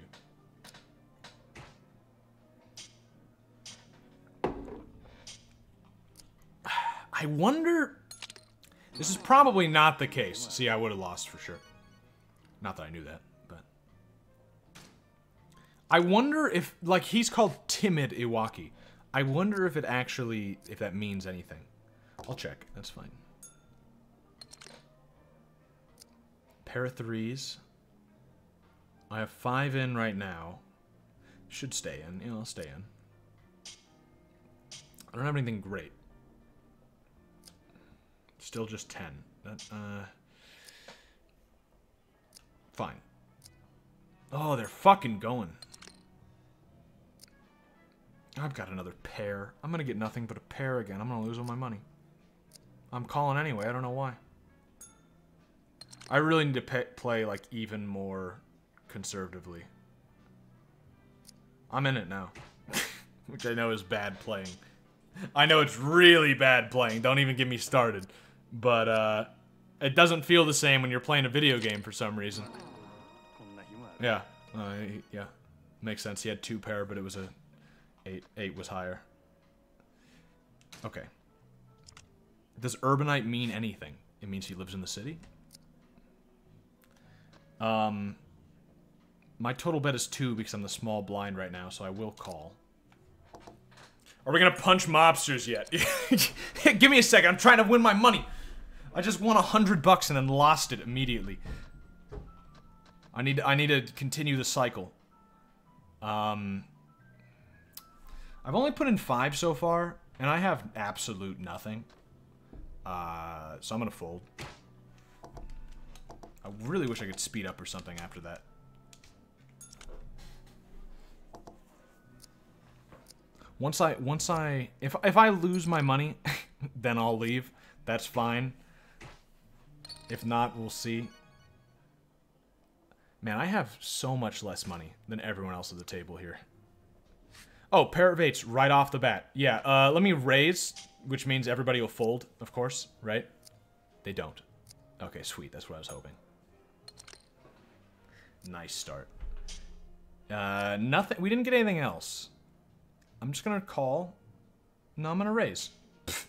I wonder... This is probably not the case. See, I would have lost for sure. Not that I knew that, but... I wonder if... Like, he's called Timid Iwaki. I wonder if it actually, if that means anything. I'll check. That's fine. Pair of threes. I have 5 in right now. Should stay in. Yeah, I'll stay in. I don't have anything great. Still just 10. That, fine. Oh, they're fucking going. I've got another pair. I'm gonna get nothing but a pair again. I'm gonna lose all my money. I'm calling anyway. I don't know why. I really need to play, like, even more conservatively. I'm in it now. Which I know is bad playing. I know it's really bad playing. Don't even get me started. But, it doesn't feel the same when you're playing a video game for some reason. Yeah. Yeah. Makes sense. He had 2 pair, but it was a... 8 was higher. Okay. Does urbanite mean anything? It means he lives in the city? My total bet is 2 because I'm the small blind right now, so I will call. Are we gonna punch mobsters yet? Give me a second, I'm trying to win my money. I just won $100 and then lost it immediately. I need to continue the cycle. I've only put in 5 so far, and I have absolute nothing. So I'm gonna fold. I really wish I could speed up or something after that. If I lose my money, then I'll leave. That's fine. If not, we'll see. Man, I have so much less money than everyone else at the table here. Oh, pair of 8s right off the bat. Yeah, let me raise, which means everybody will fold, of course, right? They don't. Okay, sweet. That's what I was hoping. Nice start. Nothing. We didn't get anything else. I'm just gonna call. No, I'm gonna raise. Pfft.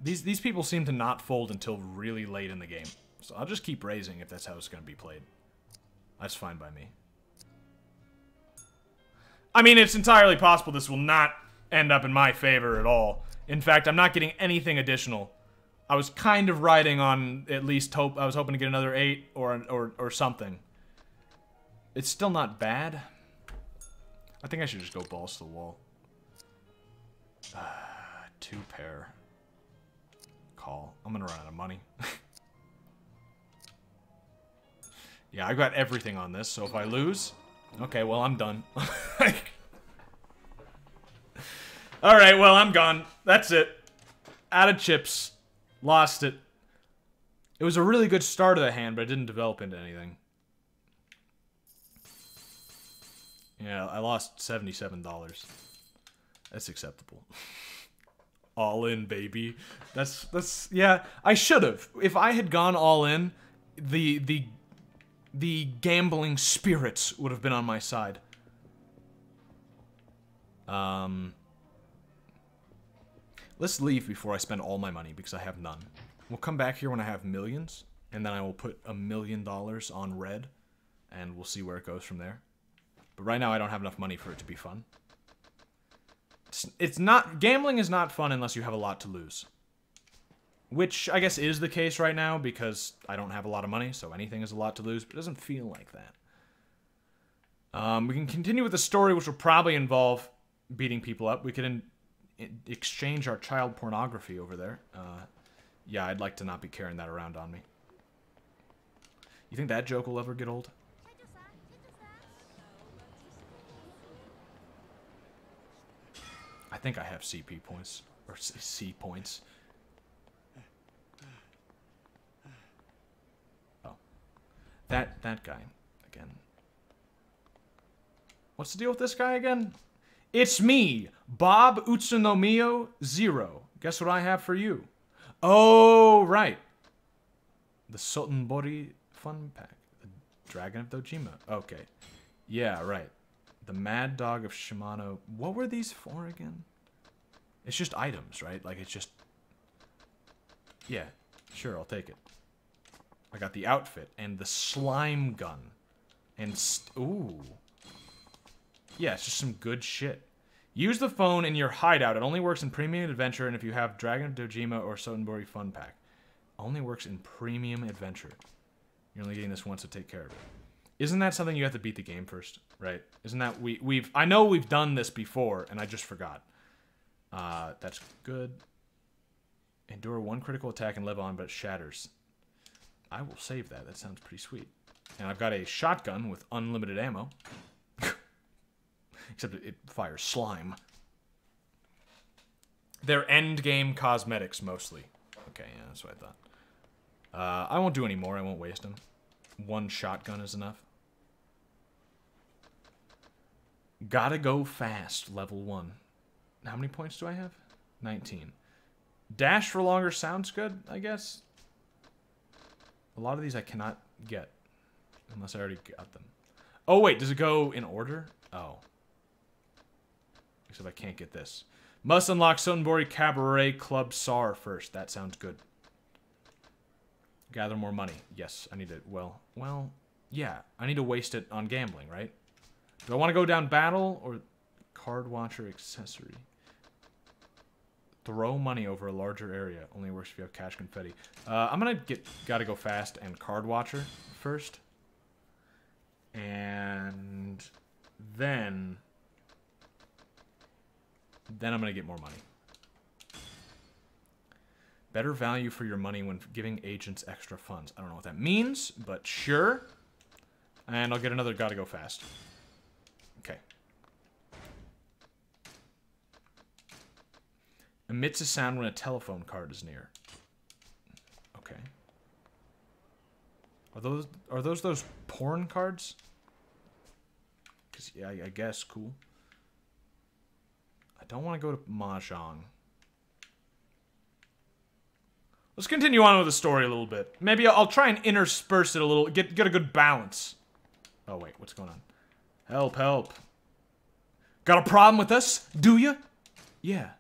These people seem to not fold until really late in the game. So I'll just keep raising if that's how it's gonna be played. That's fine by me. I mean, it's entirely possible this will not end up in my favor at all. In fact, I'm not getting anything additional. I was kind of riding on at least hope. I was hoping to get another 8 or something. It's still not bad. I think I should just go balls to the wall. 2 pair. Call. I'm gonna run out of money. Yeah, I got everything on this, so if I lose... Okay, well, I'm done. Alright, well, I'm gone. That's it. Out of chips. Lost it. It was a really good start of the hand, but it didn't develop into anything. Yeah, I lost $77. That's acceptable. All in, baby. That's yeah, I should have. If I had gone all in, the gambling spirits would have been on my side. Let's leave before I spend all my money, because I have none. We'll come back here when I have millions, and then I will put $1 million on red, and we'll see where it goes from there. But right now I don't have enough money for it to be fun. It's not... Gambling is not fun unless you have a lot to lose. Which, I guess, is the case right now, because I don't have a lot of money, so anything is a lot to lose, but it doesn't feel like that. We can continue with the story, which will probably involve beating people up. We could exchange our child pornography over there. Yeah, I'd like to not be carrying that around on me. You think that joke will ever get old? I think I have CP points. Or C points. Oh. That guy. Again. What's the deal with this guy again? It's me! Bob Utsunomiyo 0. Guess what I have for you? Oh, right. The Sotenbori Fun Pack. The Dragon of Dojima. Okay. Yeah, right. The Mad Dog of Shimano. What were these for again? It's just items, right? Like, it's just... Yeah, sure, I'll take it. I got the outfit and the slime gun. And... Ooh. Yeah, it's just some good shit. Use the phone in your hideout. It only works in Premium Adventure and if you have Dragon of Dojima or Sotenbori Fun Pack. Only works in Premium Adventure. You're only getting this once to take care of it. Isn't that something you have to beat the game first, right? Isn't that I know we've done this before and I just forgot. That's good. Endure 1 critical attack and live on, but it shatters. I will save that. That sounds pretty sweet. And I've got a shotgun with unlimited ammo. Except it fires slime. They're endgame cosmetics, mostly. Okay, yeah, that's what I thought. I won't do any more. I won't waste them. 1 shotgun is enough. Gotta go fast, level 1. How many points do I have? 19. Dash for longer sounds good, I guess. A lot of these I cannot get. Unless I already got them. Oh, wait, does it go in order? Oh. Except I can't get this. Must unlock Sotenbori Cabaret Club SAR first. That sounds good. Gather more money. Yes, I need to, well, yeah. I need to waste it on gambling, right? Do I want to go down battle or card watcher accessory? Throw money over a larger area. Only works if you have cash confetti. I'm gonna gotta go fast and card watcher first. And then I'm gonna get more money. Better value for your money when giving agents extra funds. I don't know what that means, but sure. And I'll get another gotta go fast. Okay. Emits a sound when a telephone card is near. Okay. Are those porn cards? Cause yeah, I guess cool. I don't want to go to Mahjong. Let's continue on with the story a little bit. Maybe I'll try and intersperse it a little, get a good balance. Oh wait, what's going on? Help, help. Got a problem with us? Do you? Yeah.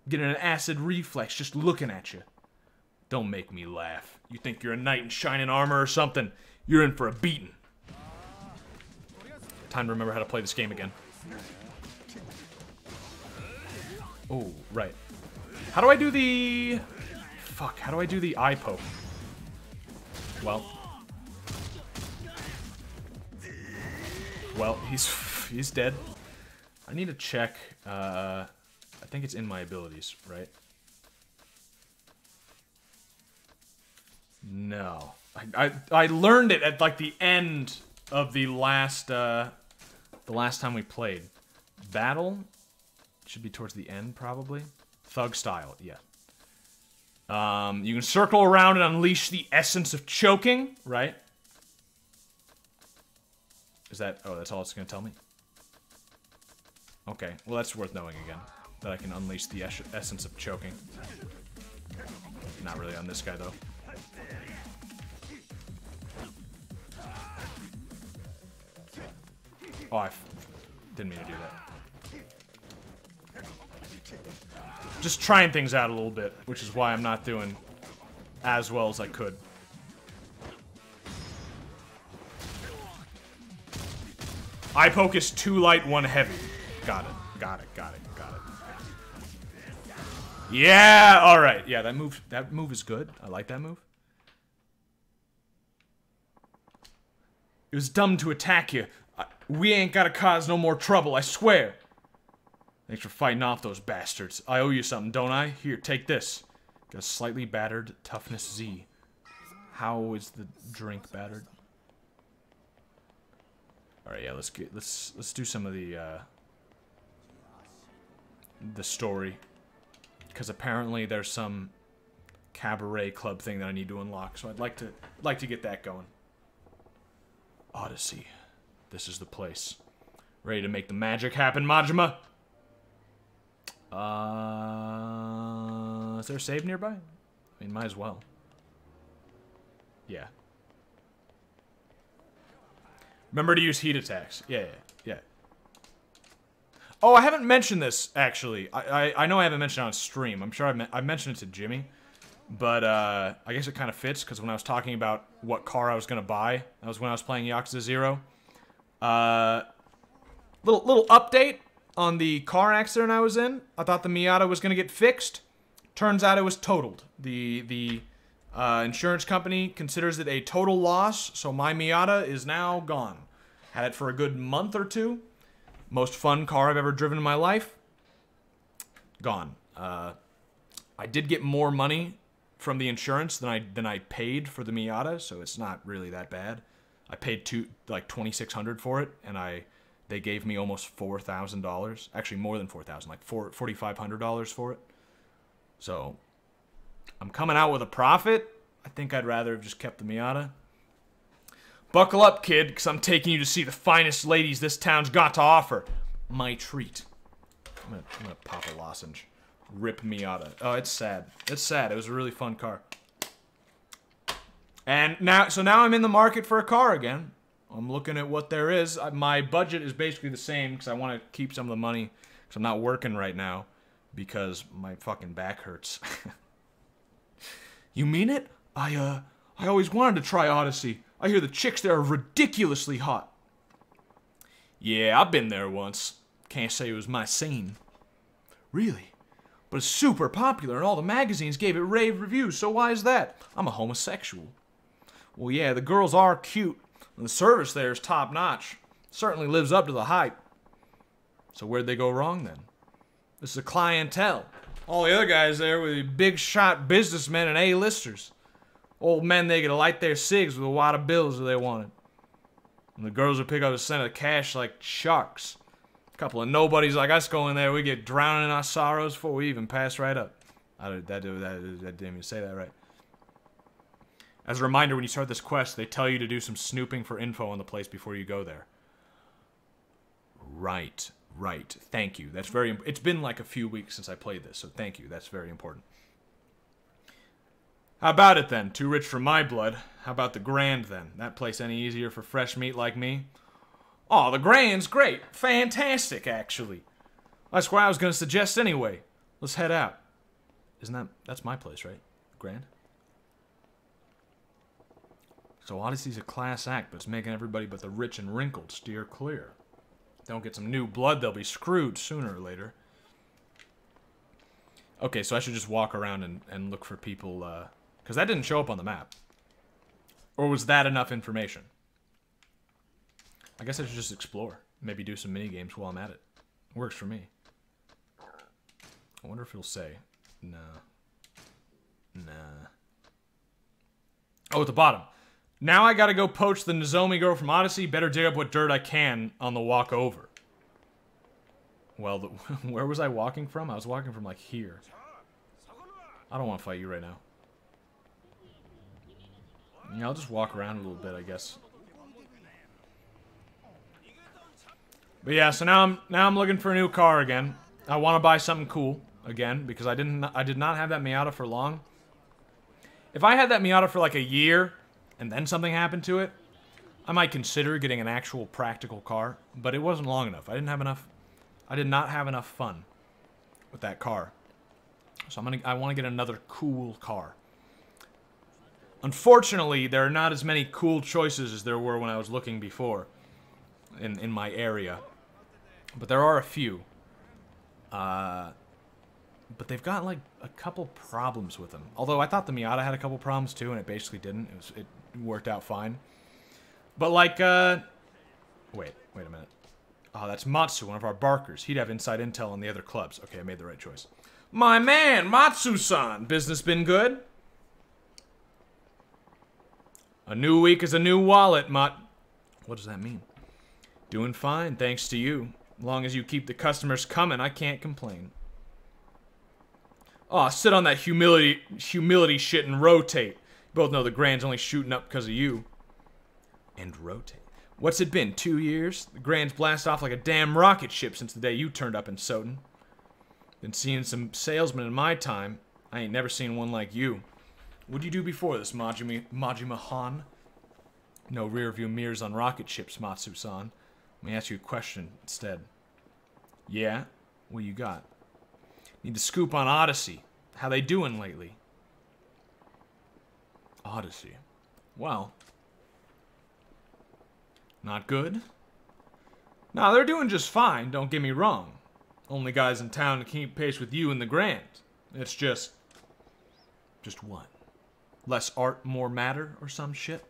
Getting an acid reflex just looking at you. Don't make me laugh. You think you're a knight in shining armor or something? You're in for a beating. Time to remember how to play this game again. Oh, right. How do I do the... Fuck, how do I do the eye poke? Well, he's dead. I need to check, I think it's in my abilities, right? No. I learned it at, like, the end of the last time we played. Battle should be towards the end, probably. Thug style, yeah. You can circle around and unleash the essence of choking, right? Is that... Oh, that's all it's gonna tell me? Okay, well that's worth knowing again. That I can unleash the essence of choking. Not really on this guy, though. Oh, I didn't mean to do that. Just trying things out a little bit, which is why I'm not doing as well as I could. Eye poke is 2 light, 1 heavy. Got it. Got it. Got it. Got it. Yeah. All right. Yeah, that move is good. I like that move. It was dumb to attack you. We ain't gotta cause no more trouble, I swear. Thanks for fighting off those bastards. I owe you something, don't I? Here, take this. Got a slightly battered toughness Z. How is the drink battered? All right, yeah, let's do some of the story, because apparently there's some cabaret club thing that I need to unlock. So I'd like to get that going. Odyssey. This is the place. Ready to make the magic happen, Majima? Is there a save nearby? I mean, might as well. Yeah. Remember to use heat attacks. Yeah. Oh, I haven't mentioned this, actually. I know I haven't mentioned it on stream. I'm sure I mentioned it to Jimmy. But, I guess it kind of fits, because when I was talking about what car I was going to buy, that was when I was playing Yakuza 0. Little update on the car accident I was in. I thought the Miata was gonna get fixed. Turns out it was totaled. The insurance company considers it a total loss, so my Miata is now gone. Had it for a good month or two. Most fun car I've ever driven in my life. Gone. I did get more money from the insurance than I paid for the Miata, so it's not really that bad. I paid like $2,600 for it, and they gave me almost $4,000. Actually, more than $4,000, like $4,500 for it. So I'm coming out with a profit. I think I'd rather have just kept the Miata. Buckle up, kid, because I'm taking you to see the finest ladies this town's got to offer. My treat. I'm gonna pop a lozenge. Rip Miata. Oh, it's sad. It's sad. It was a really fun car. And now I'm in the market for a car again. I'm looking at what there is. My budget is basically the same because I want to keep some of the money because I'm not working right now because my fucking back hurts. You mean it? I always wanted to try Odyssey. I hear the chicks there are ridiculously hot. Yeah, I've been there once. Can't say it was my scene. Really? But it's super popular and all the magazines gave it rave reviews, so why is that? I'm a homosexual. Well, yeah, the girls are cute, and the service there is top-notch. Certainly lives up to the hype. So where'd they go wrong, then? This is a clientele. All the other guys there were big-shot businessmen and A-listers. Old men, they could light their cigs with a wad of bills if they wanted. And the girls would pick up a cent of cash like sharks. A couple of nobodies like us go in there, we get drowned in our sorrows before we even pass right up. I didn't even say that right. As a reminder, when you start this quest, they tell you to do some snooping for info on the place before you go there. Right. Thank you. That's very. It's been like a few weeks since I played this, so thank you. That's very important. How about it then? Too rich for my blood. How about the Grand then? That place any easier for fresh meat like me? Oh, the Grand's great. Fantastic, actually. That's what I was going to suggest anyway. Let's head out. That's my place, right? Grand? So Odyssey's a class act, but it's making everybody but the rich and wrinkled steer clear. If they don't get some new blood, they'll be screwed sooner or later. Okay, so I should just walk around and look for people, because that didn't show up on the map. Or was that enough information? I guess I should just explore. Maybe do some mini games while I'm at it. Works for me. I wonder if he'll say. Nah. Oh, at the bottom. Now I gotta go poach the Nozomi girl from Odyssey. Better dig up what dirt I can on the walk over. Well, where was I walking from? I was walking from, like, here. I don't want to fight you right now. Yeah, I'll just walk around a little bit, I guess. But yeah, so now I'm looking for a new car again. I want to buy something cool again because I did not have that Miata for long. If I had that Miata for like a year and then something happened to it, I might consider getting an actual practical car, but it wasn't long enough. I did not have enough fun with that car. So I want to get another cool car. Unfortunately, there are not as many cool choices as there were when I was looking before in my area. But there are a few. But they've got like a couple problems with them. Although I thought the Miata had a couple problems too, and it basically didn't. It worked out fine. But like, wait a minute. Oh, that's Matsu, one of our barkers. He'd have inside intel on the other clubs. Okay, I made the right choice. My man, Matsu-san. Business been good? A new week is a new wallet, What does that mean? Doing fine, thanks to you. As long as you keep the customers coming, I can't complain. Oh, sit on that humility shit and rotate. You both know the Grand's only shooting up because of you. And rotate. What's it been, 2 years? The Grand's blast off like a damn rocket ship since the day you turned up in Soten. Been seeing some salesmen in my time. I ain't never seen one like you. What'd you do before this, Majima-Han? No rear-view mirrors on rocket ships, Matsu-san. Let me ask you a question instead. Yeah? What you got? Need the scoop on Odyssey. How they doing lately? Odyssey. Well. Not good? Now, they're doing just fine, don't get me wrong. Only guys in town to keep pace with you in the Grand. It's just what? Less art, more matter, or some shit?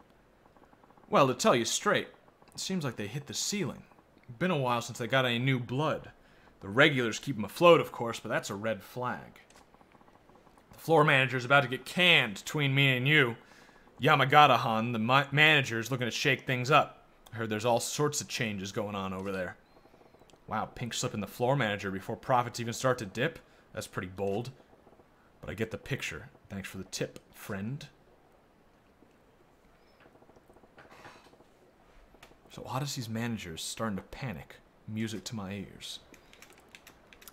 Well, to tell you straight, it seems like they hit the ceiling. Been a while since they got any new blood. The regulars keep them afloat, of course, but that's a red flag. The floor manager's about to get canned between me and you. Yamagata-han, the manager's looking to shake things up. I heard there's all sorts of changes going on over there. Wow, pink slipping the floor manager before profits even start to dip? That's pretty bold. But I get the picture. Thanks for the tip, friend. So Odyssey's manager's starting to panic. Music to my ears.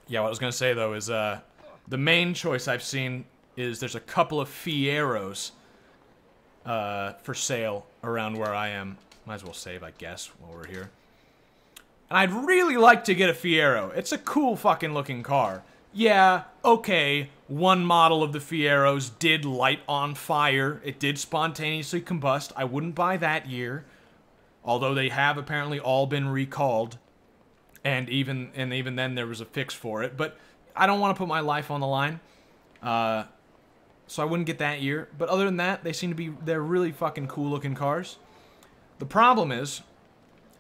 Yeah, what I was going to say, though, is the main choice I've seen is there's a couple of Fieros for sale around where I am. Might as well save, I guess, while we're here. And I'd really like to get a Fiero. It's a cool fucking looking car. Yeah, okay, one model of the Fieros did light on fire. It did spontaneously combust. I wouldn't buy that year. Although they have apparently all been recalled. And even then there was a fix for it. But I don't want to put my life on the line. So I wouldn't get that year. But other than that, they're really fucking cool looking cars. The problem is,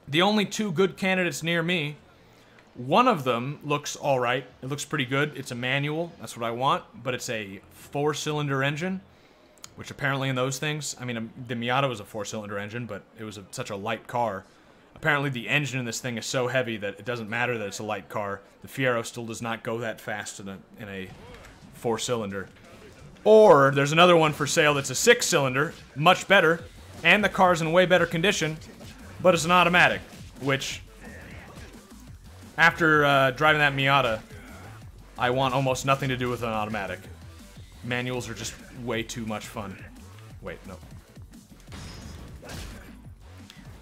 the only two good candidates near me, one of them looks alright. It looks pretty good. It's a manual. That's what I want. But it's a 4-cylinder engine. Which apparently in those things, I mean, the Miata was a 4-cylinder engine, but it was such a light car. Apparently the engine in this thing is so heavy that it doesn't matter that it's a light car. The Fiero still does not go that fast in a 4-cylinder. Or there's another one for sale that's a 6-cylinder, much better, and the car's in way better condition, but it's an automatic, which, after driving that Miata, I want almost nothing to do with an automatic. Manuals are just way too much fun. Wait, no.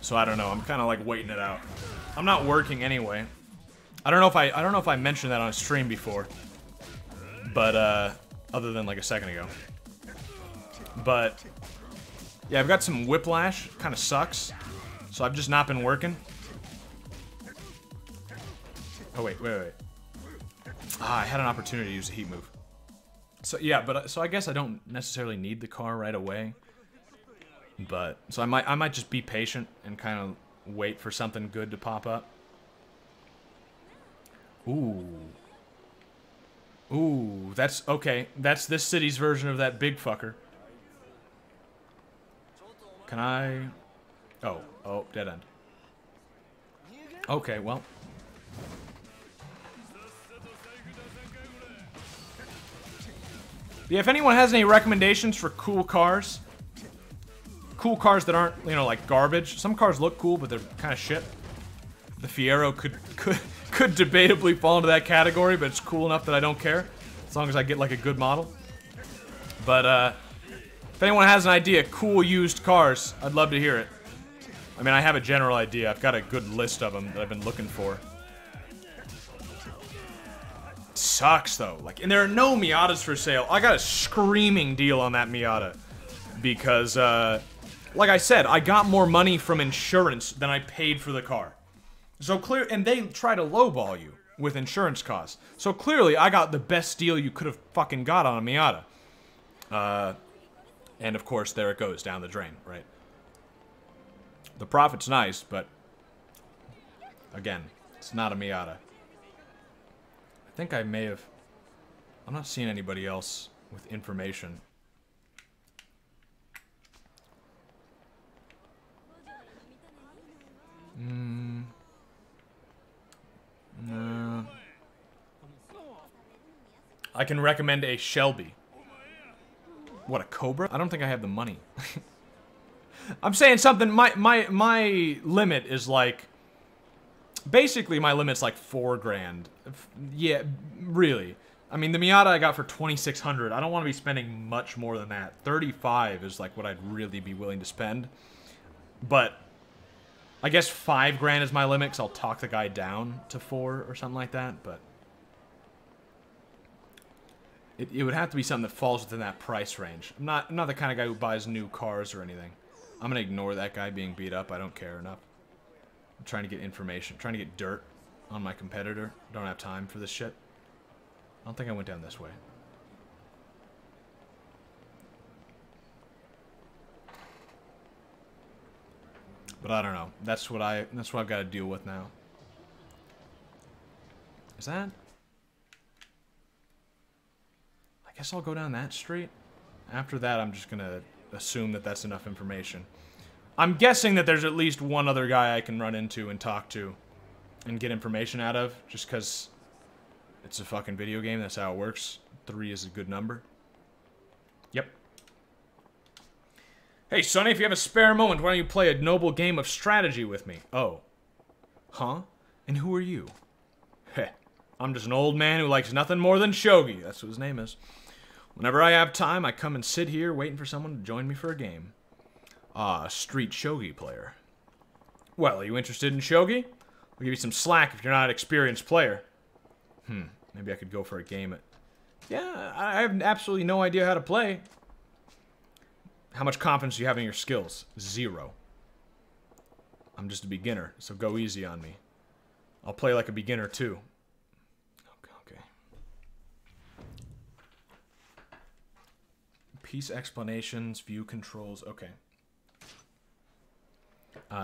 So I don't know. I'm kind of like waiting it out. I'm not working anyway. I don't know if I mentioned that on a stream before, but other than like a second ago. But yeah, I've got some whiplash. Kind of sucks. So I've just not been working. Oh wait. Ah, I had an opportunity to use a heat move. So yeah, so I guess I don't necessarily need the car right away. But so I might just be patient and kind of wait for something good to pop up. Ooh, that's okay. That's this city's version of that big fucker. Can I? Oh, dead end. Okay, well. Yeah, if anyone has any recommendations for cool cars that aren't, you know, like garbage. Some cars look cool, but they're kind of shit. The Fiero could debatably fall into that category, but it's cool enough that I don't care, as long as I get like a good model. But if anyone has an idea, cool used cars, I'd love to hear it. I mean, I have a general idea. I've got a good list of them that I've been looking for. Sucks though, like, and there are no Miatas for sale. I got a screaming deal on that Miata because, like I said, I got more money from insurance than I paid for the car. So clear, and they try to lowball you with insurance costs. So clearly, I got the best deal you could have fucking got on a Miata. And of course, there it goes down the drain, right? The profit's nice, but again, it's not a Miata. I think I may have... I'm not seeing anybody else with information. No. I can recommend a Shelby. What, a Cobra? I don't think I have the money. I'm saying something, my limit is like... Basically, my limit's like $4 grand. Yeah, really. I mean, the Miata I got for $2,600. I don't want to be spending much more than that. $35 is like what I'd really be willing to spend. But I guess $5 grand is my limit, because I'll talk the guy down to 4 or something like that. But it would have to be something that falls within that price range. I'm not the kind of guy who buys new cars or anything. I'm gonna ignore that guy being beat up. I don't care enough. I'm trying to get information. I'm trying to get dirt on my competitor. Don't have time for this shit. I don't think I went down this way. But I don't know. That's what I've got to deal with now. Is that? I guess I'll go down that street. After that, I'm just gonna assume that that's enough information. I'm guessing that there's at least one other guy I can run into and talk to and get information out of, just because it's a fucking video game. That's how it works. 3 is a good number. Yep. Hey, Sonny, if you have a spare moment, why don't you play a noble game of strategy with me? Oh. Huh? And who are you? Heh. I'm just an old man who likes nothing more than shogi. That's what his name is. Whenever I have time, I come and sit here waiting for someone to join me for a game. Ah, street shogi player. Well, are you interested in shogi? I'll give you some slack if you're not an experienced player. Maybe I could go for a game at... Yeah, I have absolutely no idea how to play. How much confidence do you have in your skills? 0. I'm just a beginner, so go easy on me. I'll play like a beginner, too. Okay. Piece explanations, view controls, okay.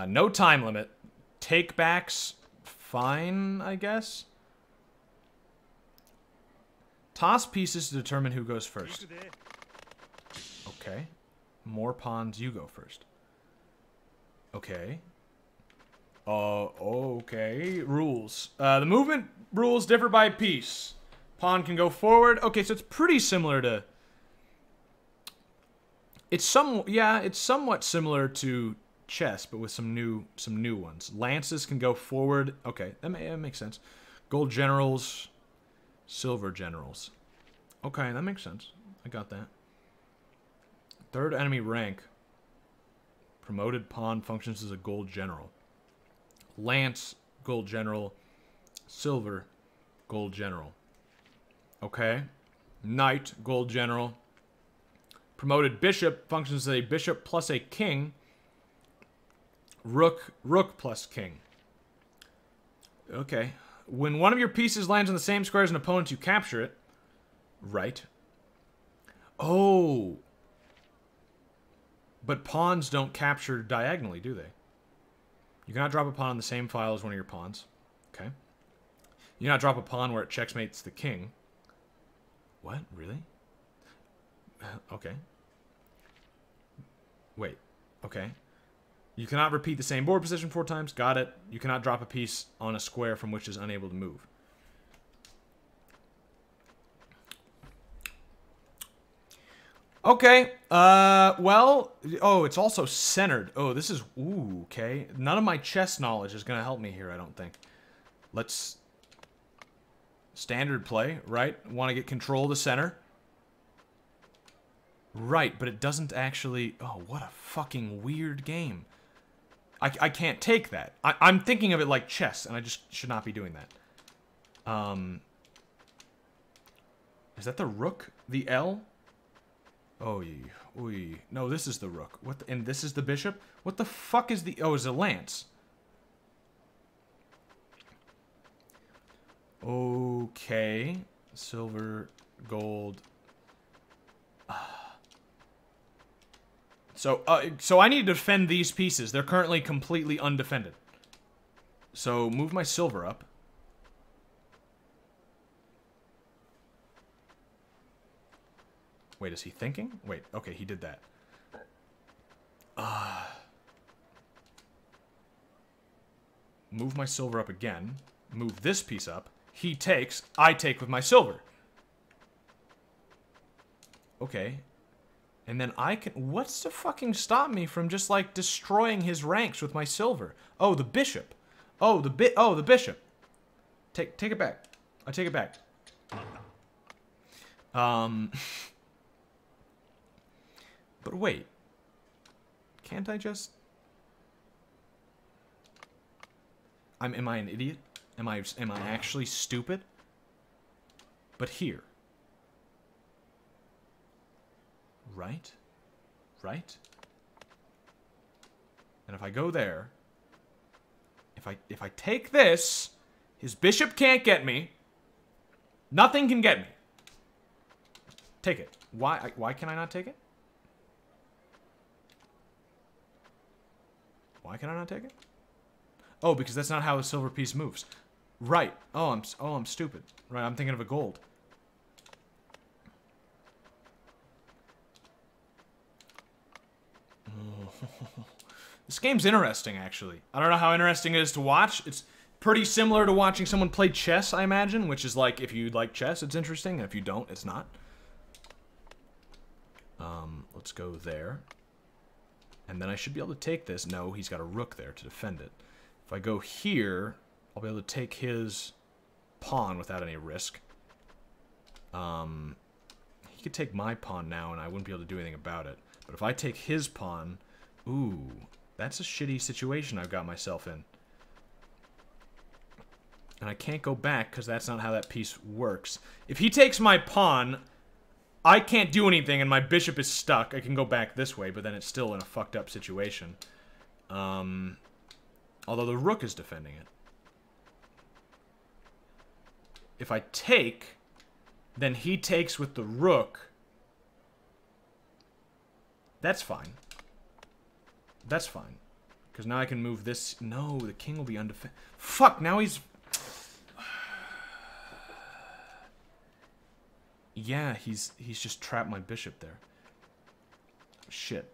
No time limit. Take-backs, fine, I guess? Toss pieces to determine who goes first. Okay. More pawns, you go first. Okay. Okay. Rules. The movement rules differ by piece. Pawn can go forward. Okay, so it's pretty similar to... It's somewhat similar to chess, but with some new ones. Lances can go forward. Okay, that makes sense. Gold generals, silver generals. Okay, that makes sense. I got that. Third enemy rank. Promoted pawn functions as a gold general. Lance, gold general. Silver, gold general. Okay. Knight, gold general. Promoted bishop functions as a bishop plus a king. Rook plus king. Okay. When one of your pieces lands on the same square as an opponent, you capture it. Right. Oh. But pawns don't capture diagonally, do they? You cannot drop a pawn on the same file as one of your pawns. Okay. You cannot drop a pawn where it checkmates the king. What? Really? Okay. Wait. Okay. You cannot repeat the same board position 4 times. Got it. You cannot drop a piece on a square from which it is unable to move. Okay. Well, oh, it's also centered. Oh, this is, ooh, okay. None of my chess knowledge is going to help me here, I don't think. Let's, standard play, right? Want to get control of the center. Right, but it doesn't actually, oh, what a fucking weird game. I can't take that. I'm thinking of it like chess, and I just should not be doing that. Is that the rook? The L? Oh, oy. No, this is the rook. What? And this is the bishop? What the fuck is the... Oh, it's a lance. Okay. Silver, gold. So I need to defend these pieces. They're currently completely undefended. So move my silver up. Wait, is he thinking? Wait, okay, he did that. Move my silver up again. Move this piece up. He takes. I take with my silver. Okay. And then I can... What's to fucking stop me from just, like, destroying his ranks with my silver? Oh, the bishop. Oh, the bishop. Take it back. I take it back. But wait. Can't I just... Am I an idiot? Am I actually stupid? But here. Right? Right? And if I go there, If I take this, his bishop can't get me. Nothing can get me. Take it. Why can I not take it? Why can I not take it? Oh, because that's not how a silver piece moves. Right. Oh, I'm stupid. Right, I'm thinking of a gold. This game's interesting, actually. I don't know how interesting it is to watch. It's pretty similar to watching someone play chess, I imagine, which is like, if you like chess, it's interesting, and if you don't, it's not. Let's go there. And then I should be able to take this. No, he's got a rook there to defend it. If I go here, I'll be able to take his pawn without any risk. He could take my pawn now, and I wouldn't be able to do anything about it. But if I take his pawn... Ooh, that's a shitty situation I've got myself in. And I can't go back, because that's not how that piece works. If he takes my pawn... I can't do anything, and my bishop is stuck. I can go back this way, but then it's still in a fucked up situation. Although the rook is defending it. If I take, then he takes with the rook. That's fine. That's fine. Because now I can move this. No, the king will be undefended. Fuck, now he's... Yeah, he's just trapped my bishop there. Shit.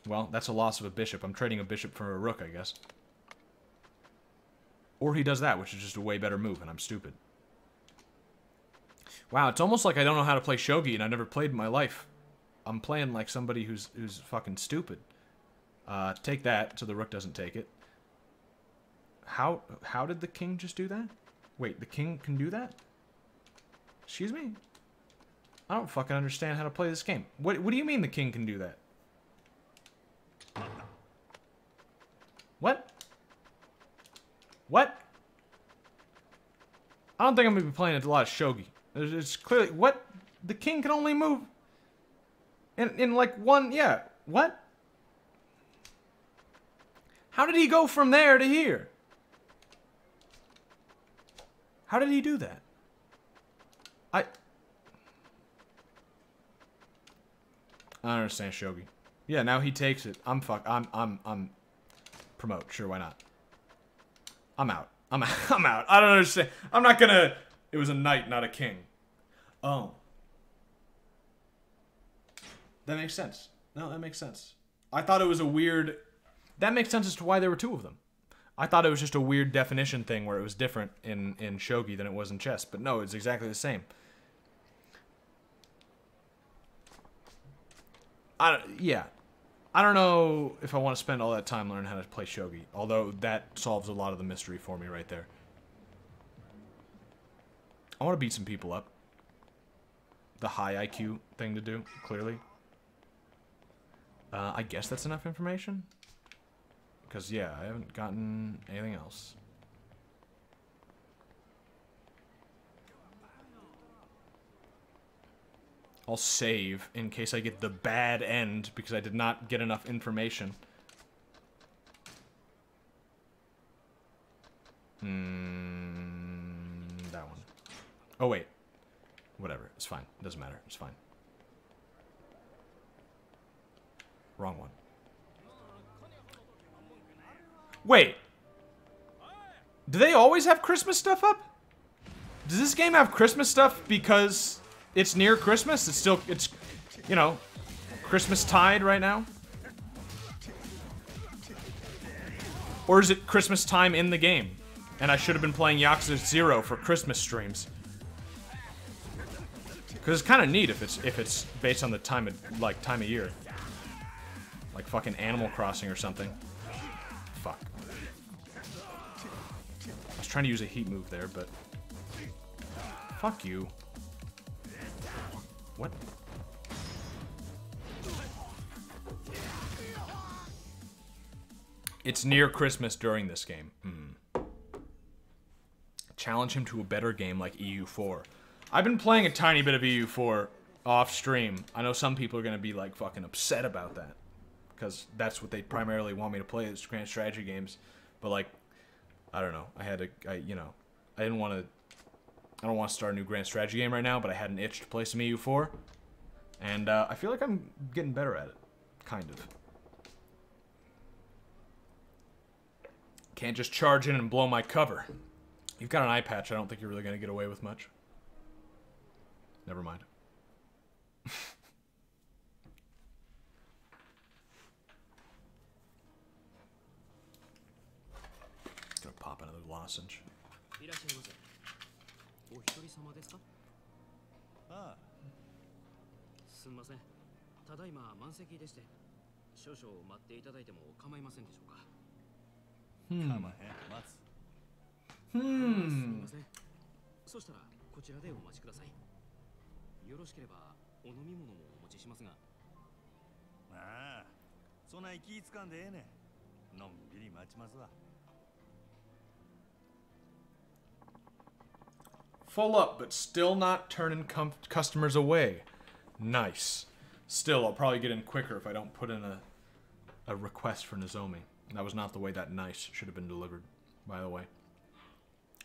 Well, that's a loss of a bishop. I'm trading a bishop for a rook, I guess. Or he does that, which is just a way better move, and I'm stupid. Wow, it's almost like I don't know how to play shogi, and I've never played in my life. I'm playing like somebody who's fucking stupid. Take that, so the rook doesn't take it. How did the king just do that? Wait, the king can do that? Excuse me? I don't fucking understand how to play this game. What do you mean the king can do that? What? What? I don't think I'm going to be playing a lot of shogi. It's clearly... What? The king can only move... In like one... Yeah. What? How did he go from there to here? How did he do that? I don't understand shogi. Yeah, now he takes it. I'm promote. Sure, why not? I'm out. I'm out. I don't understand. I'm not gonna... It was a knight, not a king. Oh. That makes sense. No, that makes sense. I thought it was a weird... That makes sense as to why there were two of them. I thought it was just a weird definition thing where it was different in shogi than it was in chess. But no, it's exactly the same. Yeah. I don't know if I want to spend all that time learning how to play shogi. Although that solves a lot of the mystery for me right there. I want to beat some people up. The high IQ thing to do, clearly. I guess that's enough information. Because, yeah, I haven't gotten anything else. I'll save in case I get the bad end because I did not get enough information. That one. Oh, wait. Whatever. It's fine. It doesn't matter. It's fine. Wrong one. Wait. Do they always have Christmas stuff up? Does this game have Christmas stuff because it's near Christmas? It's, you know, Christmas tide right now? Or is it Christmas time in the game? And I should have been playing Yakuza 0 for Christmas streams. Because it's kind of neat if it's based on the time of year. Like fucking Animal Crossing or something. Fuck. I was trying to use a heat move there, but... Fuck you. What? It's near Christmas during this game. Challenge him to a better game like EU4. I've been playing a tiny bit of EU4 off stream. I know some people are gonna be like fucking upset about that. because that's what they primarily want me to play is grand strategy games. But like, I don't know. I didn't want to. I don't want to start a new grand strategy game right now, but I had an itch to play some EU4, and I feel like I'm getting better at it, kind of. Can't just charge in and blow my cover. You've got an eye patch. I don't think you're really going to get away with much. Never mind. Gonna pop another lozenge. いらっしゃいませ。お一人様ですか？ああ、すみません。ただいま満席でして、少々待っていただいても構いませんでしょうか。かまへん、待つ。すみません。そしたらこちらでお待ちください。よろしければお飲み物もお持ちしますが。ああ、そんな気使んでええねん。のんびり待ちますわ。Full up, but still not turning customers away. Nice. Still, I'll probably get in quicker if I don't put in a request for Nozomi. That was not the way that nice should have been delivered, by the way.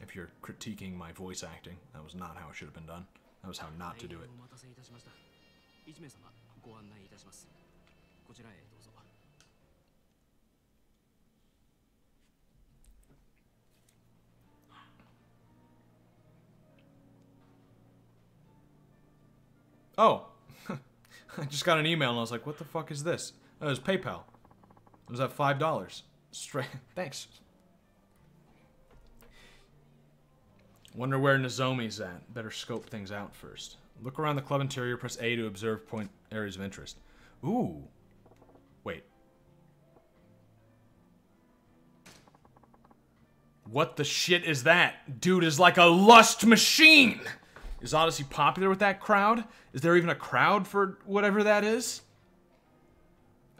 If you're critiquing my voice acting, that was not how it should have been done. That was how not to do it. 1名様ご案内いたします。こちらへどうぞ。Oh, I just got an email and I was like, what the fuck is this? Oh, it was PayPal. It was at $5. Straight. Thanks. Wonder where Nozomi's at. Better scope things out first. Look around the club interior, press A to observe point areas of interest. Ooh. Wait. What the shit is that? Dude is like a lust machine! Is Odyssey popular with that crowd? Is there even a crowd for whatever that is?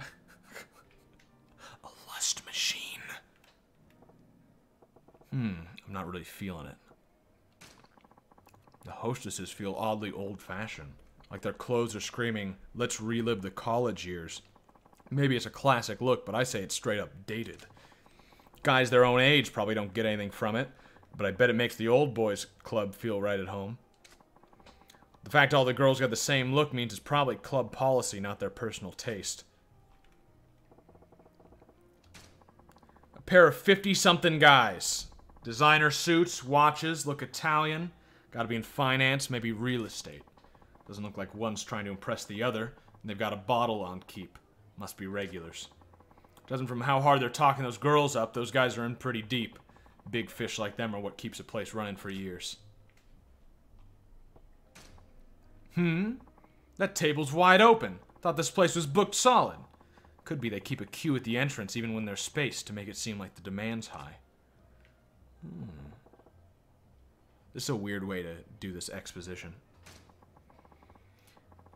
A lust machine. I'm not really feeling it. The hostesses feel oddly old-fashioned. Like their clothes are screaming, let's relive the college years. Maybe it's a classic look, but I say it's straight up dated. Guys their own age probably don't get anything from it, but I bet it makes the old boys club feel right at home. The fact all the girls got the same look means it's probably club policy, not their personal taste. A pair of 50-something guys. Designer suits, watches, look Italian. Gotta be in finance, maybe real estate. Doesn't look like one's trying to impress the other, and they've got a bottle on keep. Must be regulars. Judging from how hard they're talking those girls up, those guys are in pretty deep. Big fish like them are what keeps a place running for years. That table's wide open. Thought this place was booked solid. Could be they keep a queue at the entrance even when there's space to make it seem like the demand's high. This is a weird way to do this exposition.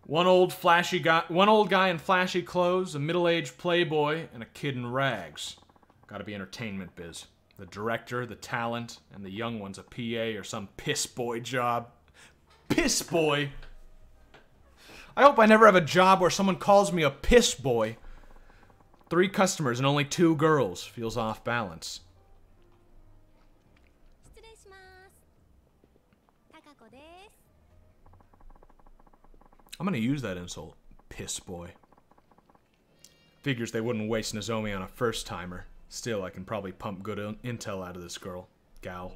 One old guy in flashy clothes, a middle-aged playboy, and a kid in rags. Gotta be entertainment biz. The director, the talent, and the young one's a PA or some piss boy job. Piss boy? I hope I never have a job where someone calls me a piss boy. 3 customers and only 2 girls. Feels off balance. I'm gonna use that insult. Piss boy. Figures they wouldn't waste Nozomi on a first-timer. Still, I can probably pump good intel out of this girl. Gal.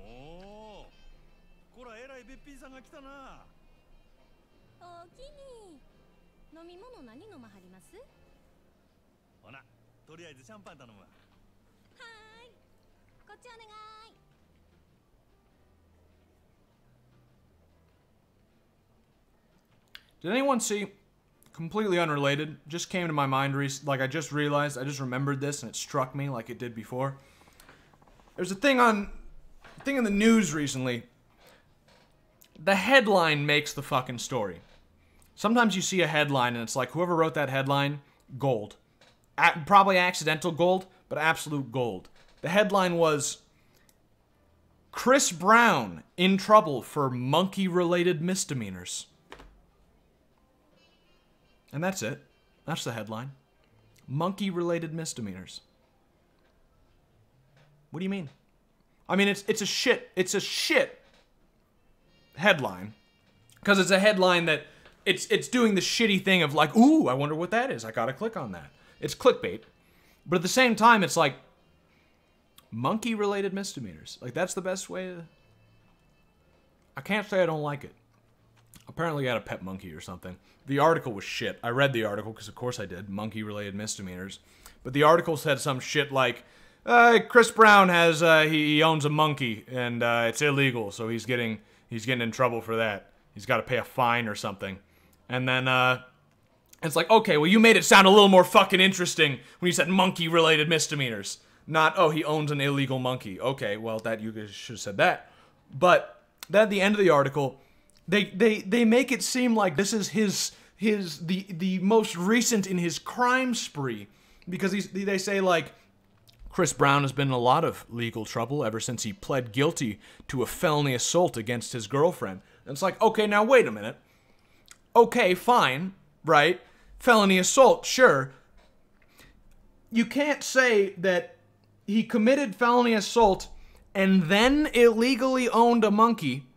Did anyone see, completely unrelated, just came to my mind, like I just realized, I just remembered this and it struck me like it did before. There's a thing in the news recently. The headline makes the fucking story. Sometimes you see a headline and it's like, whoever wrote that headline, gold. Probably accidental gold, but absolute gold. The headline was, Chris Brown in trouble for monkey-related misdemeanors. And that's it. That's the headline. Monkey-related misdemeanors. What do you mean? I mean, it's a shit headline. Because it's a headline that it's doing the shitty thing of like, ooh, I wonder what that is. I gotta click on that. It's clickbait. But at the same time, it's like monkey-related misdemeanors. Like, that's the best way to... I can't say I don't like it. Apparently I had a pet monkey or something. The article was shit. I read the article, because of course I did. Monkey-related misdemeanors. But the article said some shit like, Chris Brown has, he owns a monkey, and it's illegal, so he's getting in trouble for that. He's got to pay a fine or something. And then, it's like, okay, well, you made it sound a little more fucking interesting when you said monkey-related misdemeanors. Not, oh, he owns an illegal monkey. Okay, well, that you guys should have said that. But then at the end of the article, they make it seem like this is the most recent in his crime spree. Because they say, like, Chris Brown has been in a lot of legal trouble ever since he pled guilty to a felony assault against his girlfriend. And it's like, okay, now wait a minute. Okay, fine, right? Felony assault, sure. You can't say that he committed felony assault and then illegally owned a monkey,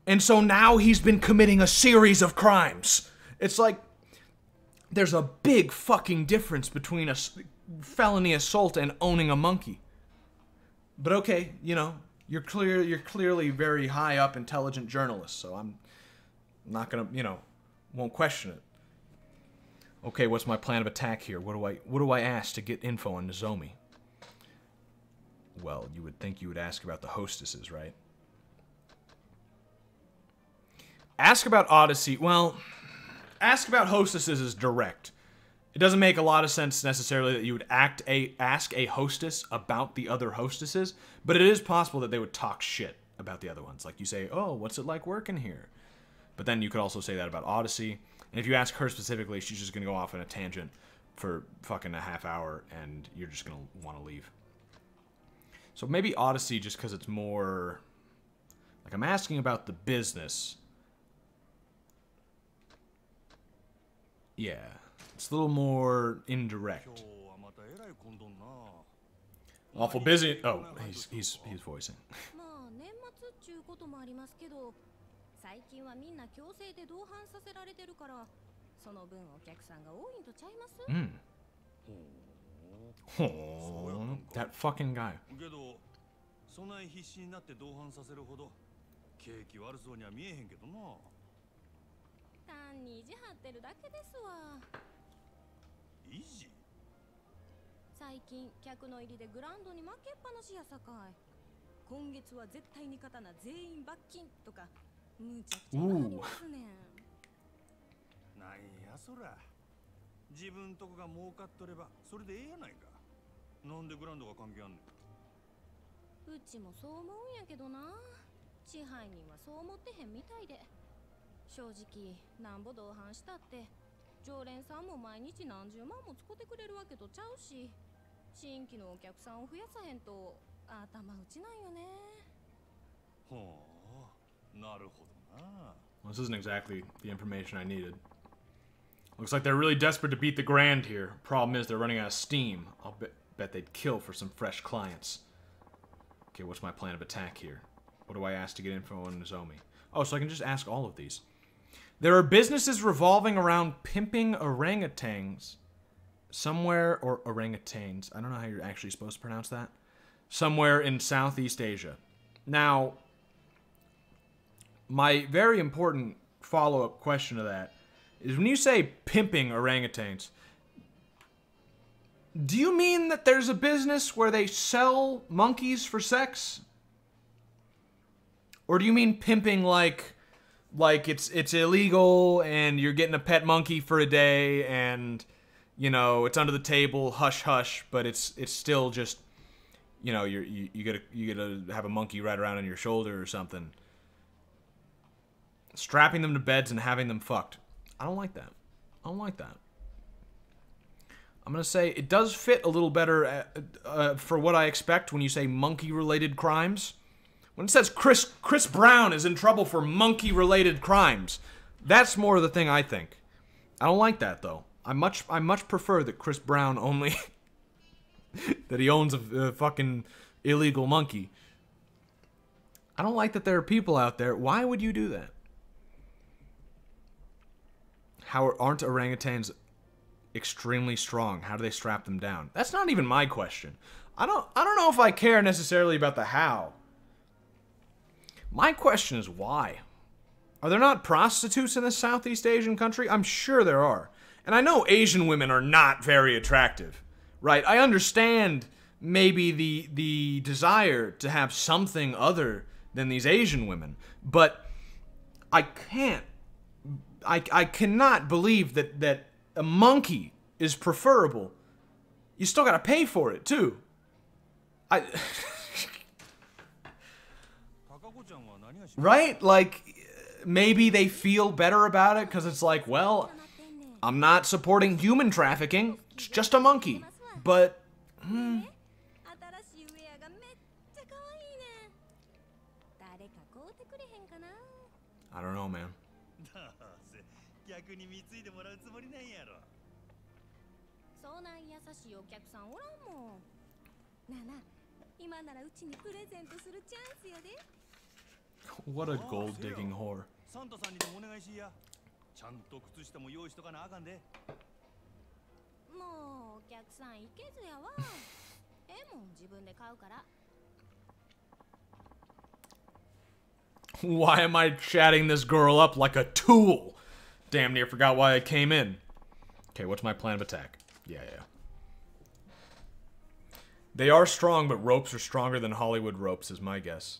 and so now he's been committing a series of crimes. It's like, there's a big fucking difference between a felony assault and owning a monkey. But okay, you know, you're clearly very high up intelligent journalist, so I'm not gonna, you know, won't question it. Okay, what's my plan of attack here? What do I ask to get info on Nozomi? Well, you would think you would ask about the hostesses, right? Ask about Odyssey. Well, ask about hostesses is direct. It doesn't make a lot of sense necessarily that you would ask a hostess about the other hostesses, but it is possible that they would talk shit about the other ones. Like you say, oh, what's it like working here? But then you could also say that about Odyssey. And if you ask her specifically, she's just going to go off on a tangent for fucking a half hour, and you're just going to want to leave. So maybe Odyssey, just because it's more... Like, I'm asking about the business. Yeah. It's a little more indirect. Awful busy. Oh, he's voicing. 最近はみんな強制で同伴させられてるから、その分お客さんが多いんとちゃいます？That fucking guy. けど、そんな必死になって同伴させるほど景気悪そうには見えへんけどな。単に意地張ってるだけですわ。意地？最近客の入りでグランドに負けっぱなしやさかい。今月は絶対に勝たな全員罰金とか。 むちゃくちゃありますね。なんやそら。自分とこが儲かっとればそれでええやないか。なんでグランドが関係あんねん。うちもそう思うんやけどな。支配人はそう思ってへんみたいで。正直なんぼ同伴したって常連さんも毎日何十万も使ってくれるわけとちゃうし、新規のお客さんを増やさへんと頭打ちなんよね。ほう。 Well, this isn't exactly the information I needed. Looks like they're really desperate to beat the Grand here. Problem is they're running out of steam. I'll bet they'd kill for some fresh clients. Okay, what's my plan of attack here? What do I ask to get info on Nozomi? Oh, so I can just ask all of these. There are businesses revolving around pimping orangutans. Somewhere, or orangutans. I don't know how you're actually supposed to pronounce that. Somewhere in Southeast Asia. Now... My very important follow-up question to that is when you say pimping orangutans, do you mean that there's a business where they sell monkeys for sex? Or do you mean pimping like it's illegal and you're getting a pet monkey for a day and, you know, it's under the table, hush hush, but it's still just, you know, you gotta have a monkey right around on your shoulder or something. Strapping them to beds and having them fucked. I don't like that. I don't like that. I'm going to say it does fit a little better for what I expect when you say monkey-related crimes. When it says Chris Brown is in trouble for monkey-related crimes, that's more the thing I think. I don't like that, though. I much prefer that Chris Brown only that he owns a fucking illegal monkey. I don't like that there are people out there. Why would you do that? How aren't orangutans extremely strong? How do they strap them down? That's not even my question. I don't know if I care necessarily about the how. My question is why? Are there not prostitutes in this Southeast Asian country? I'm sure there are. And I know Asian women are not very attractive, right? I understand maybe the desire to have something other than these Asian women, but I cannot believe that a monkey is preferable. You still gotta pay for it, too. Right? Like, maybe they feel better about it because it's like, well, I'm not supporting human trafficking. It's just a monkey. But, I don't know, man. What a gold-digging whore. Why am I chatting this girl up like a tool? Damn near forgot why I came in. Okay, what's my plan of attack? Yeah. They are strong, but ropes are stronger than Hollywood ropes, is my guess.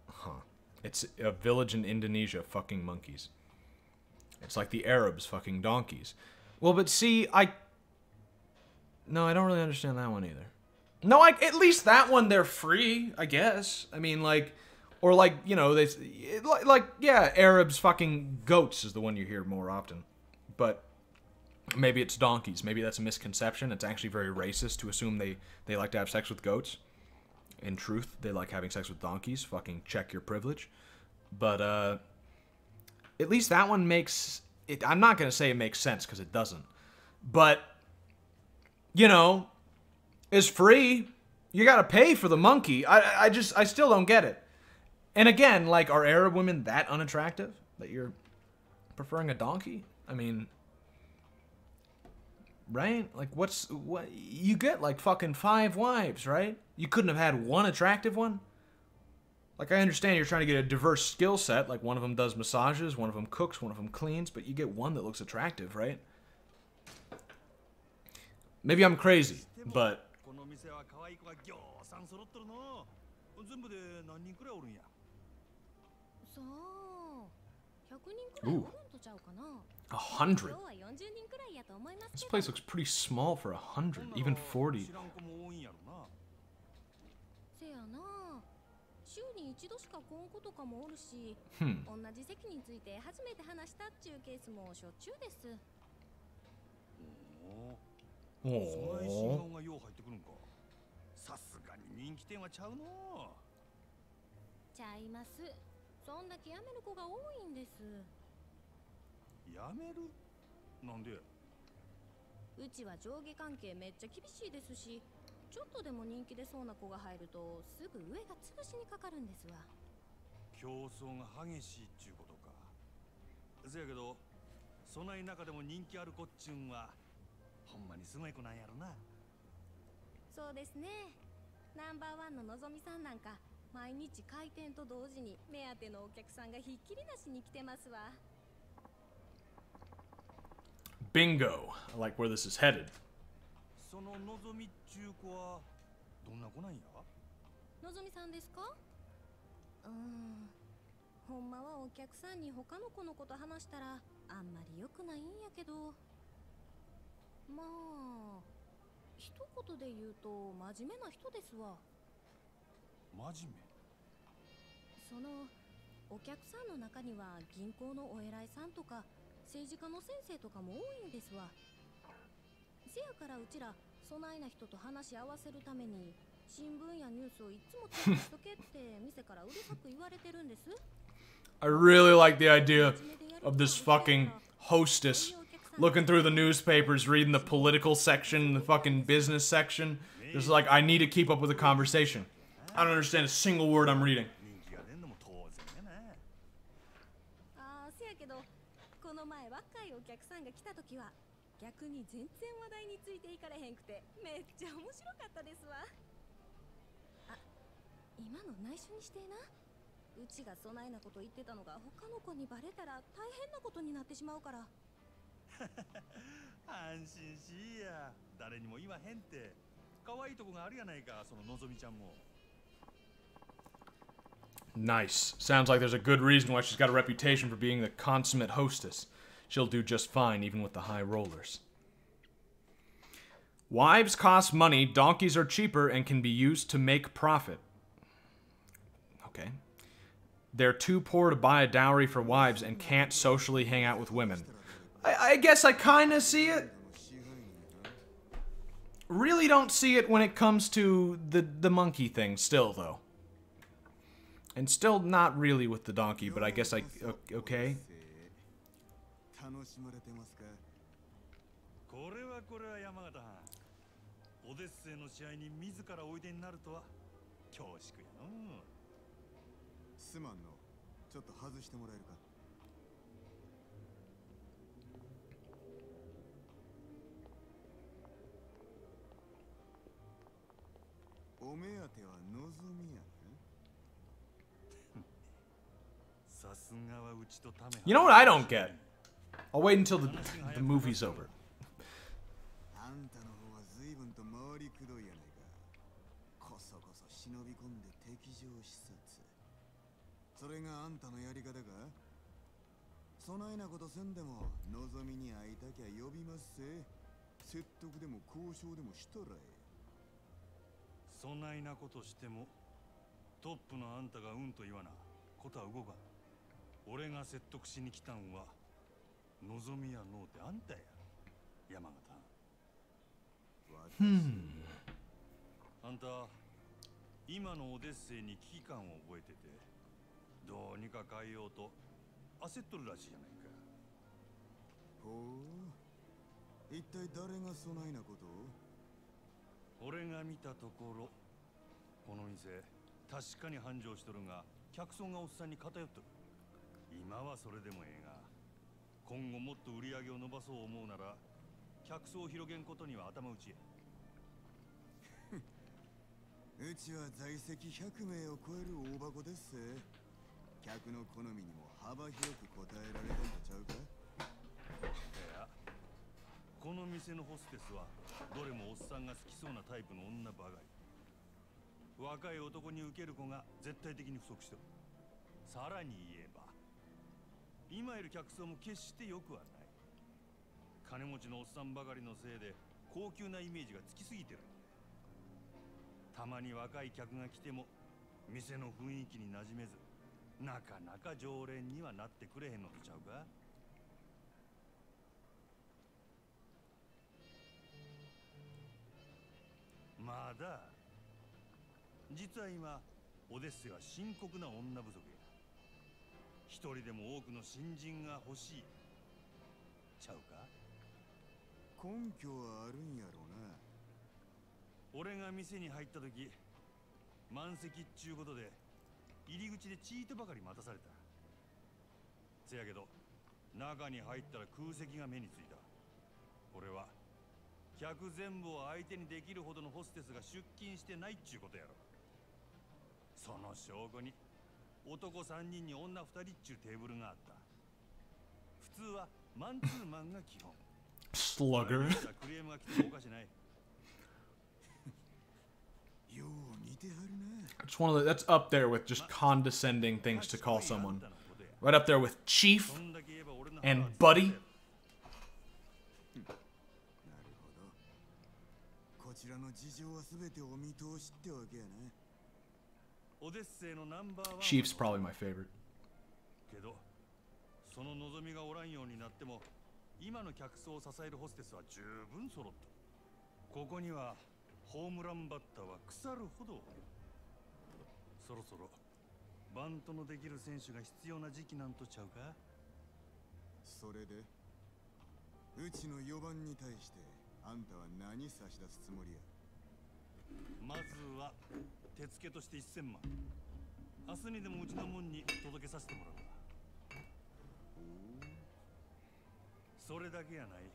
Huh. It's a village in Indonesia fucking monkeys. It's like the Arabs fucking donkeys. Well, but see, no, I don't really understand that one either. No, at least that one, they're free, I guess. I mean, like, or like, you know, yeah, Arabs fucking goats is the one you hear more often. But maybe it's donkeys. Maybe that's a misconception. It's actually very racist to assume they like to have sex with goats. In truth, they like having sex with donkeys. Fucking check your privilege. But, at least that one makes it. I'm not going to say it makes sense because it doesn't. But, you know, it's free. You got to pay for the monkey. I still don't get it. And again, like, are Arab women that unattractive that you're preferring a donkey? I mean, right? Like, what you get like fucking 5 wives, right? You couldn't have had one attractive one? Like, I understand you're trying to get a diverse skill set, like one of them does massages, one of them cooks, one of them cleans, but you get one that looks attractive, right? Maybe I'm crazy, but ooh. 100? This place looks pretty small for 100, even 40. Bingo. I like where this is headed. I really like the idea of this fucking hostess looking through the newspapers, reading the political section, the fucking business section. Just like, I need to keep up with the conversation. I don't understand a single word I'm reading. ああ、せやけど、この前若いお客さんが来た時は逆に全然話題についていかれへんくてめっちゃ面白かったですわ。あ、今の内緒にしてな。うちがそないなこと言ってたのが他の子にバレたら大変なことになってしまうから。安心しいや。誰にも言わへんって。可愛いとこがあるやないか、そののぞみちゃんも。Nice. Sounds like there's a good reason why she's got a reputation for being the consummate hostess. She'll do just fine even with the high rollers. Wives cost money, donkeys are cheaper, and can be used to make profit. Okay. They're too poor to buy a dowry for wives and can't socially hang out with women. I guess I kind of see it. Really don't see it when it comes to the monkey thing still, though. And still not really with the donkey, but I guess I... Okay. これは山形藩。オデッセイの試合に自らおいでになるとは恐縮やの。すまんの。ちょっと外してもらえるか。お目当ては望みやね。さすがはうちとため。You know what I don't get? I'll wait until the movie's over. あんたの方は随分と回りくどいやないか。こそこそ忍び込んで敵情視察。それがあんたのやり方か。そないなことせんでも望みに会いたきゃ呼びますせ。説得でも交渉でもしとらえ。そないなことしてもトップのあんたがうんと言わなことは動かん。俺が説得しに来たんは望みやのうてあんたや山形。あんた今のオデッセイに危機感を覚えててどうにか変えようと焦っとるらしいじゃないか。ほう、一体誰がそないなことを。俺が見たところこの店確かに繁盛しとるが客層がおっさんに偏っとる。今はそれでもええが今後もっと売り上げを伸ばそう思うなら客層を広げんことには頭打ちや。うちは在籍100名を超える大箱ですせ。客の好みにも幅広く応えられたんとちゃうか。いや、この店のホステスはどれもおっさんが好きそうなタイプの女ばかり。若い男に受ける子が絶対的に不足してる。さらに言えば今いる客層も決して良くはない。金持ちのおっさんばかりのせいで高級なイメージがつきすぎてる。たまに若い客が来ても店の雰囲気に馴染めずなかなか常連にはなってくれへんのとちゃうか。まだ実は今オデッセイは深刻な女不足や。一人でも多くの新人が欲しいちゃうか。根拠はあるんやろうな。俺が店に入った時満席っちゅうことで入り口でチートばかり待たされた。せやけど中に入ったら空席が目についた。これは客全部を相手にできるほどのホステスが出勤してないっちゅうことやろ。その証拠に男3人に女2人っちゅうテーブルがあった。普通はマンツーマンが基本。Slugger. クレームが来てもおかしない。よう似てはるな。 It's one of the, that's up there with just condescending things to call someone. Right up there with Chief and Buddy. こちらの事情は全てお見通しってわけやな。オデッセイのナンバーワン。 Chief's probably my favorite. けどその望みがおらんようになっても今の客層を支えるホステスは十分揃った。ここにはホームランバッターは腐るほど。そろそろバントのできる選手が必要な時期なんとちゃうか。それでうちの4番に対してあんたは何差し出すつもりや。まずは手付けとして1000万。明日にでもうちの門に届けさせてもらうわ。それだけやない。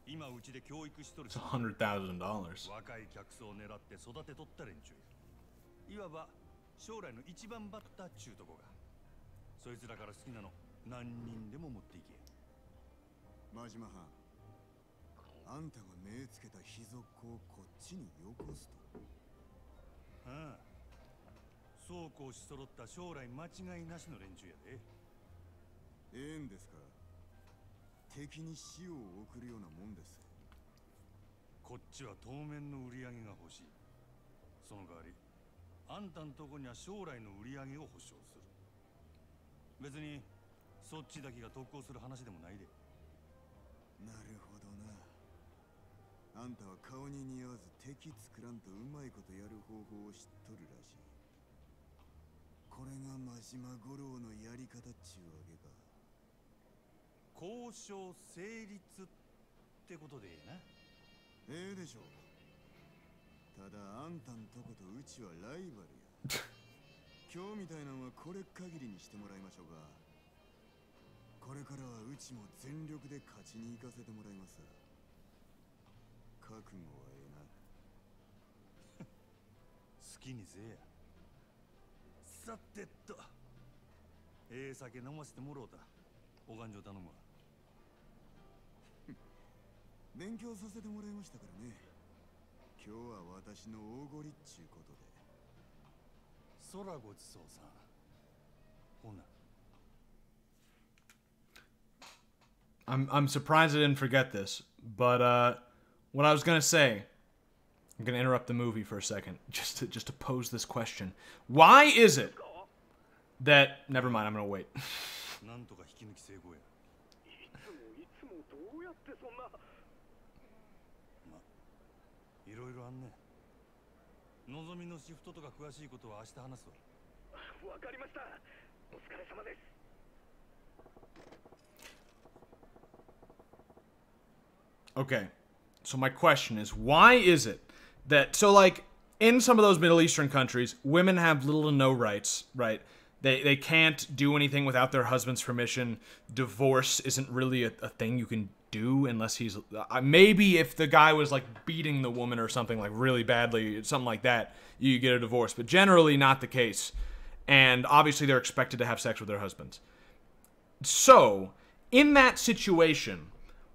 今うちで教育しとる。It's $100,000. 若い客層を狙って育てとった連中や。いわば将来の一番バッターっちゅうとこが。そいつらから好きなの何人でも持っていけ。真島藩、あんたが目つけた秘族をこっちによこすと。ああ、そうこうし揃った将来間違いなしの連中やで。ええんですか。敵に死を送るようなもんです。こっちは当面の売り上げが欲しい。その代わりあんたんとこには将来の売り上げを保証する。別にそっちだけが特攻する話でもないで。なるほどな。あんたは顔に似合わず敵作らんとうまいことやる方法を知っとるらしい。これが真島五郎のやり方っちゅうわけか。交渉成立ってことでええな。ええでしょう。ただあんたんとことうちはライバルや。今日みたいなのはこれ限りにしてもらいましょうか。これからはうちも全力で勝ちに行かせてもらいます。覚悟はええな。好きにせえや。さてと、ええ酒飲ませてもろうた。お勘定頼むわ。勉強させてもらいましたからね。今日は私の大ごりっちゅうことで。そらごちそうさん。ほな。I'm surprised I didn't forget this, but what I was gonna say, I'm gonna interrupt the movie for a second, just to pose this question. Why is it that... Never mind, I'm gonna wait. なんとか引き抜き成功や。いつもどうやってそんな。ま、いろいろあんね。のぞみのシフトとか詳しいことは明日話すわ。わかりました。お疲れ様です。Okay, so my question is, why is it that, so like, in some of those Middle Eastern countries, women have little to no rights, right? They can't do anything without their husband's permission. Divorce isn't really a thing you can do unless he's, maybe if the guy was like beating the woman or something like really badly, something like that, you get a divorce, but generally not the case. And obviously they're expected to have sex with their husbands. So, in that situation,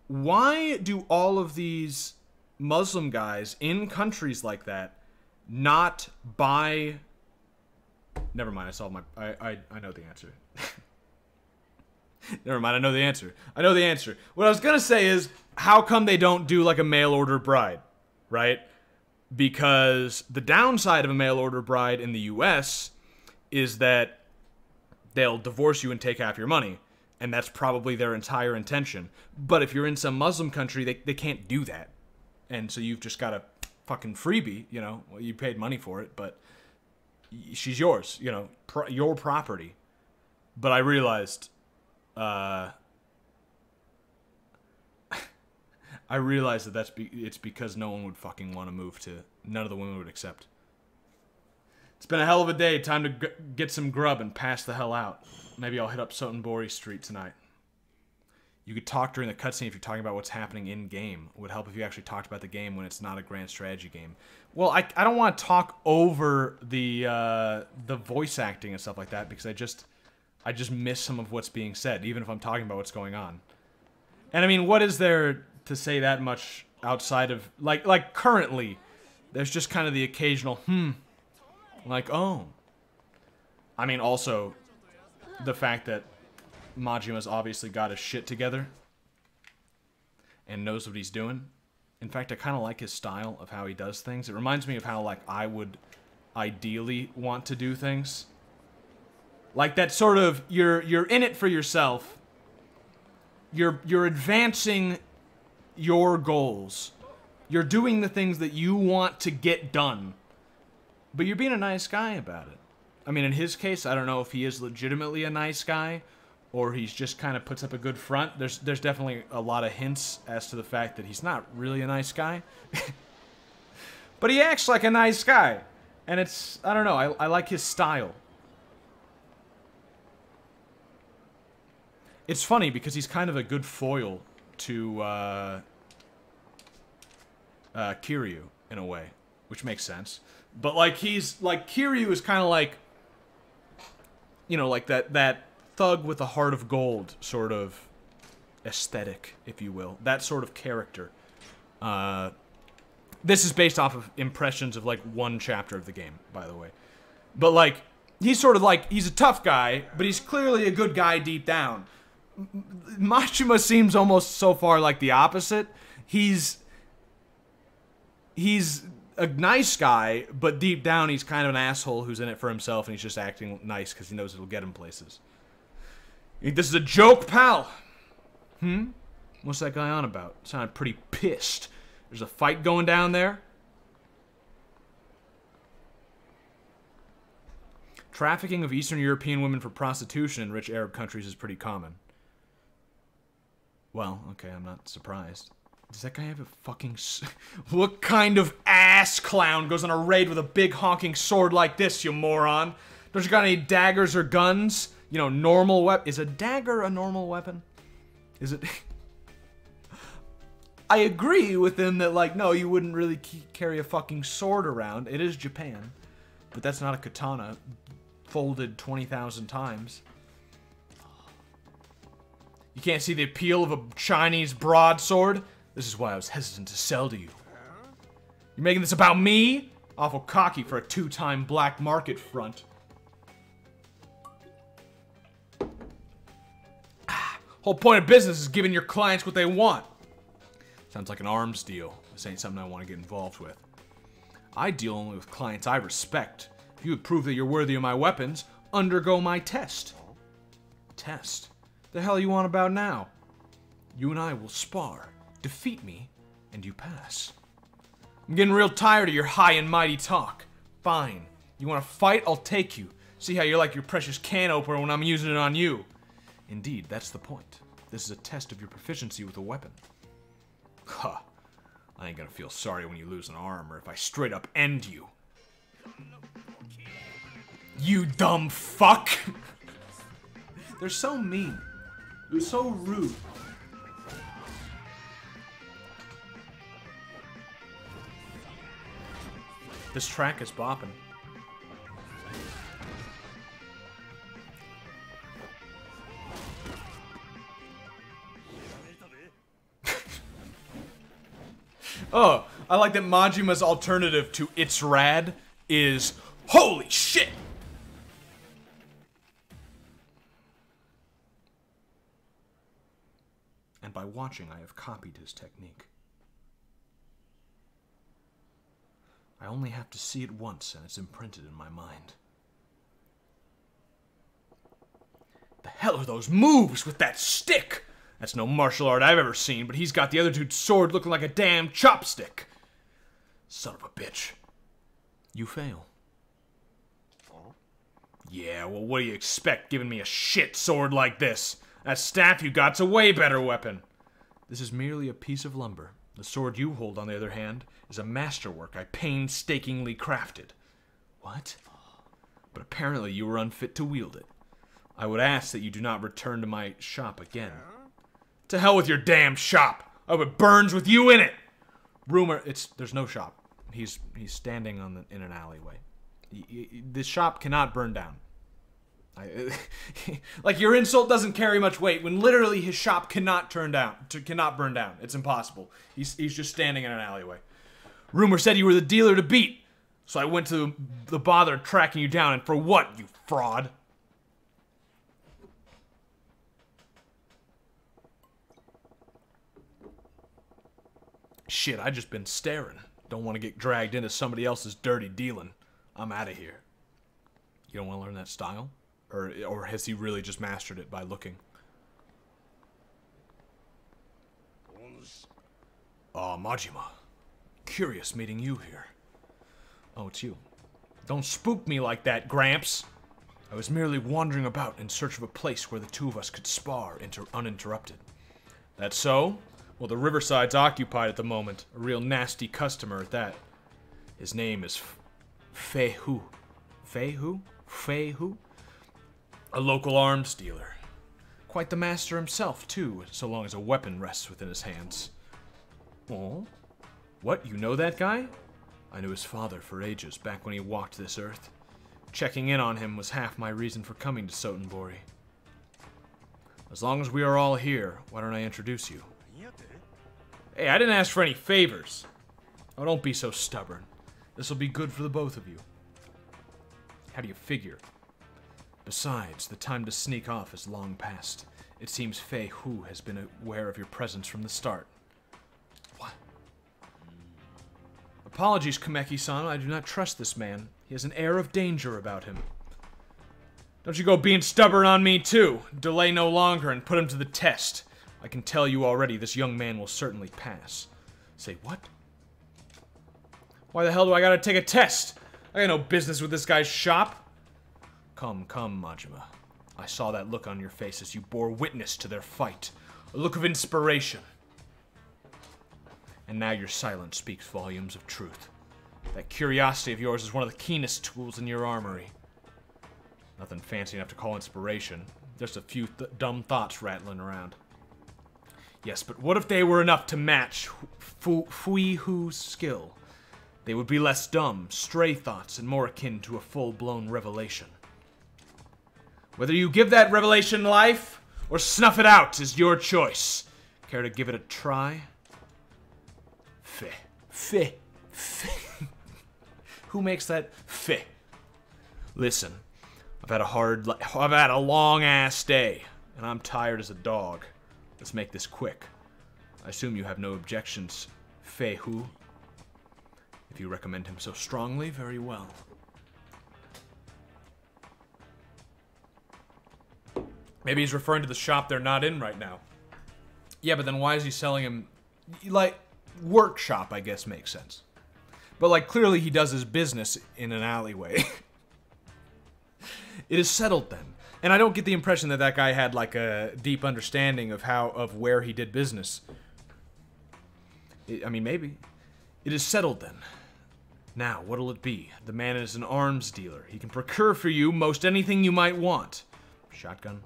why do all of these Muslim guys in countries like that not buy... Never mind, I solved my... I know the answer. Never mind, I know the answer. I know the answer. What I was gonna say is, how come they don't do like a mail-order bride, right? Because the downside of a mail-order bride in the US is that they'll divorce you and take half your money. And that's probably their entire intention. But if you're in some Muslim country, they can't do that. And so you've just got a fucking freebie, you know. Well, you paid money for it, but she's yours, you know, your property. But I realized, I realized that it's because no one would fucking want to move to, none of the women would accept. It's been a hell of a day. Time to get some grub and pass the hell out. Maybe I'll hit up Sotenbori Street tonight. You could talk during the cutscene if you're talking about what's happening in-game. It would help if you actually talked about the game when it's not a grand strategy game. Well, I don't want to talk over the voice acting and stuff like that because I just miss some of what's being said, even if I'm talking about what's going on. And I mean, what is there to say that much outside of... Like currently, there's just kind of the occasional, like, oh. I mean, also... the fact that Majima's obviously got his shit together and knows what he's doing. In fact, I kind of like his style of how he does things. It reminds me of how, like, I would ideally want to do things. Like that sort of, you're in it for yourself. You're advancing your goals. You're doing the things that you want to get done. But you're being a nice guy about it. I mean, in his case, I don't know if he is legitimately a nice guy, or he's just kind of puts up a good front. There's definitely a lot of hints as to the fact that he's not really a nice guy. But he acts like a nice guy. And it's, I don't know, I like his style. It's funny because he's kind of a good foil to Kiryu in a way, which makes sense. But like Kiryu is kind of like, you know, like that thug with a heart of gold sort of aesthetic, if you will. That sort of character. This is based off of impressions of like one chapter of the game, by the way. But like, he's sort of like, he's a tough guy, but he's clearly a good guy deep down. Majima seems almost so far like the opposite. He's a nice guy, but deep down he's kind of an asshole who's in it for himself, and he's just acting nice because he knows it'll get him places. You think this is a joke, pal? What's that guy on about? Sounded pretty pissed. There's a fight going down there? Trafficking of Eastern European women for prostitution in rich Arab countries is pretty common. Well, okay, I'm not surprised. Does that guy have a fucking... What kind of ass clown goes on a raid with a big honking sword like this, you moron? Don't you got any daggers or guns? You know, normal weapon... Is a dagger a normal weapon? Is it... I agree with him that, like, no, you wouldn't really carry a fucking sword around. It is Japan. But that's not a katana folded 20,000 times. You can't see the appeal of a Chinese broadsword? This is why I was hesitant to sell to you. You're making this about me? Awful cocky for a two-time black market front. Whole point of business is giving your clients what they want. Sounds like an arms deal. This ain't something I want to get involved with. I deal only with clients I respect. If you would prove that you're worthy of my weapons, undergo my test. Test? The hell you on about now? You and I will spar. Defeat me, and you pass. I'm getting real tired of your high and mighty talk. Fine. You want to fight? I'll take you. See how you're like your precious can opener when I'm using it on you. Indeed, that's the point. This is a test of your proficiency with a weapon. Huh. I ain't gonna feel sorry when you lose an arm or if I straight up end you. You dumb fuck! They're so mean. It was so rude. This track is bopping. Oh, I like that Majima's alternative to "It's Rad" is "Holy shit!" And by watching, I have copied his technique. I only have to see it once, and it's imprinted in my mind. The hell are those moves with that stick? That's no martial art I've ever seen, but he's got the other dude's sword looking like a damn chopstick. Son of a bitch. You fail. Yeah, well, what do you expect giving me a shit sword like this? That staff you got's a way better weapon. This is merely a piece of lumber. The sword you hold, on the other hand, is a masterwork I painstakingly crafted. What? But apparently you were unfit to wield it. I would ask that you do not return to my shop again. To hell with your damn shop! I hope it burns with you in it! There's no shop. He's standing in an alleyway. This shop cannot burn down. Like, your insult doesn't carry much weight when literally his shop cannot burn down. It's impossible. He's just standing in an alleyway. Rumor said you were the dealer to beat, so I went to the bother of tracking you down, and for what, you fraud? Shit, I just been staring. Don't want to get dragged into somebody else's dirty dealing. I'm out of here. You don't want to learn that style? Or has he really just mastered it by looking? Majima. Curious meeting you here. Oh, it's you. Don't spook me like that, Gramps. I was merely wandering about in search of a place where the two of us could spar uninterrupted. That so? Well, the Riverside's occupied at the moment. A real nasty customer at that. His name is Fei Hu. Fei Hu? Fei Hu? A local arms dealer. Quite the master himself, too, so long as a weapon rests within his hands. Oh? What, you know that guy? I knew his father for ages, back when he walked this earth. Checking in on him was half my reason for coming to Sotenbori. As long as we are all here, why don't I introduce you? Hey, I didn't ask for any favors. Oh, don't be so stubborn. This'll be good for the both of you. How do you figure? Besides, the time to sneak off is long past. It seems Fei Hu has been aware of your presence from the start. What? Apologies, Kameki-san. I do not trust this man. He has an air of danger about him. Don't you go being stubborn on me, too. Delay no longer and put him to the test. I can tell you already, this young man will certainly pass. Say what? Why the hell do I gotta take a test? I got no business with this guy's shop. Come, Majima. I saw that look on your face as you bore witness to their fight. A look of inspiration. And now your silence speaks volumes of truth. That curiosity of yours is one of the keenest tools in your armory. Nothing fancy enough to call inspiration. Just a few dumb thoughts rattling around. Yes, but what if they were enough to match Fei Hu's skill? They would be less dumb, stray thoughts, and more akin to a full-blown revelation. Whether you give that revelation life, or snuff it out, is your choice. Care to give it a try? Feh. Who makes that feh? Listen, I've had a long-ass day, and I'm tired as a dog. Let's make this quick. I assume you have no objections, Fei Hu. If you recommend him so strongly, very well. Maybe he's referring to the shop they're not in right now. Yeah, but then why is he selling him... Like, workshop, I guess, makes sense. But, like, clearly he does his business in an alleyway. It is settled, then. And I don't get the impression that that guy had, like, a deep understanding of where he did business. I mean, maybe. It is settled, then. Now, what'll it be? The man is an arms dealer. He can procure for you most anything you might want. Shotgun?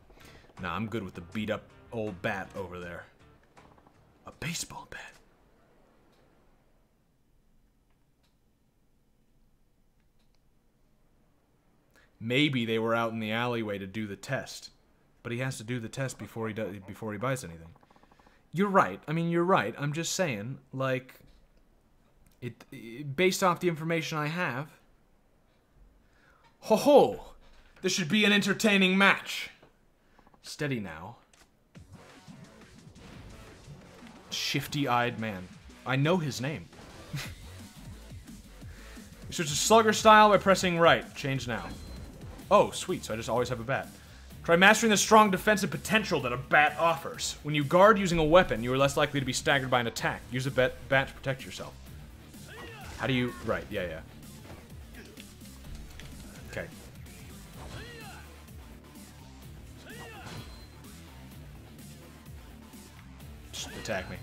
Nah, I'm good with the beat-up old bat over there. A baseball bat? Maybe they were out in the alleyway to do the test. But he has to do the test before he buys anything. You're right. I mean, you're right. I'm just saying, like... based off the information I have... Ho-ho! This should be an entertaining match. Steady now. Shifty-eyed man. I know his name. Switch to slugger style by pressing right. Change now. Oh, sweet. So I just always have a bat. Try mastering the strong defensive potential that a bat offers. When you guard using a weapon, you are less likely to be staggered by an attack. Use a bat to protect yourself. How do you... Right, yeah. Okay. Just attack me.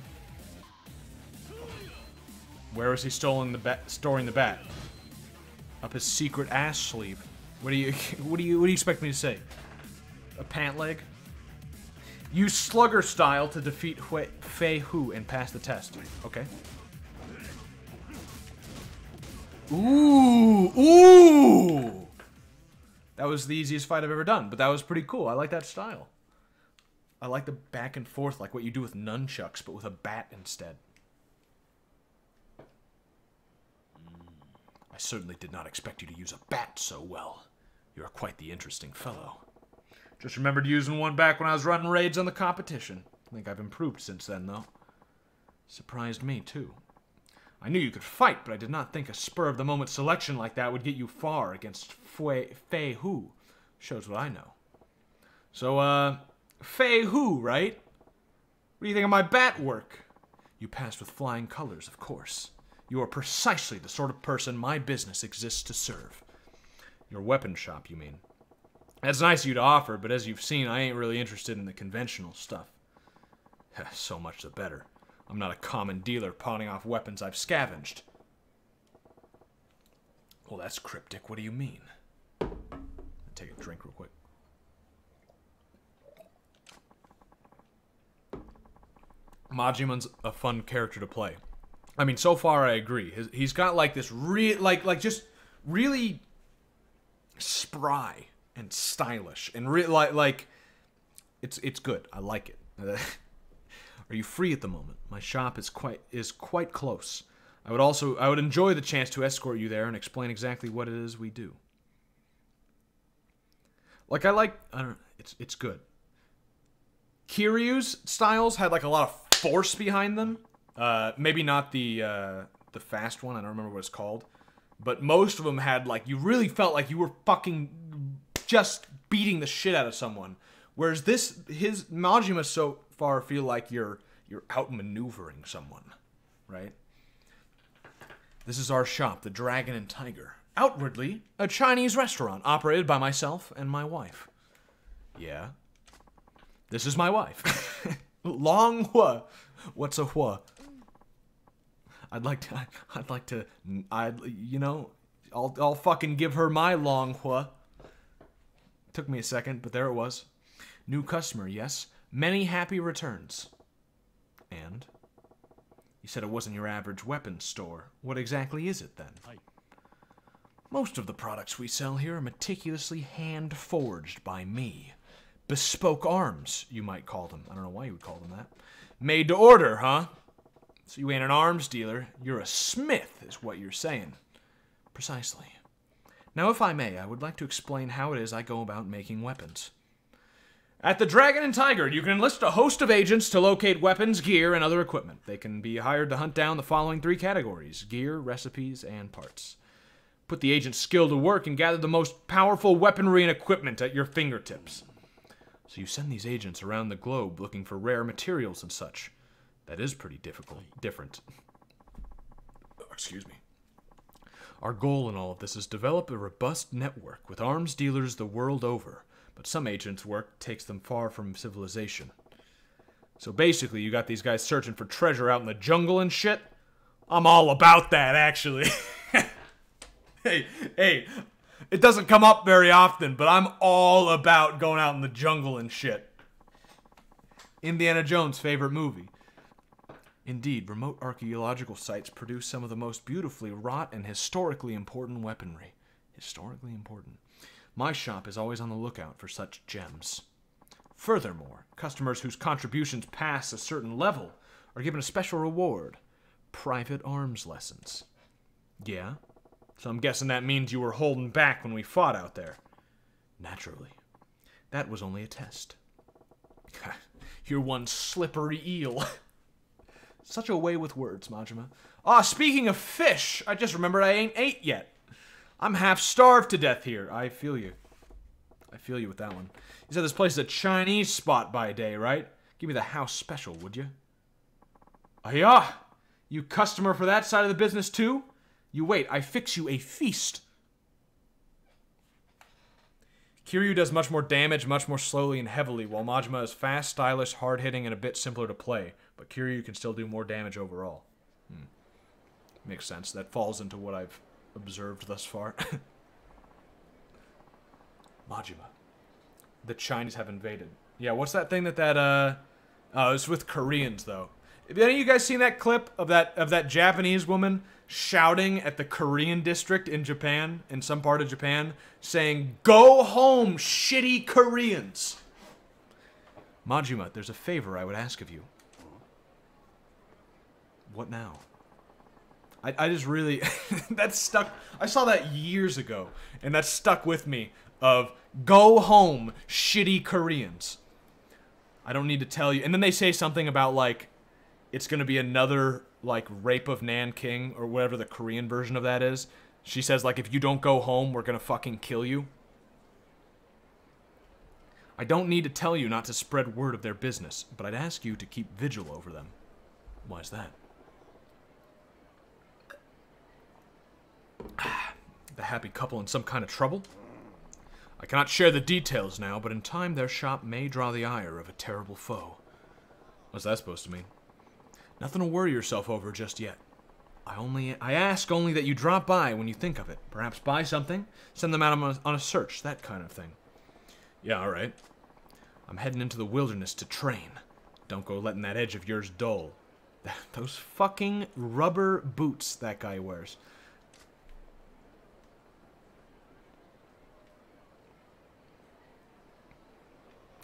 Where is he storing the bat? Up his secret ass sleeve. What do you expect me to say? A pant leg? Use slugger style to defeat Fei Hu and pass the test. Okay. Ooh! That was the easiest fight I've ever done, but that was pretty cool. I like that style. I like the back and forth, like what you do with nunchucks, but with a bat instead. I certainly did not expect you to use a bat so well. You are quite the interesting fellow. Just remembered using one back when I was running raids on the competition. I think I've improved since then, though. Surprised me, too. I knew you could fight, but I did not think a spur-of-the-moment selection like that would get you far against Fei Hu. Shows what I know. So, Fei Hu, right? What do you think of my bat work? You passed with flying colors, of course. You are precisely the sort of person my business exists to serve. Your weapon shop, you mean? That's nice of you to offer, but as you've seen, I ain't really interested in the conventional stuff. So much the better. I'm not a common dealer pawning off weapons I've scavenged. Well, that's cryptic. What do you mean? I'll take a drink real quick. Majiman's a fun character to play. I mean, so far I agree. He's got like this just really spry and stylish and like it's good. I like it. Are you free at the moment? My shop is quite close. I would enjoy the chance to escort you there and explain exactly what it is we do. Like I don't know, it's good. Kiryu's styles had like a lot of force behind them. Maybe not the fast one. I don't remember what it's called. But most of them had like, you really felt like you were fucking just beating the shit out of someone. Whereas his Majima so far feel like you're outmaneuvering someone, right? This is our shop, the Dragon and Tiger. Outwardly, a Chinese restaurant operated by myself and my wife. Yeah. This is my wife. Long Hua. What's a Hua? I'll fucking give her my Long Hua. Took me a second, but there it was. New customer, yes. Many happy returns. And? You said it wasn't your average weapons store. What exactly is it, then? Most of the products we sell here are meticulously hand-forged by me. Bespoke arms, you might call them. I don't know why you would call them that. Made to order, huh? So you ain't an arms dealer. You're a smith, is what you're saying. Precisely. Now, if I may, I would like to explain how it is I go about making weapons. At the Dragon and Tiger, you can enlist a host of agents to locate weapons, gear, and other equipment. They can be hired to hunt down the following 3 categories: gear, recipes, and parts. Put the agent's skill to work and gather the most powerful weaponry and equipment at your fingertips. So you send these agents around the globe looking for rare materials and such. That is pretty different. Excuse me. Our goal in all of this is to develop a robust network with arms dealers the world over. But some agents' work takes them far from civilization. So basically, you got these guys searching for treasure out in the jungle and shit. I'm all about that, actually. Hey, it doesn't come up very often, but I'm all about going out in the jungle and shit. Indiana Jones' favorite movie. Indeed, remote archaeological sites produce some of the most beautifully wrought and historically important weaponry. Historically important. My shop is always on the lookout for such gems. Furthermore, customers whose contributions pass a certain level are given a special reward: private arms lessons. Yeah? So I'm guessing that means you were holding back when we fought out there. Naturally. That was only a test. You're one slippery eel. Such a way with words, Majima. Speaking of fish, I just remembered I ain't ate yet. I'm half starved to death here. I feel you. I feel you with that one. You said this place is a Chinese spot by day, right? Give me the house special, would you? Yeah. You customer for that side of the business too? You wait, I fix you a feast. Kiryu does much more damage, much more slowly and heavily, while Majima is fast, stylish, hard-hitting, and a bit simpler to play. But Kiryu can still do more damage overall. Makes sense. That falls into what I've observed thus far. Majima. The Chinese have invaded. Yeah, what's that thing oh, it's with Koreans, though. Have any of you guys seen that clip of that Japanese woman shouting at the Korean district in Japan, in some part of Japan, saying, "Go home, shitty Koreans"? Majima, there's a favor I would ask of you. What now? I just really... that stuck... I saw that years ago, and that stuck with me, of, "Go home, shitty Koreans." I don't need to tell you. And then they say something about, like, it's gonna be another, like, rape of Nanking, or whatever the Korean version of that is. She says, like, if you don't go home, we're gonna fucking kill you. I don't need to tell you not to spread word of their business, but I'd ask you to keep vigil over them. Why's that? The happy couple in some kind of trouble? I cannot share the details now, but in time their shop may draw the ire of a terrible foe. What's that supposed to mean? Nothing to worry yourself over just yet. I ask only that you drop by when you think of it. Perhaps buy something, send them out on a search, that kind of thing. Yeah, alright. I'm heading into the wilderness to train. Don't go letting that edge of yours dull. Those fucking rubber boots that guy wears.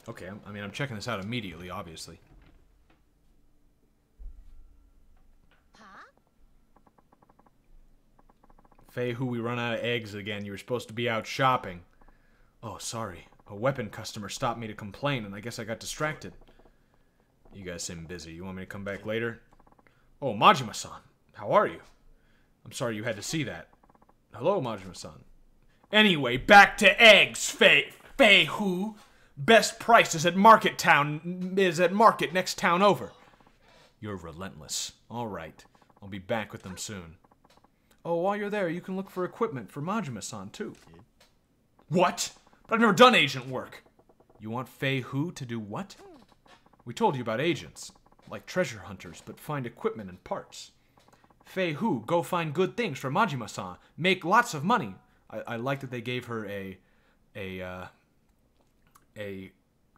Okay, I'm checking this out immediately, obviously. Faye, who we run out of eggs again. You were supposed to be out shopping. Oh, sorry. A weapon customer stopped me to complain, and I guess I got distracted. You guys seem busy. You want me to come back later? Oh, Majima-san. How are you? I'm sorry you had to see that. Hello, Majima-san. Anyway, back to eggs, Faye. Faye who? Best price is at Market next town over. You're relentless. All right. I'll be back with them soon. Oh, while you're there, you can look for equipment for Majima-san, too. What? But I've never done agent work. You want Faye who to do what? We told you about agents. Like treasure hunters, but find equipment and parts. Faye who, go find good things for Majima-san. Make lots of money. I like that they gave her a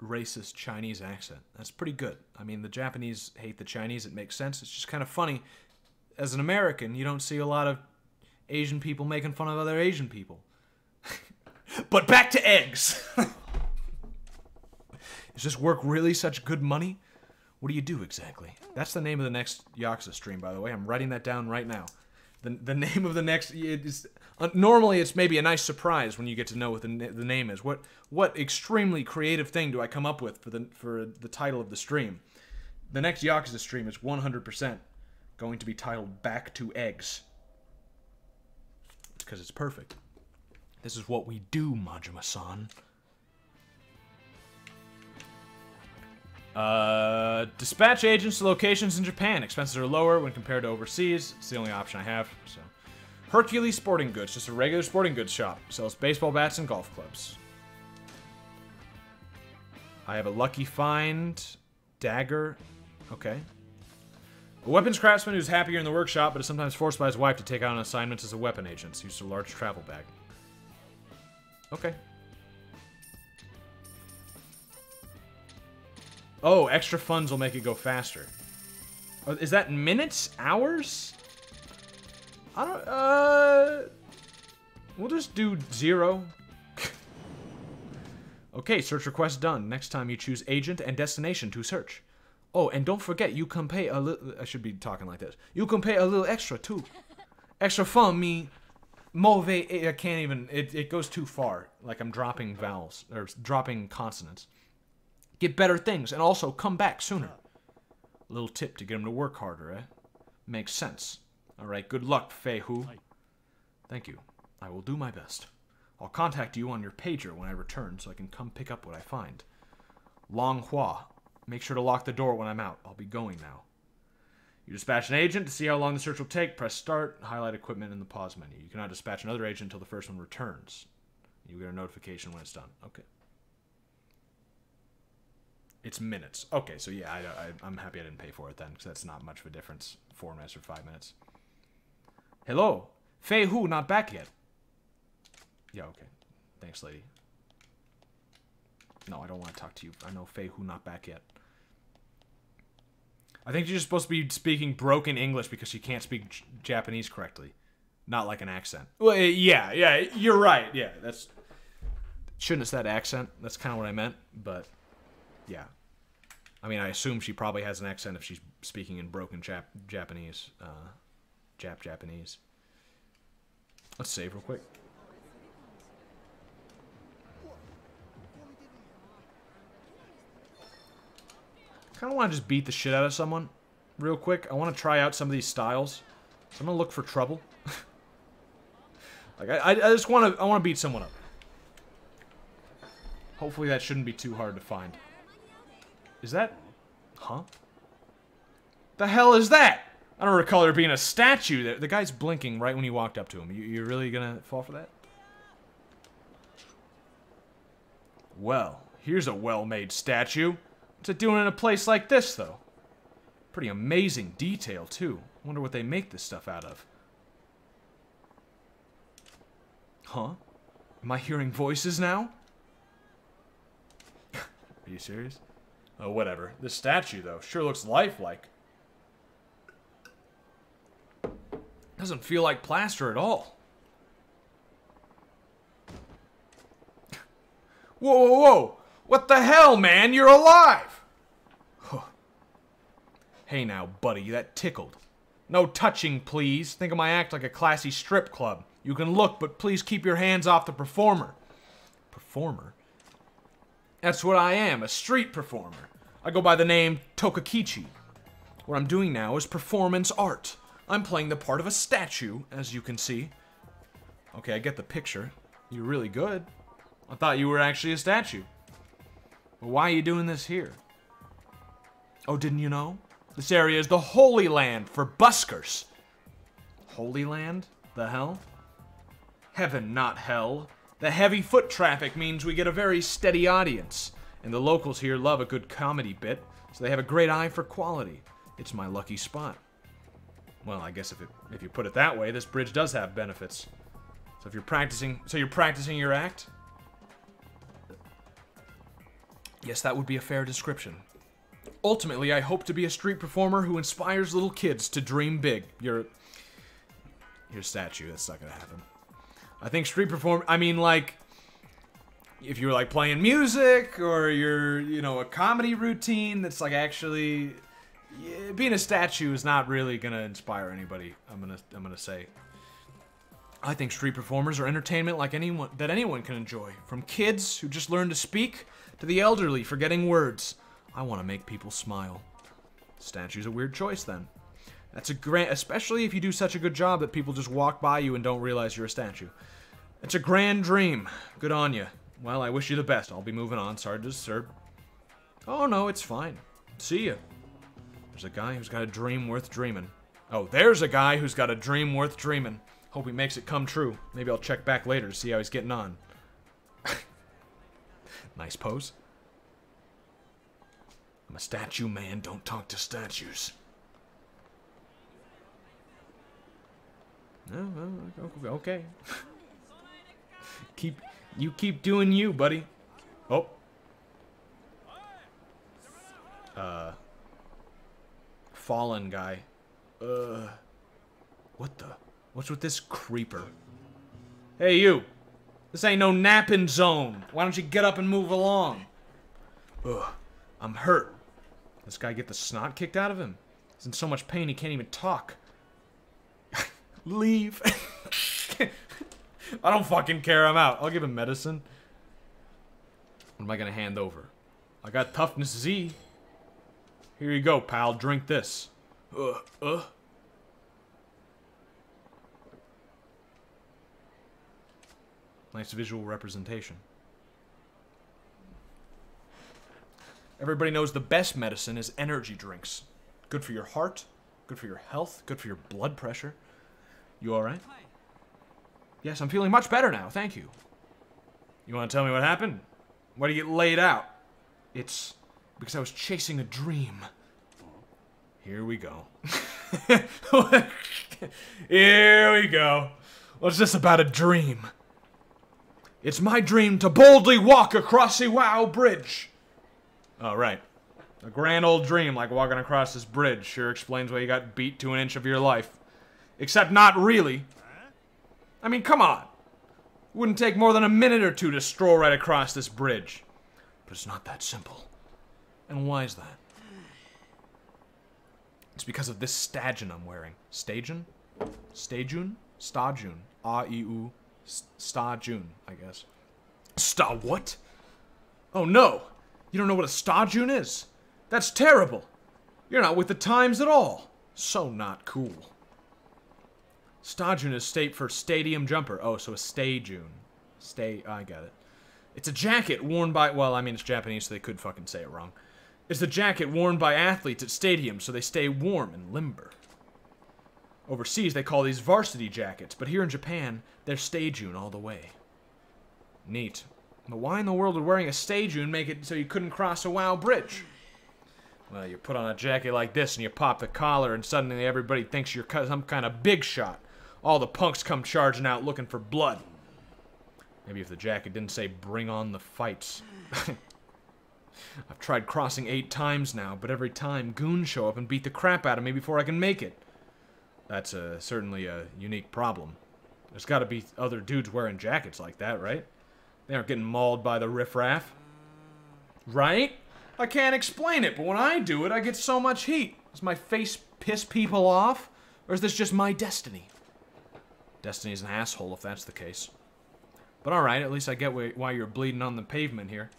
racist Chinese accent. That's pretty good. I mean, the Japanese hate the Chinese. It makes sense. It's just kind of funny. As an American, you don't see a lot of Asian people making fun of other Asian people. But back to eggs. Is this work really such good money? What do you do exactly? That's the name of the next Yakuza stream, by the way. I'm writing that down right now. The name of the next... normally, it's maybe a nice surprise when you get to know what the name is. What extremely creative thing do I come up with for the title of the stream? The next Yakuza stream is 100% going to be titled Back to Eggs. It's because it's perfect. This is what we do, Majima-san. Dispatch agents to locations in Japan. Expenses are lower when compared to overseas. It's the only option I have. So, Hercules Sporting Goods, just a regular sporting goods shop. Sells baseball bats and golf clubs. I have a lucky find. Dagger. Okay. A weapons craftsman who's happier in the workshop, but is sometimes forced by his wife to take on assignments as a weapon agent. He's used a large travel bag. Okay. Oh, extra funds will make it go faster. Oh, is that minutes? Hours? I don't, we'll just do 0. Okay, search request done. Next time you choose agent and destination to search. Oh, and don't forget, you can pay a little... I should be talking like this. You can pay a little extra, too. Extra fun me... Mauvais... I can't even... It goes too far. Like I'm dropping vowels. Or dropping consonants. Get better things, and also come back sooner. A little tip to get him to work harder, eh? Makes sense. Alright, good luck, Fei Hu. Thank you. I will do my best. I'll contact you on your pager when I return so I can come pick up what I find. Long Hua. Make sure to lock the door when I'm out. I'll be going now. You dispatch an agent. To see how long the search will take, press start, highlight equipment in the pause menu. You cannot dispatch another agent until the first one returns. You get a notification when it's done. Okay. It's minutes. Okay, so yeah, I'm happy I didn't pay for it then, because that's not much of a difference. 4 minutes or 5 minutes. Hello? Fei Hu not back yet. Yeah, okay. Thanks, lady. No, I don't want to talk to you. I know Fei Hu not back yet. I think you're just supposed to be speaking broken English because she can't speak Japanese correctly. Not like an accent. Well, yeah, you're right. Yeah, that's... Shouldn't have said accent. That's kind of what I meant, but... Yeah. I mean, I assume she probably has an accent if she's speaking in broken Japanese. Japanese. Let's save real quick. I kind of want to just beat the shit out of someone real quick. I want to try out some of these styles. So I'm going to look for trouble. Like, I just want to beat someone up. Hopefully that shouldn't be too hard to find. Is that... Huh? The hell is that? I don't recall there being a statue there. The guy's blinking right when you walked up to him. You're really gonna fall for that? Well, here's a well-made statue. What's it doing in a place like this, though? Pretty amazing detail, too. Wonder what they make this stuff out of. Huh? Am I hearing voices now? Are you serious? Oh, whatever. This statue, though, sure looks lifelike. Doesn't feel like plaster at all. Whoa, whoa, whoa! What the hell, man? You're alive! Hey now, buddy, that tickled. No touching, please. Think of my act like a classy strip club. You can look, but please keep your hands off the performer. Performer? That's what I am, a street performer. I go by the name Tokakichi. What I'm doing now is performance art. I'm playing the part of a statue, as you can see. Okay, I get the picture. You're really good. I thought you were actually a statue. But why are you doing this here? Oh, didn't you know? This area is the Holy Land for buskers. Holy Land? The hell? Heaven, not hell. The heavy foot traffic means we get a very steady audience. And the locals here love a good comedy bit, so they have a great eye for quality. It's my lucky spot. Well, I guess if you put it that way, this bridge does have benefits. So if you're practicing your act? Yes, that would be a fair description. Ultimately, I hope to be a street performer who inspires little kids to dream big. You're a statue. That's not gonna happen. I think I mean, like, if you're like playing music or you're, you know, a comedy routine that's like actually being a statue is not really gonna inspire anybody. I'm gonna say. I think street performers are entertainment like anyone can enjoy, from kids who just learn to speak to the elderly forgetting words. I want to make people smile. Statue's a weird choice, then. That's especially if you do such a good job that people just walk by you and don't realize you're a statue. It's a grand dream. Good on you. Well, I wish you the best. I'll be moving on. Sorry to disturb. Oh, no, it's fine. See ya. There's a guy who's got a dream worth dreaming. Oh, there's a guy who's got a dream worth dreaming. Hope he makes it come true. Maybe I'll check back later to see how he's getting on. Nice pose. I'm a statue man, don't talk to statues. No, okay. You keep doing you, buddy. Oh. Fallen guy. What's with this creeper? Hey, you. This ain't no napping zone. Why don't you get up and move along? Ugh, I'm hurt. This guy get the snot kicked out of him? He's in so much pain he can't even talk. Leave. I don't fucking care, I'm out. I'll give him medicine. What am I gonna hand over? I got Toughness Z. Here you go, pal. Drink this. Nice visual representation. Everybody knows the best medicine is energy drinks. Good for your heart, good for your health, good for your blood pressure. You alright? Yes, I'm feeling much better now, thank you. You want to tell me what happened? Why do you get laid out? It's because I was chasing a dream. Here we go. Here we go. What's this about a dream? It's my dream to boldly walk across the WoW Bridge. Oh, right. A grand old dream like walking across this bridge sure explains why you got beat to an inch of your life. Except not really. I mean, come on. It wouldn't take more than a minute or two to stroll right across this bridge. But it's not that simple. And why is that? It's because of this stagion I'm wearing. Stagion? Stagion? Stagion. A-E-U. Stagion, I guess. What? Oh no! You don't know what a stagion is? That's terrible! You're not with the times at all! So not cool. Stagion is state for stadium jumper. Oh, so a stagion. I get it. It's a jacket worn by, well, I mean, it's Japanese, so they could fucking say it wrong. It's the jacket worn by athletes at stadiums so they stay warm and limber. Overseas, they call these varsity jackets, but here in Japan, they're stagion all the way. Neat. But why in the world would wearing a Stay-June make it so you couldn't cross a WoW bridge? Well, you put on a jacket like this and you pop the collar and suddenly everybody thinks you're some kind of big shot. All the punks come charging out looking for blood. Maybe if the jacket didn't say, "Bring on the fights." I've tried crossing 8 times now, but every time goons show up and beat the crap out of me before I can make it. That's certainly a unique problem. There's gotta be other dudes wearing jackets like that, right? They aren't getting mauled by the riffraff. Right? I can't explain it, but when I do it, I get so much heat. Does my face piss people off? Or is this just my destiny? Destiny's an asshole if that's the case. But alright, at least I get why you're bleeding on the pavement here.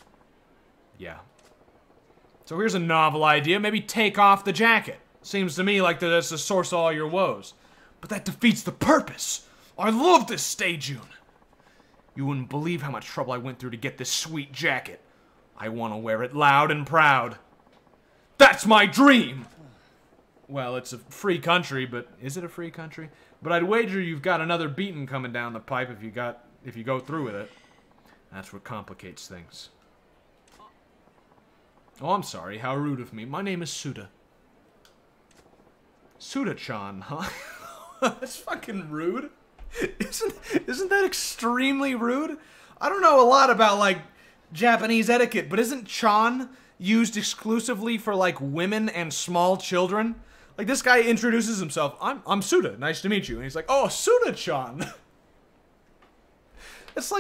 Yeah. So here's a novel idea. Maybe take off the jacket. Seems to me like that's the source of all your woes. But that defeats the purpose. I love this Stay-June. You wouldn't believe how much trouble I went through to get this sweet jacket. I want to wear it loud and proud. That's my dream! Well, it's a free country, but... Is it a free country? But I'd wager you've got another beating coming down the pipe if you go through with it. That's what complicates things. Oh, I'm sorry. How rude of me. My name is Suda. Suda-chan, huh? That's fucking rude. Isn't that extremely rude? I don't know a lot about, like, Japanese etiquette, but isn't chan used exclusively for, like, women and small children? Like, this guy introduces himself. I'm Suda. Nice to meet you. And he's like, "Oh, Suda-chan." That's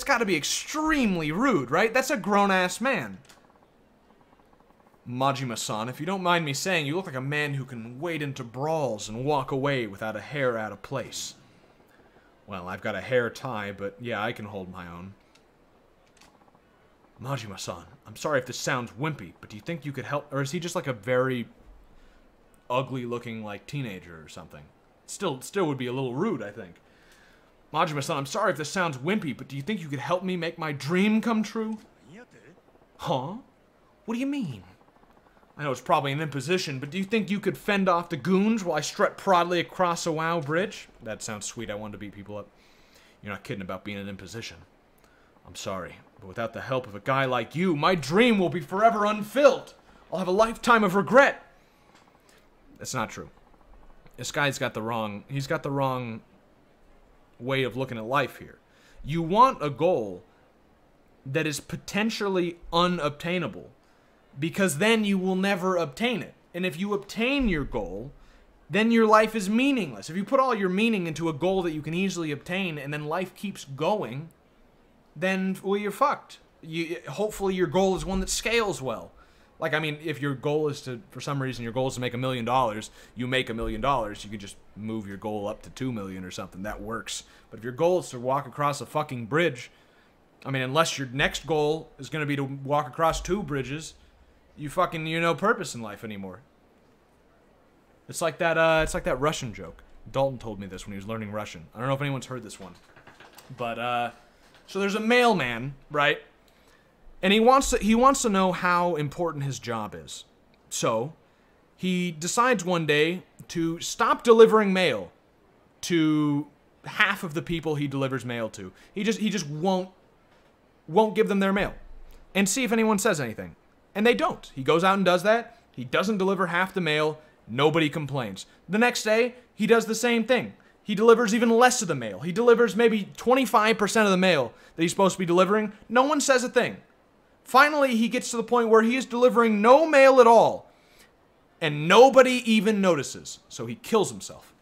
got to be extremely rude, right? That's a grown-ass man. Majima-san, if you don't mind me saying, you look like a man who can wade into brawls and walk away without a hair out of place. Well, I've got a hair tie, but yeah, I can hold my own. Majima-san, I'm sorry if this sounds wimpy, but do you think you could help? Or is he just like a very ugly-looking, like, teenager or something? Still would be a little rude, I think. Majima-san, I'm sorry if this sounds wimpy, but do you think you could help me make my dream come true? Huh? What do you mean? I know it's probably an imposition, but do you think you could fend off the goons while I strut proudly across a WoW bridge? That sounds sweet. I wanted to beat people up. You're not kidding about being an imposition. I'm sorry, but without the help of a guy like you, my dream will be forever unfilled. I'll have a lifetime of regret. That's not true. This guy's got the wrong... He's got the wrong way of looking at life here. You want a goal that is potentially unobtainable, because then you will never obtain it. And if you obtain your goal, then your life is meaningless. If you put all your meaning into a goal that you can easily obtain and then life keeps going, then, well, you're fucked. Hopefully your goal is one that scales well. Like, I mean, if your goal is to, for some reason, your goal is to make $1 million, you make $1 million, you can just move your goal up to 2 million or something. That works. But if your goal is to walk across a fucking bridge, I mean, unless your next goal is going to be to walk across 2 bridges, you no purpose in life anymore. It's like that Russian joke. Dalton told me this when he was learning Russian. I don't know if anyone's heard this one. But, so there's a mailman, right? And he wants to know how important his job is. So, he decides one day to stop delivering mail to half of the people he delivers mail to. He just won't give them their mail and see if anyone says anything. And they don't. He goes out and does that. He doesn't deliver half the mail. Nobody complains. The next day, he does the same thing. He delivers even less of the mail. He delivers maybe 25% of the mail that he's supposed to be delivering. No one says a thing. Finally, he gets to the point where he is delivering no mail at all. And nobody even notices. So he kills himself.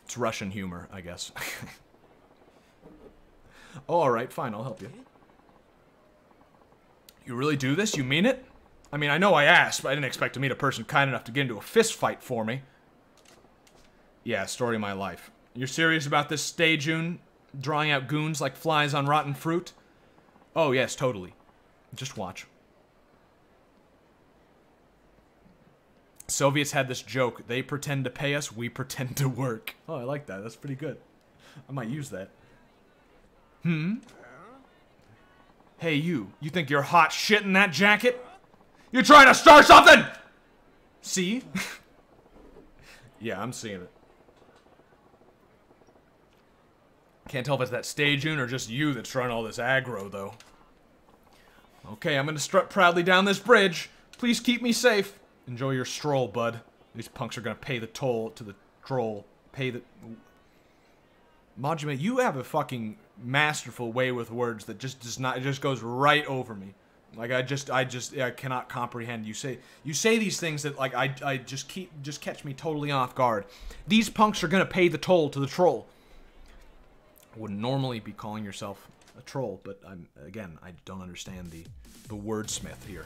It's Russian humor, I guess. Oh, alright, fine, I'll help you. You really do this? You mean it? I mean, I know I asked, but I didn't expect to meet a person kind enough to get into a fist fight for me. Yeah, story of my life. You're serious about this Stay-June? Drawing out goons like flies on rotten fruit? Oh, yes, totally. Just watch. Soviets had this joke. They pretend to pay us, we pretend to work. Oh, I like that. That's pretty good. I might use that. Hey, you think you're hot shit in that jacket? You trying to start something? See? Yeah, I'm seeing it. Can't tell if it's that stage in or just you that's throwing all this aggro, though. Okay, I'm gonna strut proudly down this bridge. Please keep me safe. Enjoy your stroll, bud. These punks are gonna pay the toll to the troll. Pay the... Majime, you have a fucking masterful way with words that just does not... It just goes right over me. Like, I cannot comprehend. You say these things that, like, I just catch me totally off guard. These punks are gonna pay the toll to the troll. I wouldn't normally be calling yourself a troll, but again, I don't understand the wordsmith here.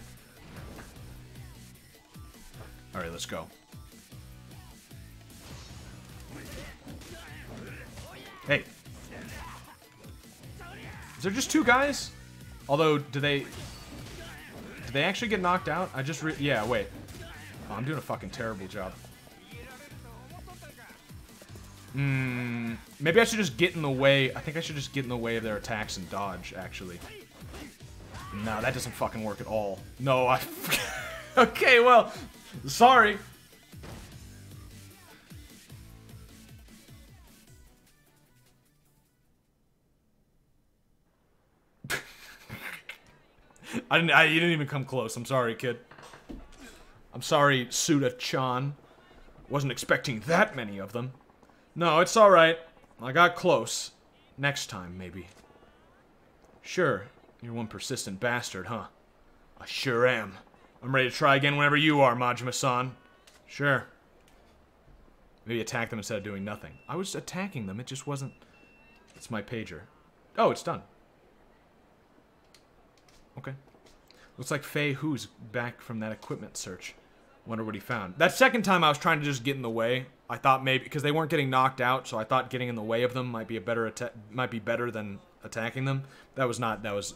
Alright, let's go. Hey. Is there just two guys? Although, do they actually get knocked out? Yeah, wait. Oh, I'm doing a fucking terrible job. Maybe I should just get in the way. I think I should just get in the way of their attacks and dodge, actually. No, that doesn't fucking work at all. No, okay, well, sorry. You didn't even come close. I'm sorry, kid. I'm sorry, Suda-chan. Wasn't expecting that many of them. No, it's alright. I got close. Next time, maybe. Sure, you're one persistent bastard, huh? I sure am. I'm ready to try again whenever you are, Majima-san. Sure. Maybe attack them instead of doing nothing. I was attacking them, it just wasn't... It's my pager. Oh, it's done. Okay. Looks like Fei Hu's back from that equipment search. Wonder what he found. That second time I was trying to just get in the way. I thought maybe because they weren't getting knocked out, so I thought getting in the way of them might be better than attacking them. That was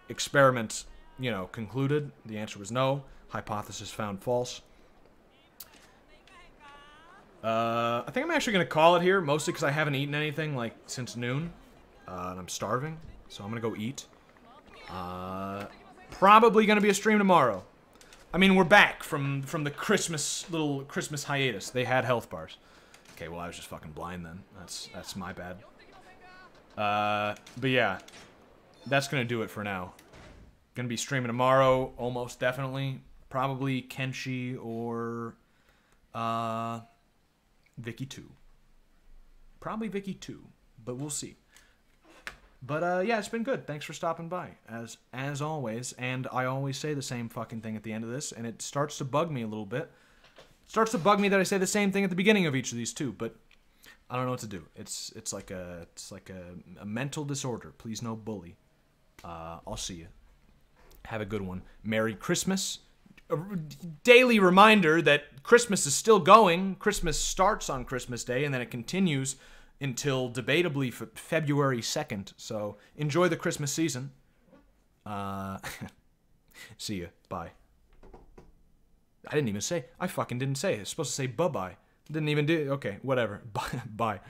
experiment, you know, concluded. The answer was no. Hypothesis found false. I think I'm actually gonna call it here, mostly because I haven't eaten anything like since noon, and I'm starving, so I'm gonna go eat. Probably gonna be a stream tomorrow. I mean, we're back from the little Christmas hiatus. They had health bars. Okay, well, I was just fucking blind then. That's my bad. But yeah, that's gonna do it for now. Gonna be streaming tomorrow, almost definitely. Probably Kenshi or Vicky 2. Probably Vicky 2, but we'll see. But, yeah, it's been good. Thanks for stopping by, as always. And I always say the same fucking thing at the end of this, and it starts to bug me a little bit. It starts to bug me that I say the same thing at the beginning of each of these, too, but I don't know what to do. It's like a mental disorder. Please no bully. I'll see you. Have a good one. Merry Christmas. A daily reminder that Christmas is still going. Christmas starts on Christmas Day, and then it continues until debatably February 2nd. So enjoy the Christmas season. See ya. Bye. I didn't even say. I fucking didn't say. I was supposed to say bye-bye. Didn't even do. Okay, whatever. Bye. Bye.